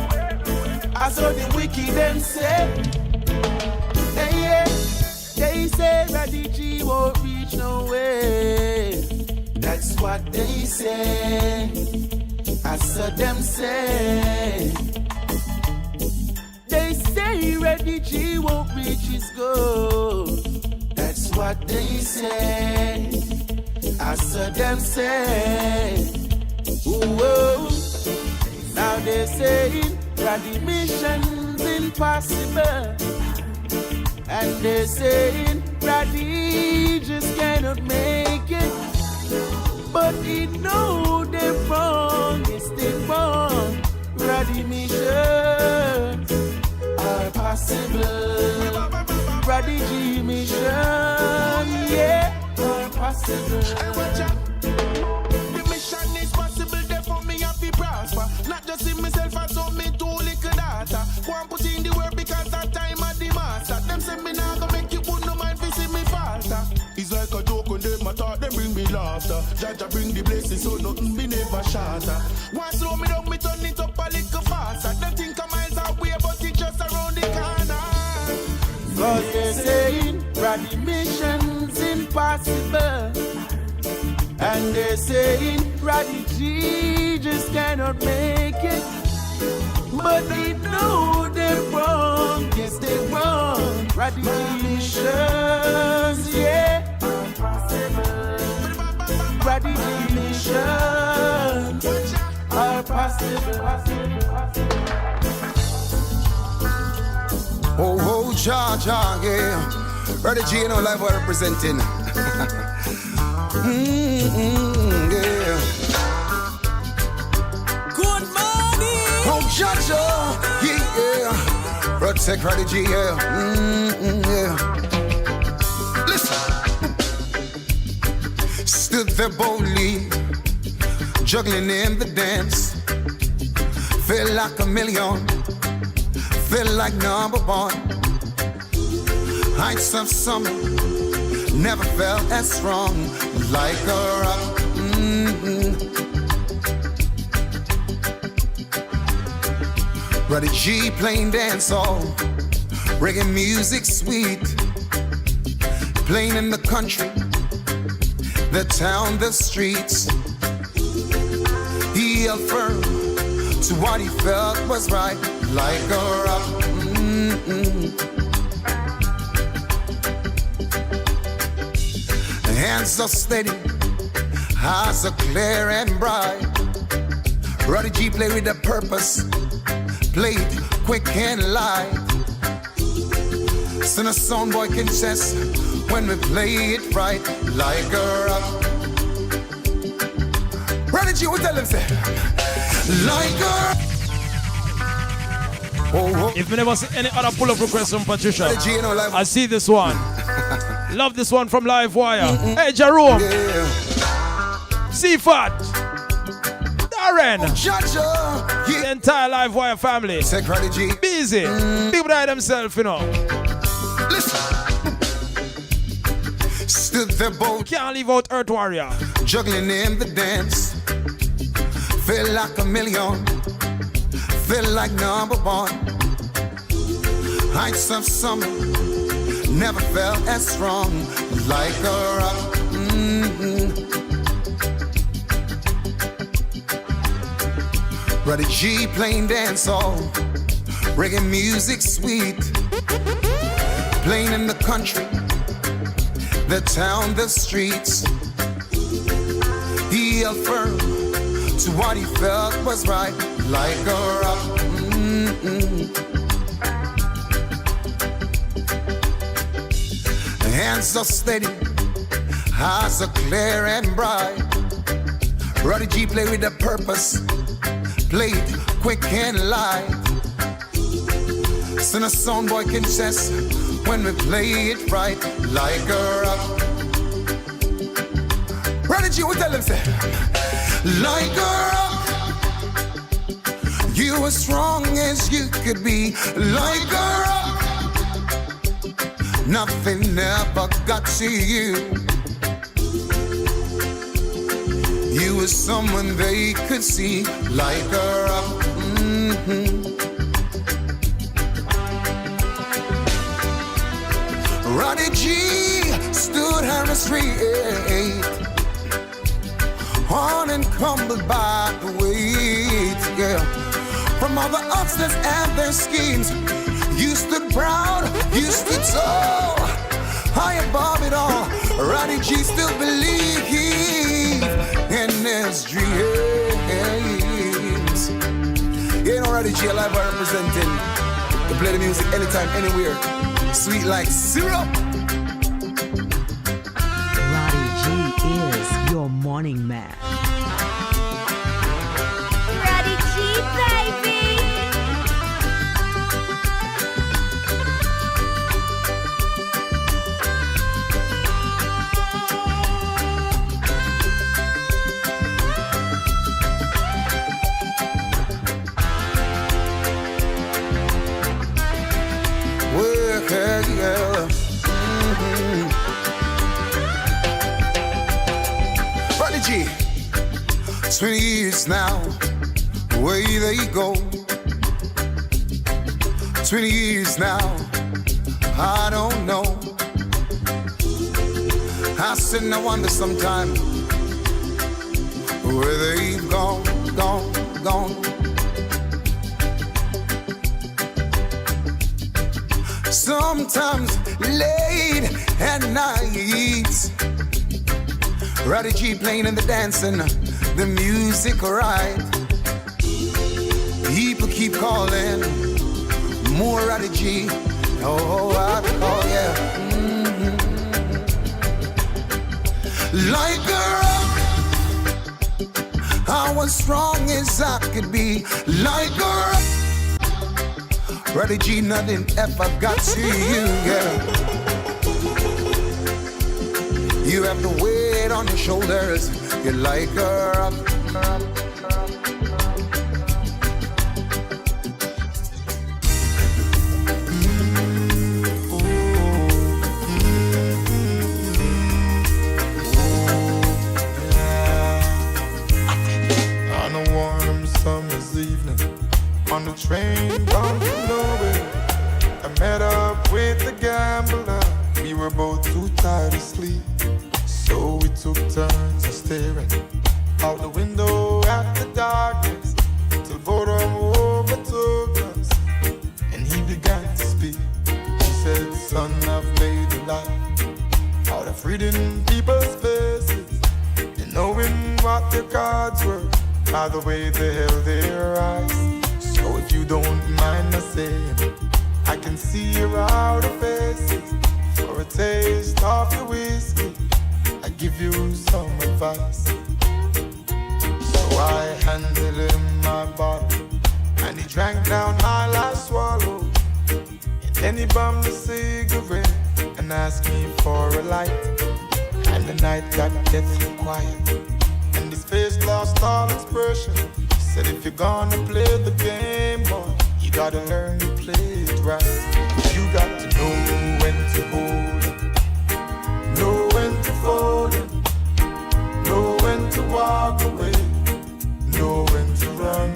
I saw the wicked them say. Hey yeah, they say Roddy G won't reach nowhere. That's what they say. I saw them say. They say Roddy G won't reach his goal. That's what they say. I saw them say. Ooh, now they saying Roddy mission's impossible. And they saying Roddy just cannot make it. But he know they're wrong, it's still wrong. Roddy mission are possible. Roddy G mission, yeah, are possible. The mission is possible, therefore me have to prosper. Not just in myself, I saw me two little data. One put in the work because that time at the master. Them say me now go make you put no my Jaja bring the blessings, so nothing be never shatter. Once slow me down, me turn it up a little faster. They think I'm miles away, but it just around the corner. Cause they're saying Roddy mission's impossible. And they're saying Roddy G just cannot make it. But they know they're wrong, yes they're wrong. Roddy G missions, yeah. Roddy G missions are possible. Oh, Jah, yeah. Roddy G, you know, live we're representing. Yeah. Good morning. Oh, Jah, yeah. Protect Roddy G, yeah. Yeah. Listen. Stood there boldly, juggling in the dance. Feel like a million. Feel like number one. Heights of summer never felt as strong. Like a rock. Roddy G playing dancehall, reggae music sweet. Playing in the country, the town, the streets. He held firm to what he felt was right. Like a rock. Hands so steady, eyes so clear and bright. Roddy G play with a purpose, played quick and light. So the sound boy can chest when we play it right. Like a rock. Roddy G, what tell him say? Like a If we never see any other pull-up request from Patricia, I see this one. Love this one from Live Wire. Hey, Jerome. C-Fat. Darren. The entire Live Wire family. Busy. People die themselves, you know. Listen. Stood there bold. Can't leave out Earth Warrior. Juggling in the dance. Feel like a million. Feel like number one. Heights of summer never felt as strong. Like a rock. Roddy G playing dancehall, reggae music sweet. Playing in the country, the town, the streets. He held firm to what he felt was right. Like a rock. Hands so steady, eyes so clear and bright. Roddy G play with a purpose, played quick and light. So the sound boy can chest when we play it right. Like a rock. Roddy G, what tell him say? Like a rock. You as strong as you could be. Like a rock. Nothing ever got to you. You were someone they could see. Like a rock. Roddy G stood on the street, unencumbered by the weight, yeah. From all the upstairs and their schemes, you stood proud, you stood tall, high above it all. Roddy G still believe in his dreams. You know Roddy G alive by representing. To play the music anytime, anywhere. Sweet like syrup. Roddy G is your morning man. Roddy G, baby. Roddy G. 20 years now, where they go. 20 years now, I don't know. I sit and I wonder sometimes where they've gone. Sometimes late at night, Roddy G playing and the dancing, the music right. People keep calling, more Roddy G. Oh, I call, yeah. Like a rock, I was strong as I could be. Like a rock, Roddy G, nothing ever got to you, yeah. You have the weight on your shoulders. You're like a rock. On a warm summer's evening, on the train bound to nowhere, I met up with a gambler. We were both too tired to sleep, so we took turns of staring out the window at the darkness till boredom overtook us, and he began to speak. He said, "Son, I've made a life out of reading people's faces and knowing what their cards were by the way they held their eyes. So if you don't mind my saying, I can see your outer faces. For a taste of your whiskey, I give you some advice." So I handed him my bottle, and he drank down my last swallow. And then he bummed a cigarette and asked me for a light. And the night got deathly quiet, and his face lost all expression. He said, "If you're gonna play the game, boy, you gotta learn to play it right. You got to know when to hold it, know when to fold it, know when to walk away, know when to run.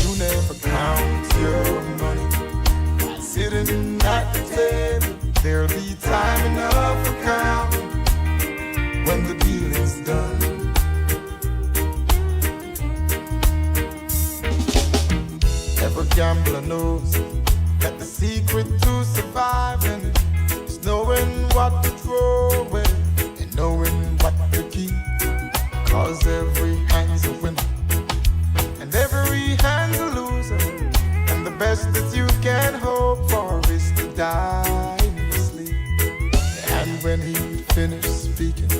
You never count your money while sitting at the table. There'll be time enough for counting when the deal is done." Every gambler knows that the secret to surviving is knowing what to throw away and knowing what to keep. Cause every hand's a winner and every hand's a loser, and the best that you can hope for is to die in your sleep. And when he finished speaking,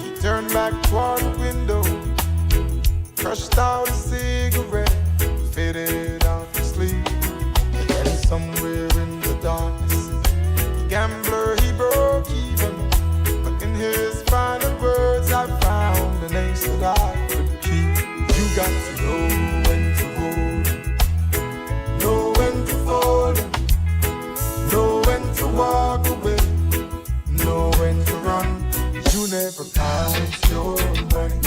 he turned back toward the window, crushed out a cigarette, faded out to sleep. And then somewhere in the darkness, the gambler, he broke even. But in his final words, I found an ace that I could keep. You got to know when to hold it, know when to fold it, know when to walk away, know when to run. You never count your money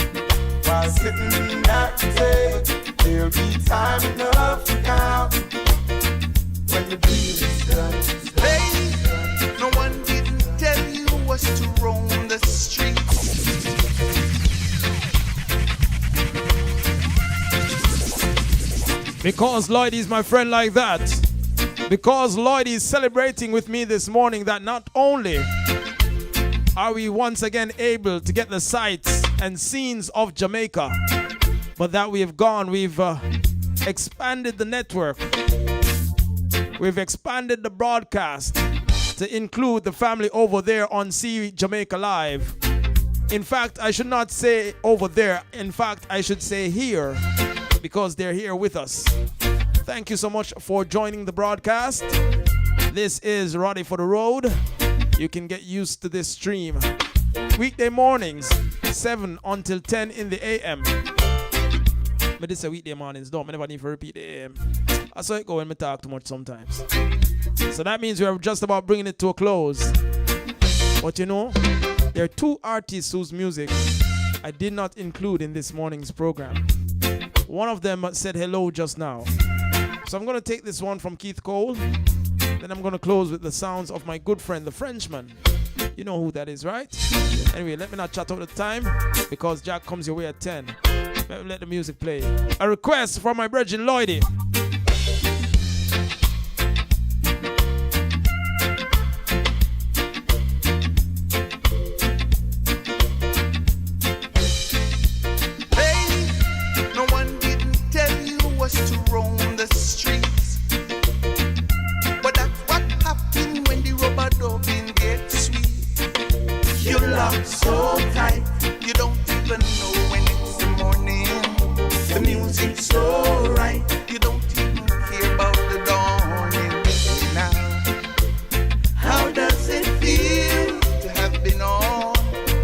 while sitting at the table. There'll be time enough to count when the deal is done. Babe, no one didn't tell you was to roam the streets. Because Lloyd is my friend like that. Because Lloyd is celebrating with me this morning that not only are we once again able to get the sights and scenes of Jamaica, but that we've expanded the network. We've expanded the broadcast to include the family over there on See Jamaica Live. In fact, I should not say over there. In fact, I should say here, because they're here with us. Thank you so much for joining the broadcast. This is Roddy for the Road. You can get used to this stream. Weekday mornings, 7 until 10 in the AM. But this is a weekday mornings, don't I never need to repeat the AM. I saw it go when I talk too much sometimes. So that means we are just about bringing it to a close. But you know, there are two artists whose music I did not include in this morning's program. One of them said hello just now. So I'm going to take this one from Keith Cole. Then I'm going to close with the sounds of my good friend, the Frenchman. You know who that is, right? Anyway, let me not chat out the time because Jack comes your way at 10. Let the music play. A request from my brethren Lloydie. To roam the streets, but that's what happened when the rubber dubbing gets sweet. You lock so tight, you don't even know when it's the morning. The music's so right, you don't even care about the dawning. Now, how does it feel to have been on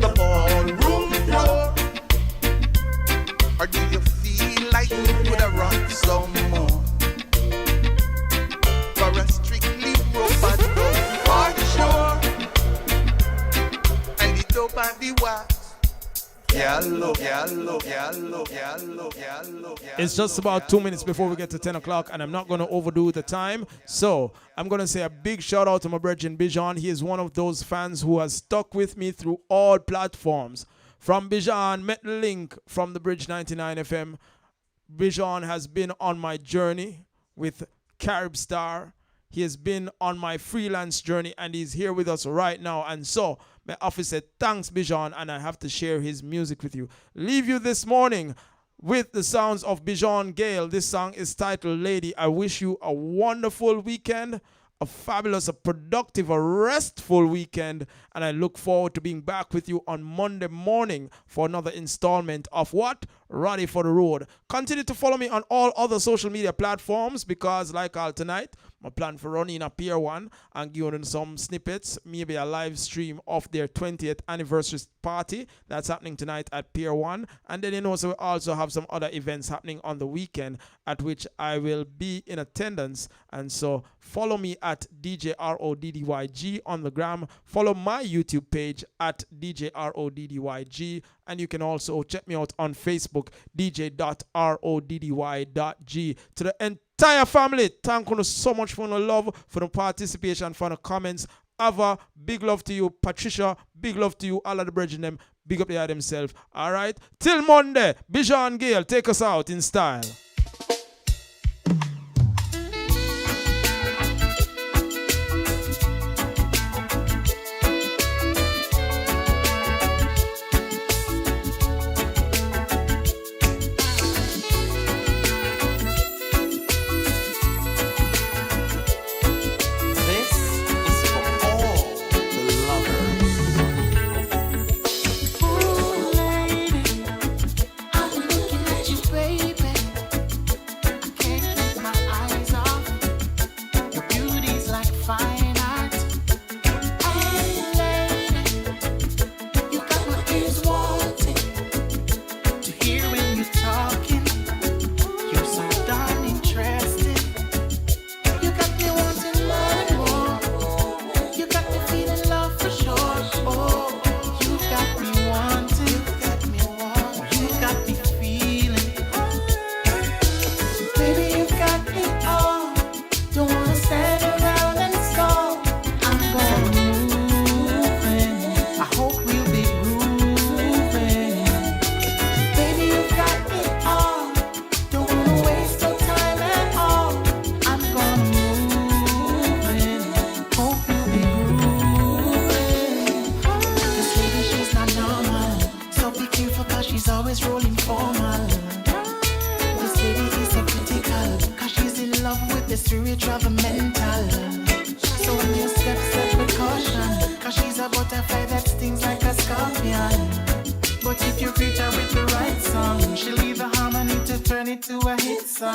the ballroom floor? Or do you feel like you could have rocked some more? For a strictly robot go for the shore, and the dope and the wax. It's just about 2 minutes before we get to 10 o'clock, and I'm not going to overdo the time. So I'm going to say a big shout out to my brethren Bijan. He is one of those fans who has stuck with me through all platforms. From Bijan, met the link from the Bridge 99 FM. Bijan has been on my journey with Carib Star. He has been on my freelance journey, and he's here with us right now. And so, my office said, thanks, Bijan, and I have to share his music with you. Leave you this morning with the sounds of Bijan Gale. This song is titled Lady. I wish you a wonderful weekend, a fabulous, a productive, a restful weekend, and I look forward to being back with you on Monday morning for another installment of what? Roddy for the Road. Continue to follow me on all other social media platforms because like all tonight, my plan for running a Pier 1 and giving some snippets, maybe a live stream of their 20th anniversary party that's happening tonight at Pier 1. And then so we also have some other events happening on the weekend at which I will be in attendance. And so follow me at DJ RODDYG on the gram. Follow my YouTube page at DJ RODDYG. And you can also check me out on Facebook, dj.roddy.g. To the entire family, thank you so much for the love, for the participation, for the comments. Ava, big love to you. Patricia, big love to you. All of the brethren them, big up they are themselves. All right? Till Monday, Bijan Gale, take us out in style. But if you greet her with the right song, she'll leave the harmony to turn it to a hit song.